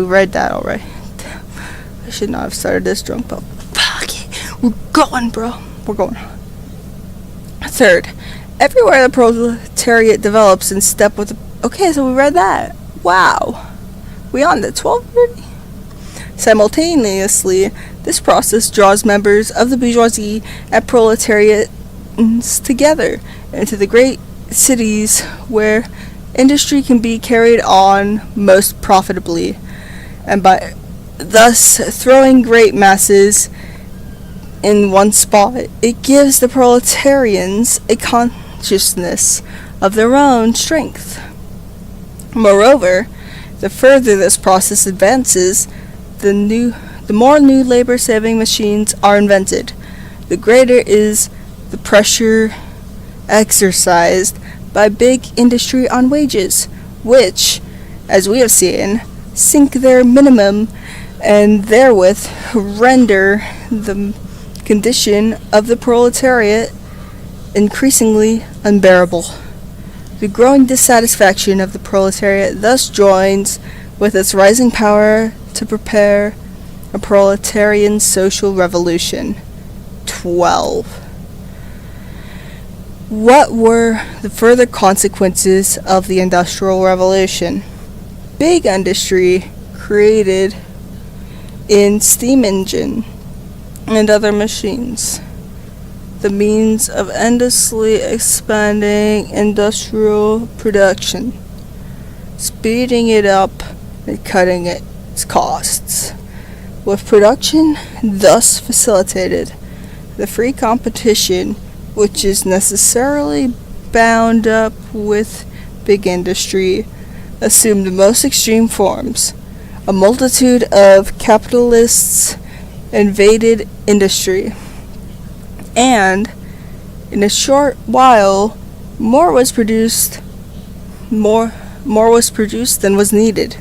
read that already. Damn, I should not have started this drunk, but fuck it. We're going, bro. We're going. Third, everywhere the proletariat develops in step with the. Okay, so we read that. Wow. We on the 12 already? Simultaneously, this process draws members of the bourgeoisie and proletariat together into the great cities where industry can be carried on most profitably, and by thus throwing great masses in one spot, it gives the proletarians a consciousness of their own strength. Moreover, the further this process advances, the more new labor-saving machines are invented, the greater is the pressure exercised by big industry on wages, which, as we have seen, sink their minimum and therewith render the condition of the proletariat increasingly unbearable. The growing dissatisfaction of the proletariat thus joins with its rising power to prepare a proletarian social revolution. 12. What were the further consequences of the Industrial Revolution? Big industry created in steam engine and other machines, the means of endlessly expanding industrial production, speeding it up and cutting its costs. With production thus facilitated, the free competition, which is necessarily bound up with big industry, assumed the most extreme forms. A multitude of capitalists invaded industry, and in a short while more was produced than was needed.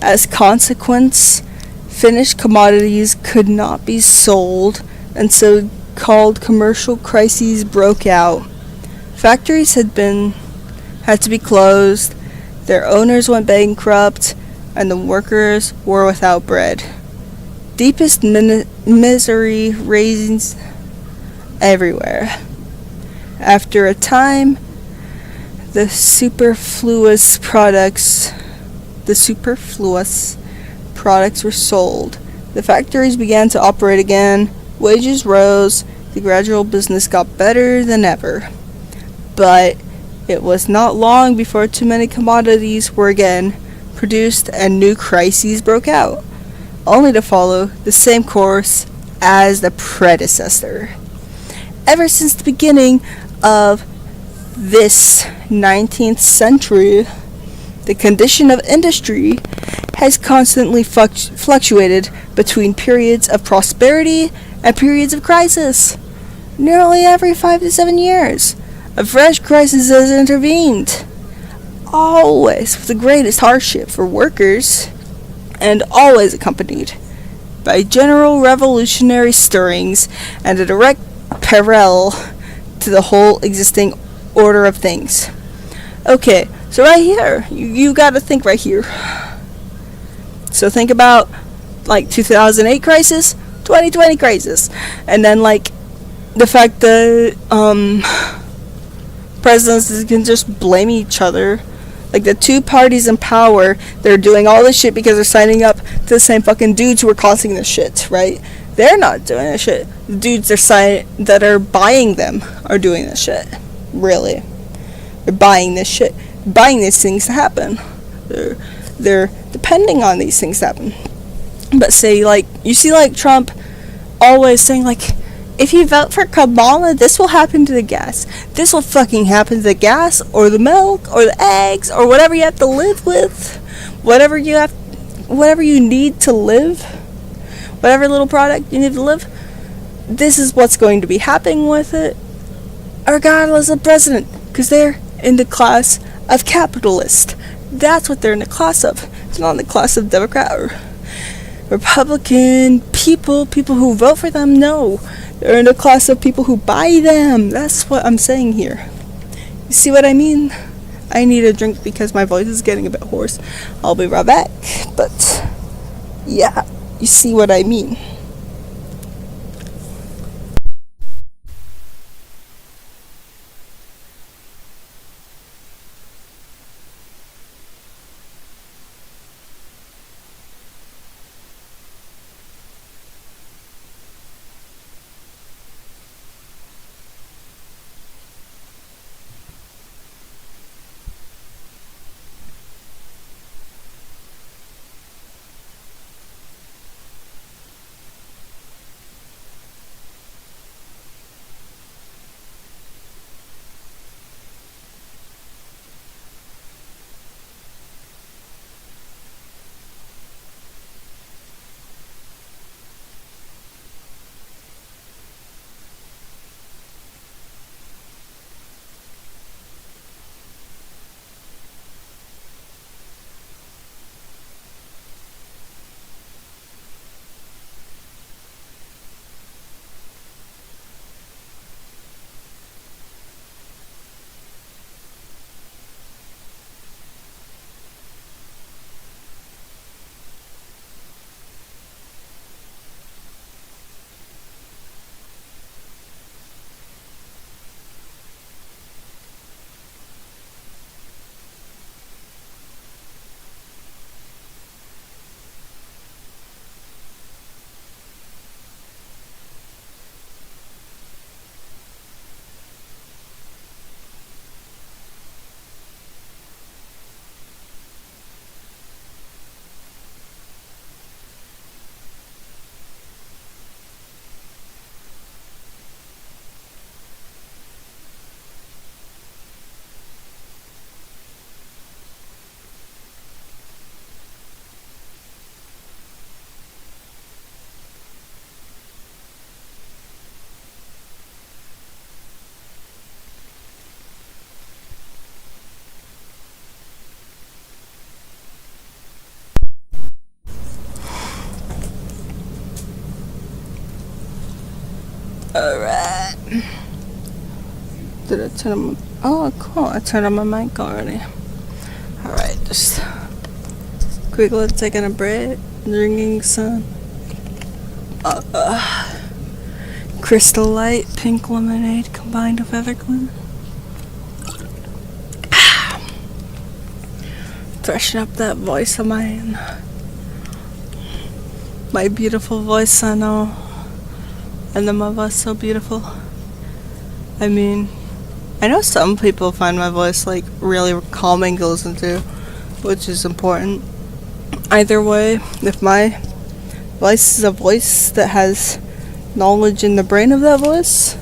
As consequence, finished commodities could not be sold, and so-called commercial crises broke out. Factories had to be closed, their owners went bankrupt, and the workers were without bread. Deepest misery reigns everywhere. After a time, the superfluous products were sold. The factories began to operate again. Wages rose. The gradual business got better than ever. But it was not long before too many commodities were again produced and new crises broke out, only to follow the same course as the predecessor. Ever since the beginning of this 19th century, the condition of industry has constantly fluctuated between periods of prosperity and periods of crisis. Nearly every 5 to 7 years, a fresh crisis has intervened, always with the greatest hardship for workers, and always accompanied by general revolutionary stirrings and a direct peril to the whole existing order of things. Okay, so right here, you gotta think right here. So think about, 2008 crisis, 2020 crisis, and then, the fact that, presidents can just blame each other. The two parties in power, they're doing all this shit because they're signing up to the same fucking dudes who are causing this shit, right? They're not doing this shit. The dudes that are buying them are doing this shit. Really. They're buying this shit. Buying these things to happen. They're depending on these things to happen. But say, you see, Trump always saying, if you vote for Kamala, this will happen to the gas. This will fucking happen to the gas, or the milk, or the eggs, or whatever you have to live with. Whatever you need to live. Whatever little product you need to live. This is what's going to be happening with it, regardless of president. Because they're in the class of capitalist. That's what they're in the class of. It's not in the class of Democrat or Republican people who vote for them. No, they're in the class of people who buy them. That's what I'm saying here. You see what I mean? I need a drink because my voice is getting a bit hoarse. I'll be right back. But yeah, you see what I mean. Alright. Did I turn on my... Oh, cool. I turned on my mic already. Alright, just quickly taking a break, drinking some Crystal Light pink lemonade combined with Everclear. Freshen up that voice of mine. My beautiful voice, I know. And the my voice so beautiful. I mean, I know some people find my voice like really calming to listen to, which is important. Either way, if my voice is a voice that has knowledge in the brain of that voice,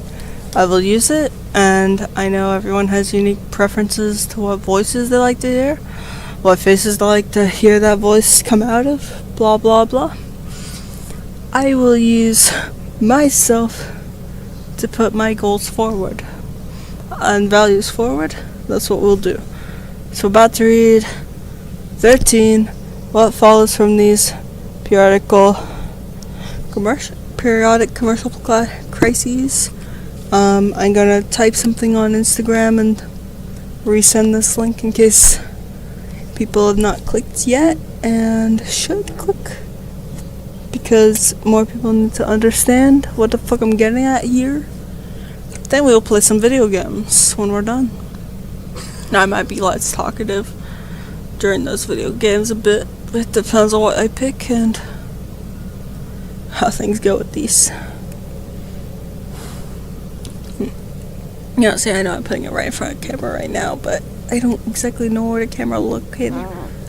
I will use it. And I know everyone has unique preferences to what voices they like to hear, what faces they like to hear that voice come out of, blah blah blah. I will use myself to put my goals forward and values forward. That's what we'll do. So about to read 13, what follows from these periodic commercial crises. I'm gonna type something on Instagram and resend this link in case people have not clicked yet and should click, because more people need to understand what the fuck I'm getting at here. Then we'll play some video games when we're done. Now I might be less talkative during those video games a bit. It depends on what I pick and how things go with these. You know, see, I know I'm putting it right in front of the camera right now, but I don't exactly know where the camera located.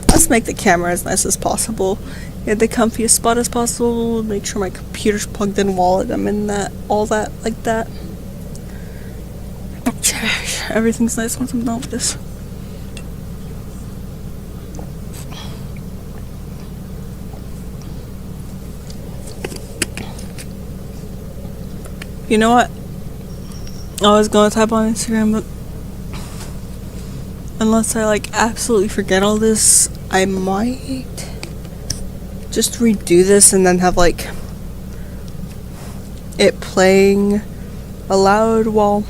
Let's make the camera as nice as possible. Get the comfiest spot as possible. Make sure my computer's plugged in while I'm in that, all that, like that. Everything's nice once I'm done with this. You know what? I was gonna type on Instagram, but unless I like absolutely forget all this, I might just redo this and then have like it playing aloud while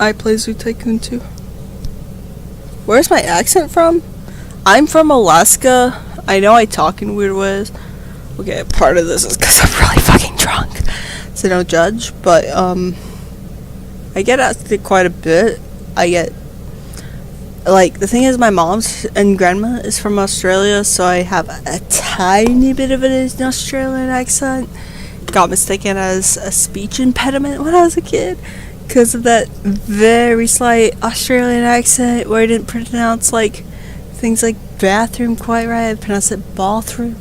I play Zoo Tycoon 2. Where's my accent from? I'm from Alaska. I know I talk in weird ways. Okay, part of this is because I'm really fucking drunk, so don't judge. But I get asked it quite a bit. I get, like, the thing is, my mom's and grandma is from Australia, so I have a tiny bit of an Australian accent. Got mistaken as a speech impediment when I was a kid because of that very slight Australian accent where I didn't pronounce like things like bathroom quite right. I pronounced it bathroom,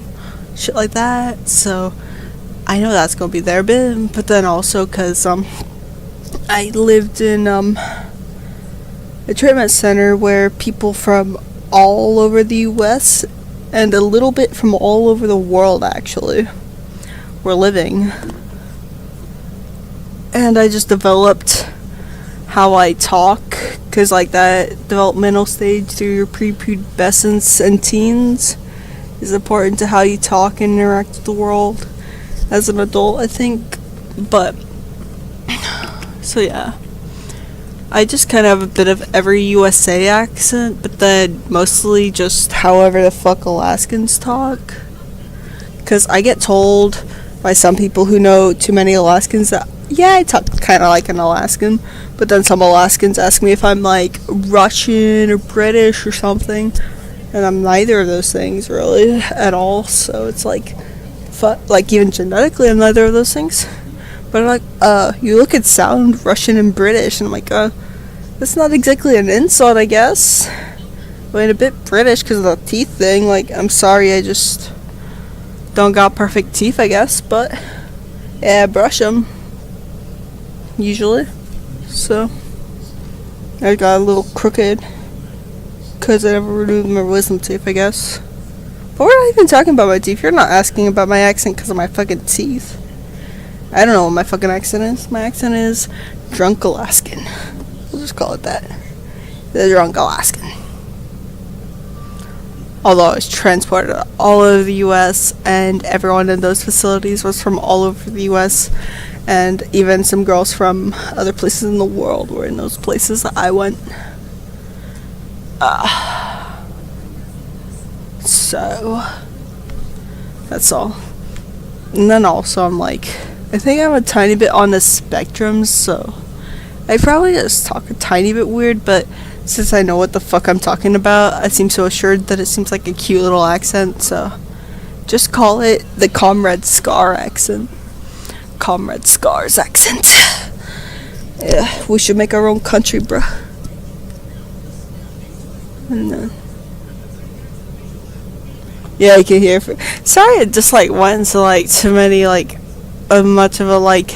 shit like that. So I know that's gonna be there a bit, but then also because I lived in a treatment center where people from all over the US and a little bit from all over the world actually were living. And I just developed how I talk, because like that developmental stage through your prepubescence and teens is important to how you talk and interact with the world as an adult, I think. But so yeah, I just kind of have a bit of every USA accent, but then mostly just however the fuck Alaskans talk, because I get told by some people who know too many Alaskans that yeah, I talk kind of like an Alaskan, but then some Alaskans ask me if I'm like Russian or British or something, and I'm neither of those things really at all. So it's like like even genetically I'm neither of those things. But I'm like, you look and sound Russian and British, and I'm like, that's not exactly an insult, I guess. I mean, a bit British because of the teeth thing. Like, I'm sorry, I just don't got perfect teeth, I guess. But yeah, I brush them usually. So I got a little crooked because I never removed my wisdom teeth, I guess. But we're not even talking about my teeth. You're not asking about my accent because of my fucking teeth. I don't know what my fucking accent is. My accent is drunk Alaskan. We'll just call it that. The drunk Alaskan. Although I was transported all over the US, and everyone in those facilities was from all over the US, and even some girls from other places in the world were in those places that I went. So that's all. And then also I'm like, I think I'm a tiny bit on the spectrum, so I probably just talk a tiny bit weird, but since I know what the fuck I'm talking about, I seem so assured that it seems like a cute little accent, so just call it the Comrade Scar accent. Comrade Scar's accent. Yeah, we should make our own country, bruh. And then yeah, you can hear. Sorry, it just like went into like too many like much of a like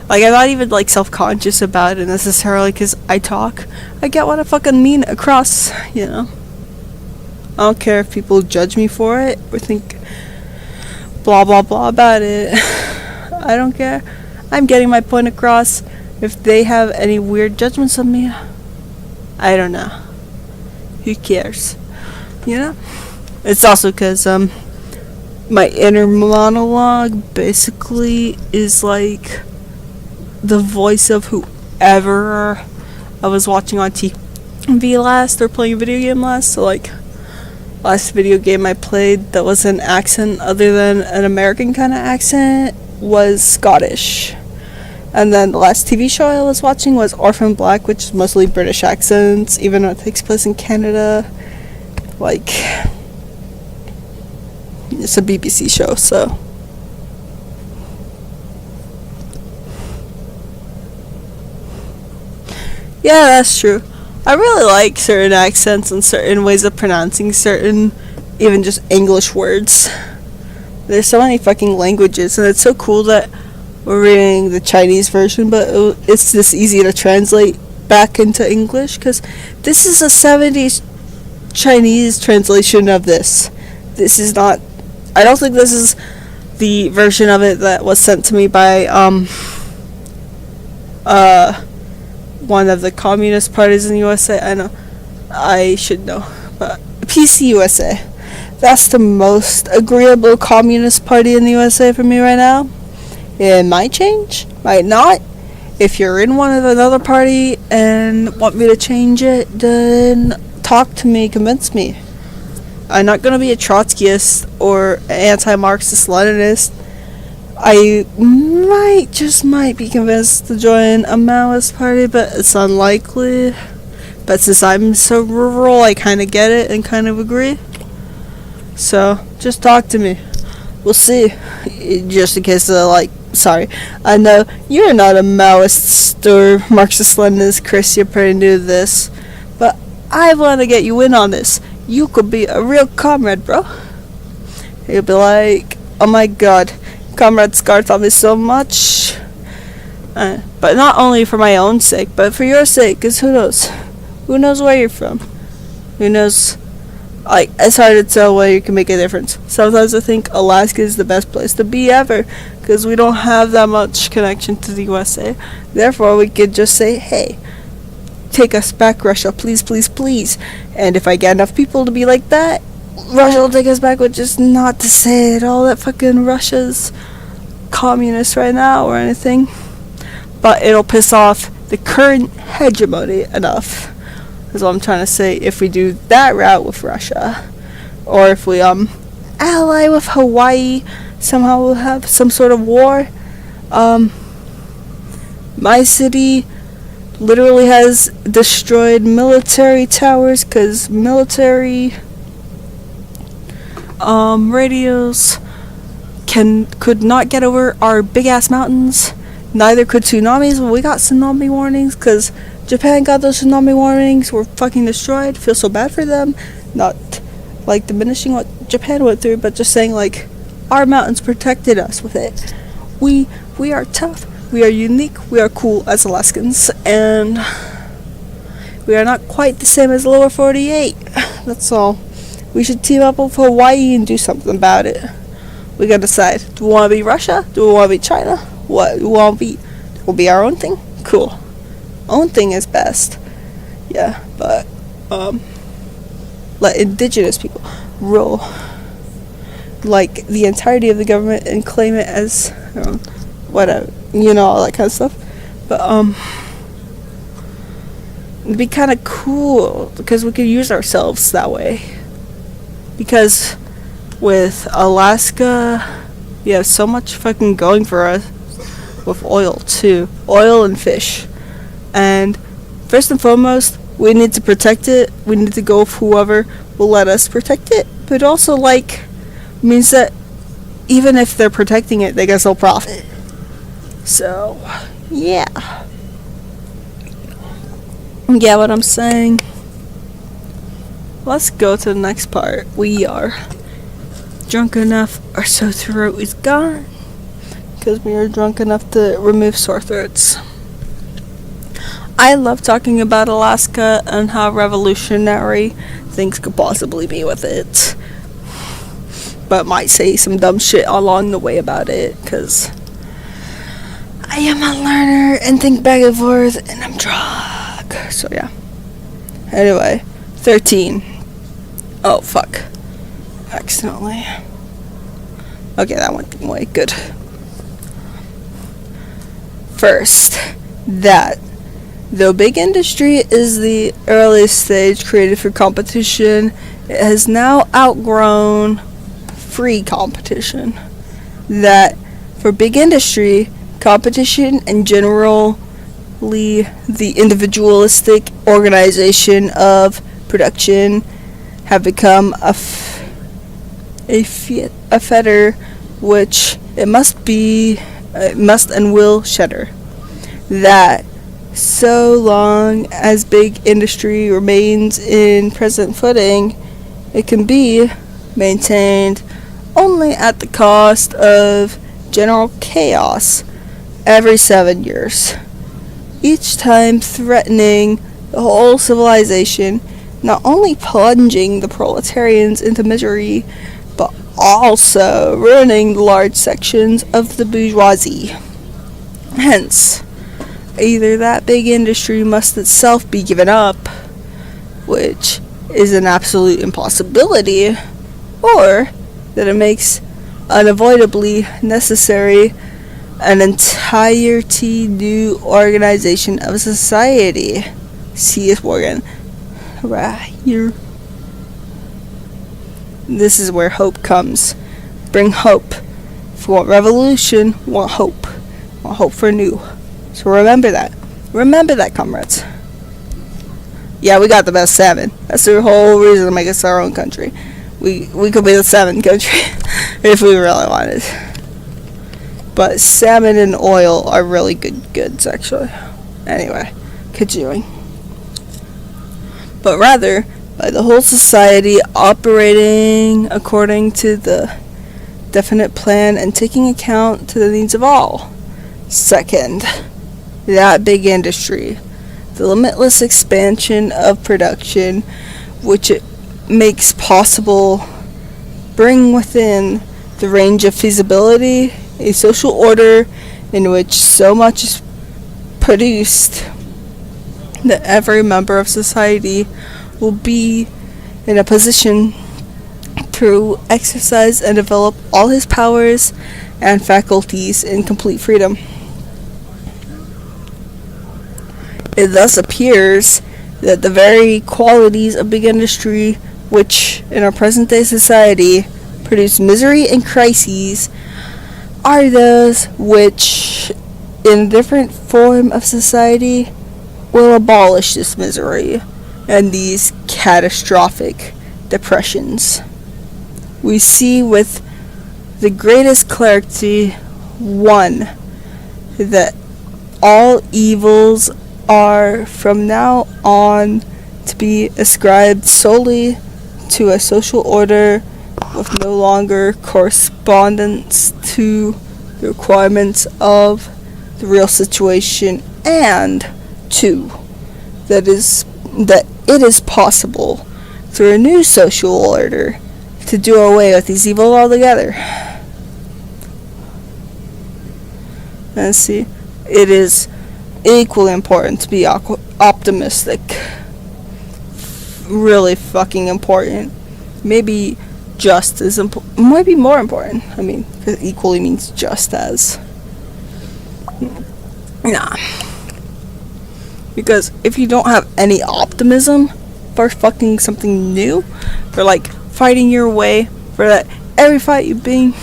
I'm not even like self-conscious about it necessarily because I talk. I get what I fucking mean across, you know. I don't care if people judge me for it or think blah blah blah about it. I don't care. I'm getting my point across. If they have any weird judgments of me, I don't know. Who cares? You know? It's also because my inner monologue basically is like the voice of whoever I was watching on TV last or playing a video game last. So like last video game I played that was an accent other than an American kind of accent was Scottish. And then the last TV show I was watching was Orphan Black, which is mostly British accents, even though it takes place in Canada. Like, it's a BBC show, so. Yeah, that's true. I really like certain accents and certain ways of pronouncing certain, even just English words. There's so many fucking languages, and it's so cool that we're reading the Chinese version, but it's this easy to translate back into English, because this is a 70s Chinese translation of this. This is not, I don't think this is the version of it that was sent to me by one of the communist parties in the USA. I know I should know. But PCUSA. That's the most agreeable communist party in the USA for me right now. It might change, might not. If you're in one of another party and want me to change it, then talk to me, convince me. I'm not going to be a Trotskyist or anti-Marxist Leninist. I might be convinced to join a Maoist party, but it's unlikely. But since I'm so rural, I kind of get it and kind of agree. So, just talk to me. We'll see. Just in case sorry. I know you're not a Maoist or Marxist-Leninist, Chris. You're pretty new to this. But I want to get you in on this. You could be a real comrade, bro. You'll be like, oh my god, Comrade Scar taught me so much. But not only for my own sake, but for your sake, because who knows? Who knows where you're from? Who knows? It's hard to tell where you can make a difference. Sometimes I think Alaska is the best place to be ever, because we don't have that much connection to the USA. Therefore, we could just say, hey, take us back, Russia, please, please, please. And if I get enough people to be like that, Russia will take us back, which is not to say at all that fucking Russia's communist right now or anything. But it'll piss off the current hegemony enough. That's what I'm trying to say. If we do that route with Russia, or if we ally with Hawaii, somehow we'll have some sort of war. My city literally has destroyed military towers because military radios could not get over our big ass mountains. Neither could tsunamis. Well, we got tsunami warnings because Japan got those tsunami warnings. We're fucking destroyed. Feel so bad for them. Not diminishing what Japan went through, but just saying our mountains protected us with it. We are tough. We are unique. We are cool as Alaskans, and we are not quite the same as lower 48. That's all. We should team up with Hawaii and do something about it. We gotta decide. Do we want to be Russia? Do we want to be China? What? We want to be? Will be our own thing? Cool. Own thing is best. Yeah, but let indigenous people rule the entirety of the government and claim it as whatever, all that kind of stuff. But it'd be kind of cool because we could use ourselves that way. Because with Alaska, we have so much fucking going for us with oil too, oil and fish. And first and foremost, we need to protect it. We need to go with whoever will let us protect it. But also, means that even if they're protecting it, they can still profit. So, yeah. Yeah, what I'm saying. Let's go to the next part. We are drunk enough, our sore throat is gone. Because we are drunk enough to remove sore throats. I love talking about Alaska and how revolutionary things could possibly be with it. But might say some dumb shit along the way about it, because I am a learner and think back and forth, and I'm drunk. So yeah. Anyway, 13. Oh, fuck. Accidentally. Okay, that went the way. Good. First, that though big industry is the earliest stage created for competition, it has now outgrown free competition. That for big industry, competition and generally the individualistic organization of production have become a fetter which it must and will shudder. That so long as big industry remains in present footing, it can be maintained only at the cost of general chaos every 7 years, each time threatening the whole civilization, not only plunging the proletarians into misery, but also ruining large sections of the bourgeoisie. Hence, either that big industry must itself be given up, which is an absolute impossibility, or that it makes unavoidably necessary an entirety new organization of society. C.S. Morgan. Right here. This is where hope comes. Bring hope. If you want revolution, want hope. Want hope for new. So remember that. Remember that, comrades. Yeah, we got the best salmon. That's the whole reason to make us our own country. We could be the salmon country if we really wanted. But salmon and oil are really good goods, actually. Anyway, continuing. But rather, by the whole society operating according to the definite plan and taking account to the needs of all. Second, that big industry, the limitless expansion of production, which it makes possible, bring within the range of feasibility a social order in which so much is produced that every member of society will be in a position to exercise and develop all his powers and faculties in complete freedom. It thus appears that the very qualities of big industry which in our present day society produce misery and crises are those which in a different form of society will abolish this misery and these catastrophic depressions. We see with the greatest clarity, one, that all evils are from now on to be ascribed solely to a social order with no longer correspondence to the requirements of the real situation, and two, that it is possible through a new social order to do away with these evils altogether. And see, it is equally important to be optimistic. Really fucking important. Maybe just as important. Might be more important. I mean, it equally means just as. Nah. Because if you don't have any optimism for fucking something new, for like fighting your way, for that every fight you bring,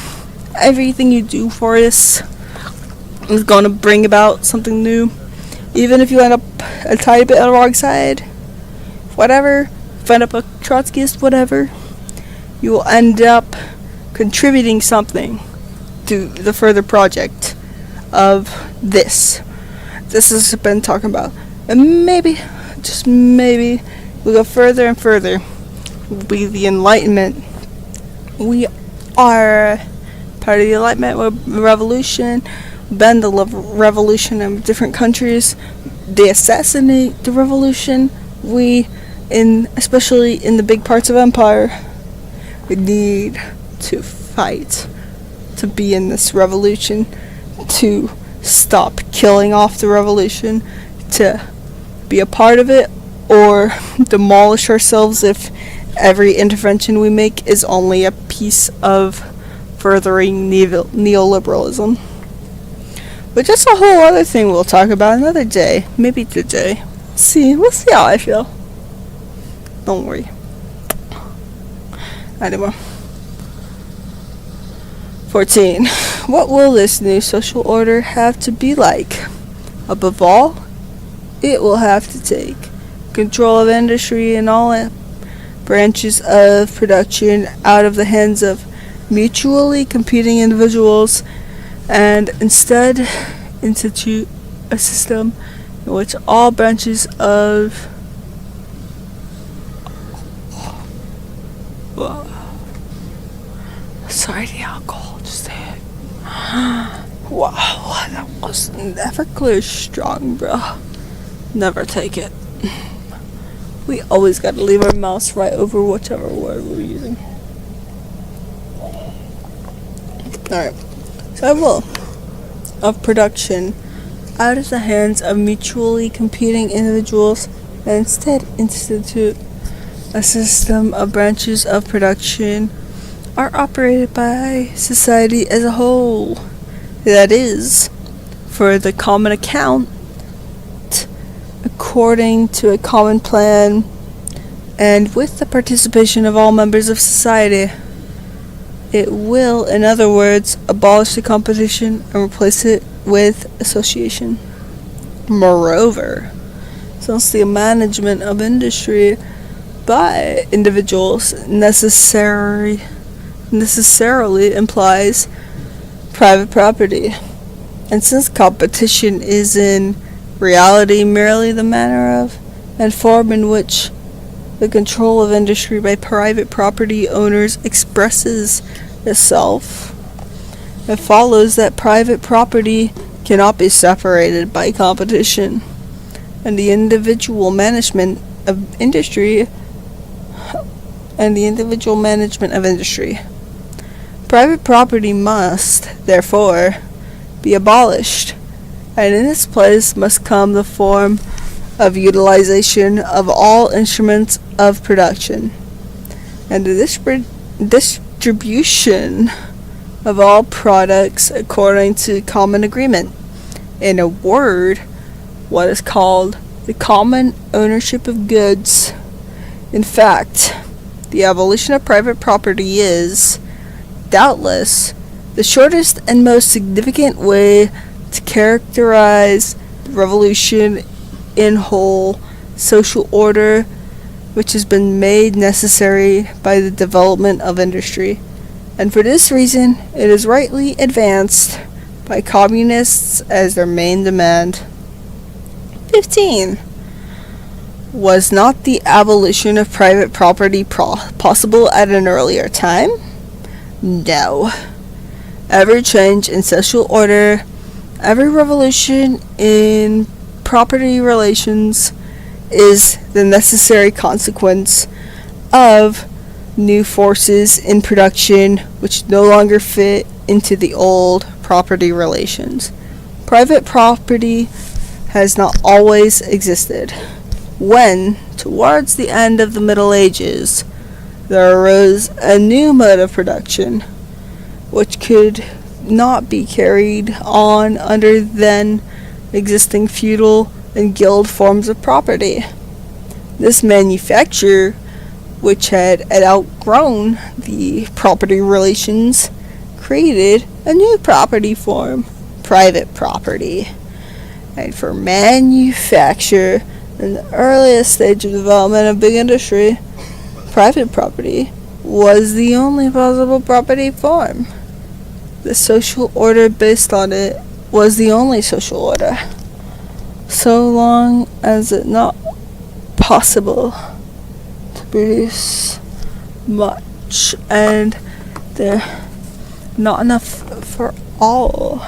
everything you do for this is gonna bring about something new. Even if you end up a tiny bit on the wrong side, whatever, if you end up a Trotskyist, whatever, you will end up contributing something to the further project of this. This has been talking about. And maybe, just maybe, we'll go further and further. Will be the Enlightenment. We are part of the Enlightenment revolution. Bend the revolution in different countries. They assassinate the revolution. We, especially in the big parts of empire, we need to fight to be in this revolution, to stop killing off the revolution, to be a part of it, or demolish ourselves if every intervention we make is only a piece of furthering neoliberalism. But just a whole other thing we'll talk about another day. Maybe today. We'll see how I feel. Don't worry. Anyway. 14. What will this new social order have to be like? Above all, it will have to take control of industry and all branches of production out of the hands of mutually competing individuals, and instead institute a system in which all branches of sorry, the alcohol just hit. Wow, that was never clear strong, bro. Never take it. We always gotta leave our mouse right over whichever word we're using. Alright. Several of production out of the hands of mutually competing individuals and instead institute a system of branches of production are operated by society as a whole. That is, for the common account, according to a common plan, and with the participation of all members of society. It will, in other words, abolish the competition and replace it with association. Moreover, since the management of industry by individuals necessarily implies private property, and since competition is in reality merely the manner of and form in which the control of industry by private property owners expresses itself, it follows that private property cannot be separated by competition, and the individual management of industry Private property must, therefore, be abolished, and in its place must come the form of utilization of all instruments of production, and the distribution of all products according to common agreement. In a word, what is called the common ownership of goods. In fact, the abolition of private property is, doubtless, the shortest and most significant way to characterize the revolution in whole social order which has been made necessary by the development of industry, and for this reason it is rightly advanced by communists as their main demand. 15. Was not the abolition of private property possible at an earlier time? No. Every change in social order, every revolution in property relations is the necessary consequence of new forces in production which no longer fit into the old property relations. Private property has not always existed. When, towards the end of the Middle Ages, there arose a new mode of production which could not be carried on under then existing feudal and guild forms of property. This manufacture, which had outgrown the property relations, created a new property form, private property. And for manufacture, in the earliest stage of development of big industry, private property was the only possible property form. The social order based on it was the only social order. So long as it not possible to produce much and there not enough for all,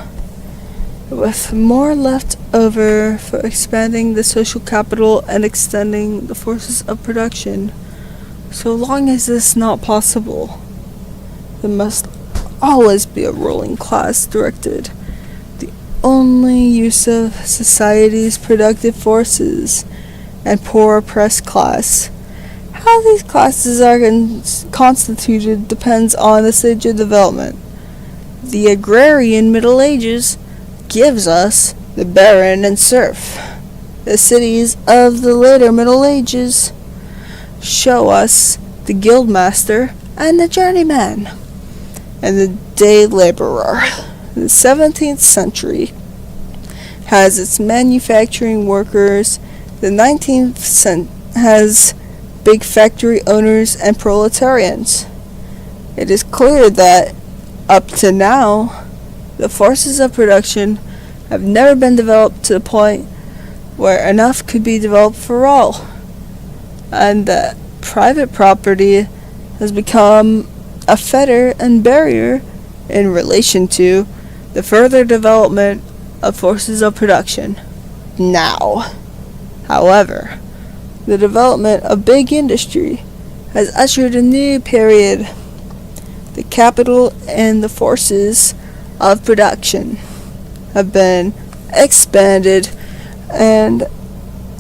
with more left over for expanding the social capital and extending the forces of production. So long as this is not possible, there must always be a ruling class directed the only use of society's productive forces and poor oppressed class. How these classes are constituted depends on the stage of development. The agrarian Middle Ages gives us the baron and serf. The cities of the later Middle Ages show us the guildmaster and the journeyman and the day laborer. The 17th century has its manufacturing workers. The 19th has big factory owners and proletarians. It is clear that up to now, the forces of production have never been developed to the point where enough could be developed for all, and that private property has become a fetter and barrier in relation to the further development of forces of production. Now, however, the development of big industry has ushered a new period. The capital and the forces of production have been expanded and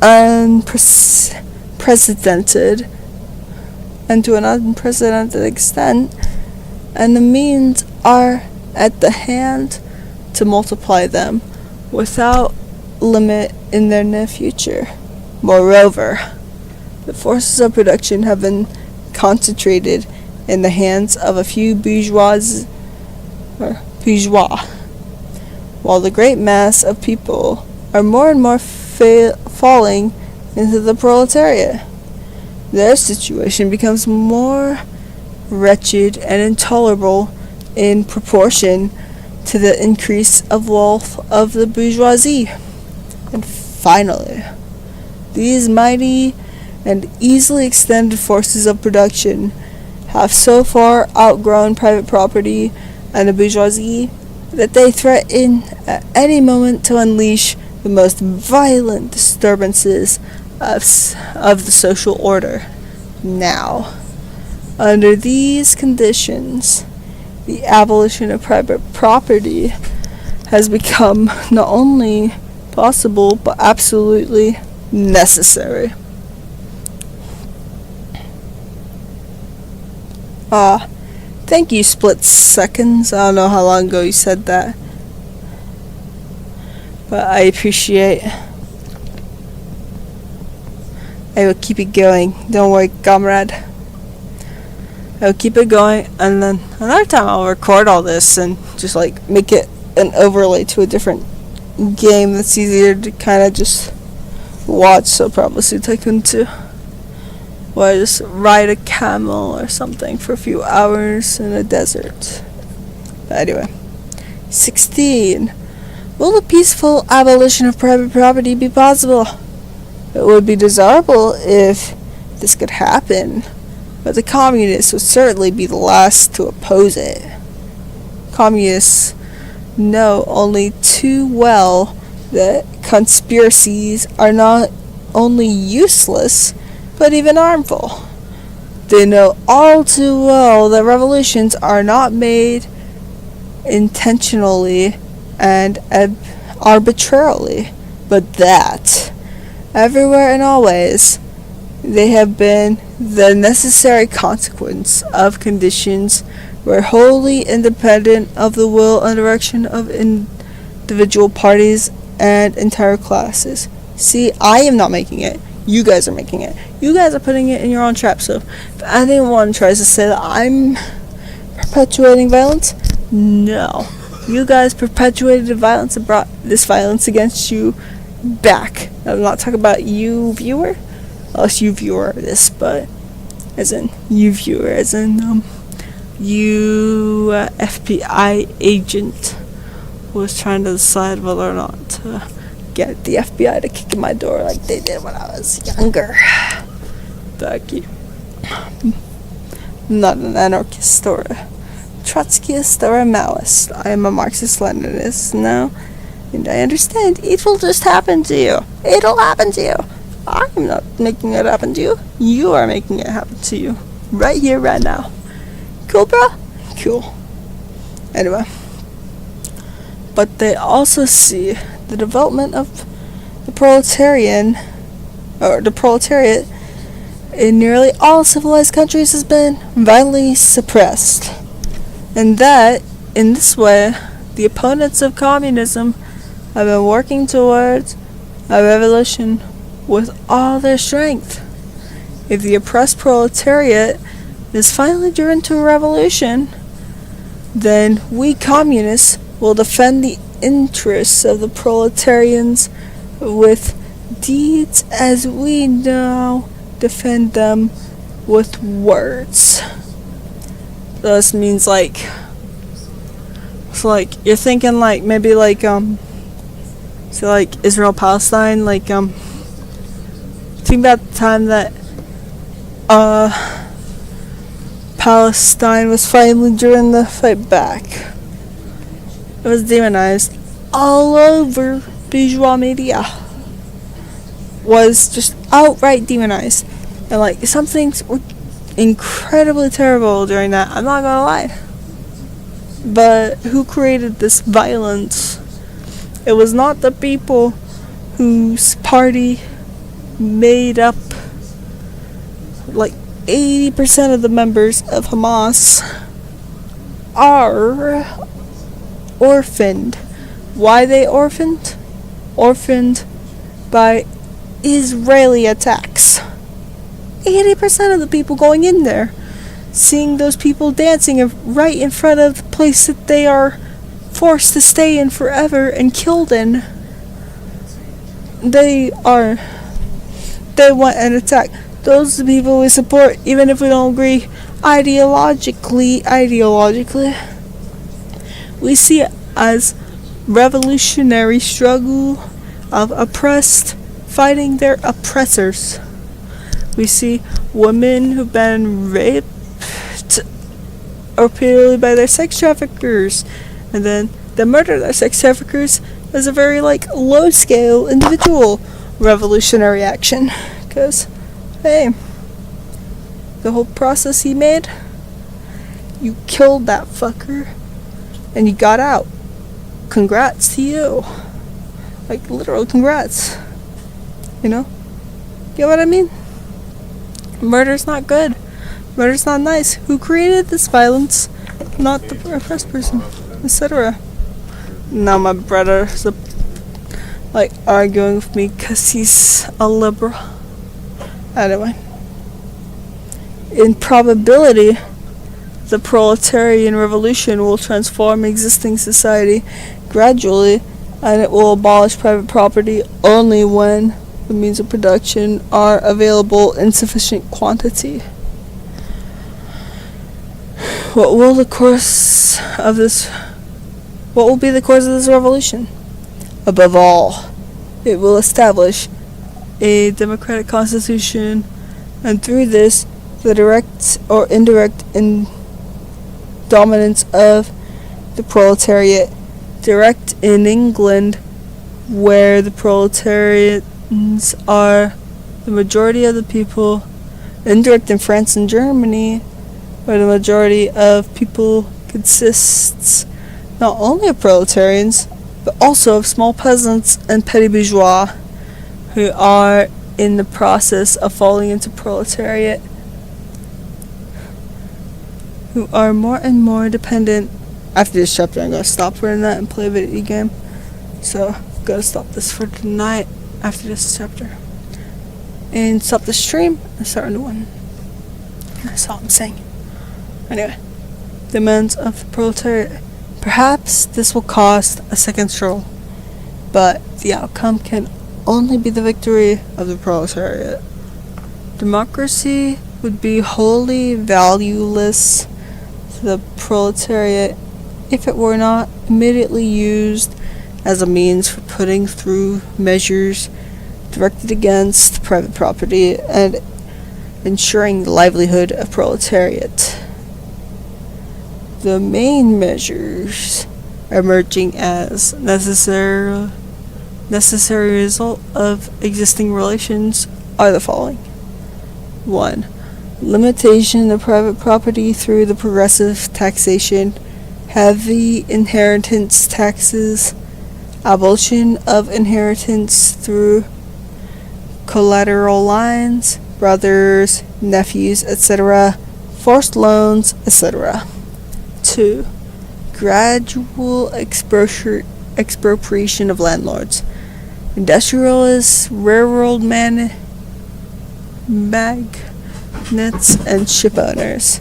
unprecedented and to an unprecedented extent, and the means are at the hand to multiply them without limit in their near future. Moreover, the forces of production have been concentrated in the hands of a few bourgeois, while the great mass of people are more and more falling into the proletariat. Their situation becomes more wretched and intolerable in proportion to the increase of wealth of the bourgeoisie. And finally, these mighty and easily extended forces of production have so far outgrown private property and the bourgeoisie that they threaten at any moment to unleash the most violent disturbances of the social order. Now, under these conditions, the abolition of private property has become not only possible but absolutely necessary. Thank you, Split Seconds. I don't know how long ago you said that, but I appreciate. I will keep it going. Don't worry, comrade. I will keep it going, and then another time I'll record all this and just like make it an overlay to a different game that's easier to kind of just watch. So probably Tycoon 2. Or I just ride a camel or something for a few hours in a desert. But anyway. 16. Will the peaceful abolition of private property be possible? It would be desirable if this could happen, but the communists would certainly be the last to oppose it. Communists know only too well that conspiracies are not only useless, but even harmful. They know all too well that revolutions are not made intentionally and arbitrarily, but that, everywhere and always, they have been the necessary consequence of conditions were wholly independent of the will and direction of individual parties and entire classes. See, I am not making it. You guys are making it. You guys are putting it in your own trap. So if anyone tries to say that I'm perpetuating violence, no. You guys perpetuated the violence and brought this violence against you back. I'm not talking about you, viewer. Unless you viewer this, but as in you viewer, as in you FBI agent was trying to decide whether or not to get the FBI to kick in my door like they did when I was younger. Thank you. I'm not an anarchist or a Trotskyist or a Maoist. I am a Marxist-Leninist now, and I understand it will just happen to you. It'll happen to you. I'm not making it happen to you. You are making it happen to you. Right here, right now. Cool, bro? Cool. Anyway. But they also see the development of the proletariat in nearly all civilized countries has been violently suppressed. And that, in this way, the opponents of communism have been working towards a revolution with all their strength. If the oppressed proletariat is finally driven to a revolution, then we communists will defend the interests of the proletarians with deeds as we now defend them with words. This means like, so like you're thinking like maybe like so like Israel Palestine, like think about the time that Palestine was finally during the fight back. It was demonized all over. Bourgeois media was just outright demonized, and like some things were incredibly terrible during that. I'm not gonna lie. But who created this violence? It was not the people whose party made up, like, 80% of the members of Hamas are orphaned. Why are they orphaned? Orphaned by Israeli attacks. 80% of the people going in there, seeing those people dancing right in front of the place that they are forced to stay in forever and killed in, they want an attack. Those are the people we support, even if we don't agree ideologically. We see it as revolutionary struggle of oppressed fighting their oppressors. We see women who've been raped repeatedly by their sex traffickers, and then they murder their sex traffickers as a very low scale individual revolutionary action. Because, hey, the whole process he made, you killed that fucker and you got out. Congrats to you. Literal congrats. You know? Get what I mean? Murder's not good. Murder's not nice. Who created this violence? Not the oppressed person, etc. Now my brother's arguing with me because he's a liberal. Anyway. In probability, the proletarian revolution will transform existing society gradually, and it will abolish private property only when the means of production are available in sufficient quantity. What will be the course of this revolution? Above all, it will establish a democratic constitution, and through this, the direct or indirect dominance of the proletariat. Direct in England, where the proletarians are the majority of the people. Indirect in France and Germany, where the majority of people consists not only of proletarians, but also of small peasants and petty bourgeois, who are in the process of falling into proletariat, who are more and more dependent. After this chapter, I'm going to stop for tonight and play a video game. So, I'm going to stop this for tonight after this chapter. And stop the stream and start a new one. That's all I'm saying. Anyway, demands of the proletariat. Perhaps this will cost a second struggle, but the outcome can only be the victory of the proletariat. Democracy would be wholly valueless to the proletariat if it were not immediately used as a means for putting through measures directed against private property and ensuring the livelihood of proletariat. The main measures emerging as necessary result of existing relations are the following. 1. Limitation of private property through the progressive taxation, heavy inheritance taxes, abolition of inheritance through collateral lines, brothers, nephews, etc., forced loans, etc. 2. Gradual expropriation of landlords, industrialists, railroad magnates, and ship owners,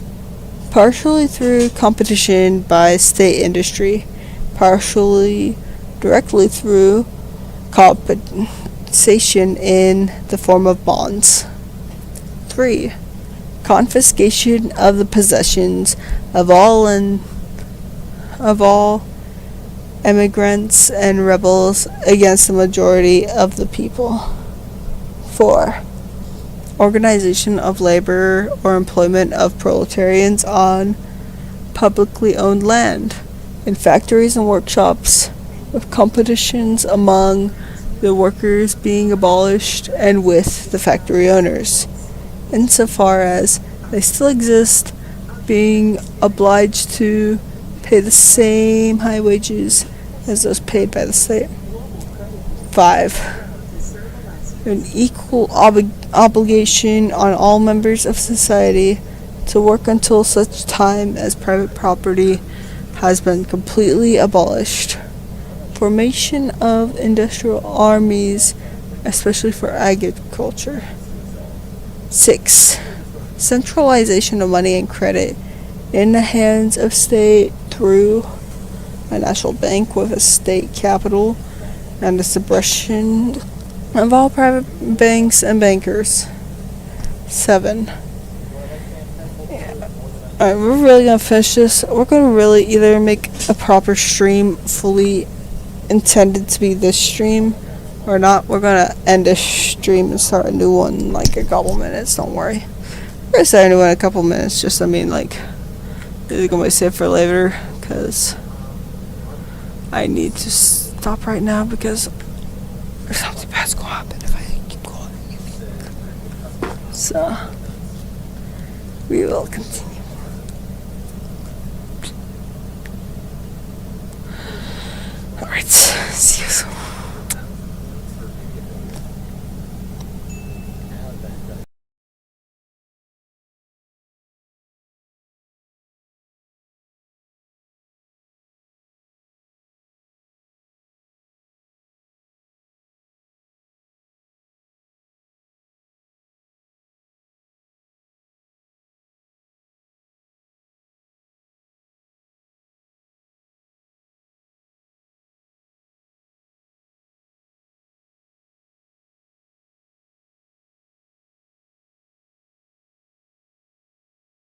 partially through competition by state industry, partially directly through compensation in the form of bonds. 3. Confiscation of the possessions of all immigrants and rebels against the majority of the people. 4. Organization of labor or employment of proletarians on publicly owned land, in factories and workshops, with competitions among the workers being abolished and with the factory owners, insofar as they still exist, being obliged to pay the same high wages as those paid by the state. 5. an equal obligation on all members of society to work until such time as private property has been completely abolished. Formation of industrial armies, especially for agriculture. 6. Centralization of money and credit in the hands of state through a national bank with a state capital and the suppression of all private banks and bankers. 7. Alright, we're really gonna finish this. We're gonna really either make a proper stream fully intended to be this stream or not. We're gonna end this stream and start a new one in like a couple minutes, don't worry. We're gonna start a new one in a couple minutes, just this is gonna be saved for later, because I need to stop right now because there's something bad's gonna happen if I keep going. So we will continue. Alright, see you soon.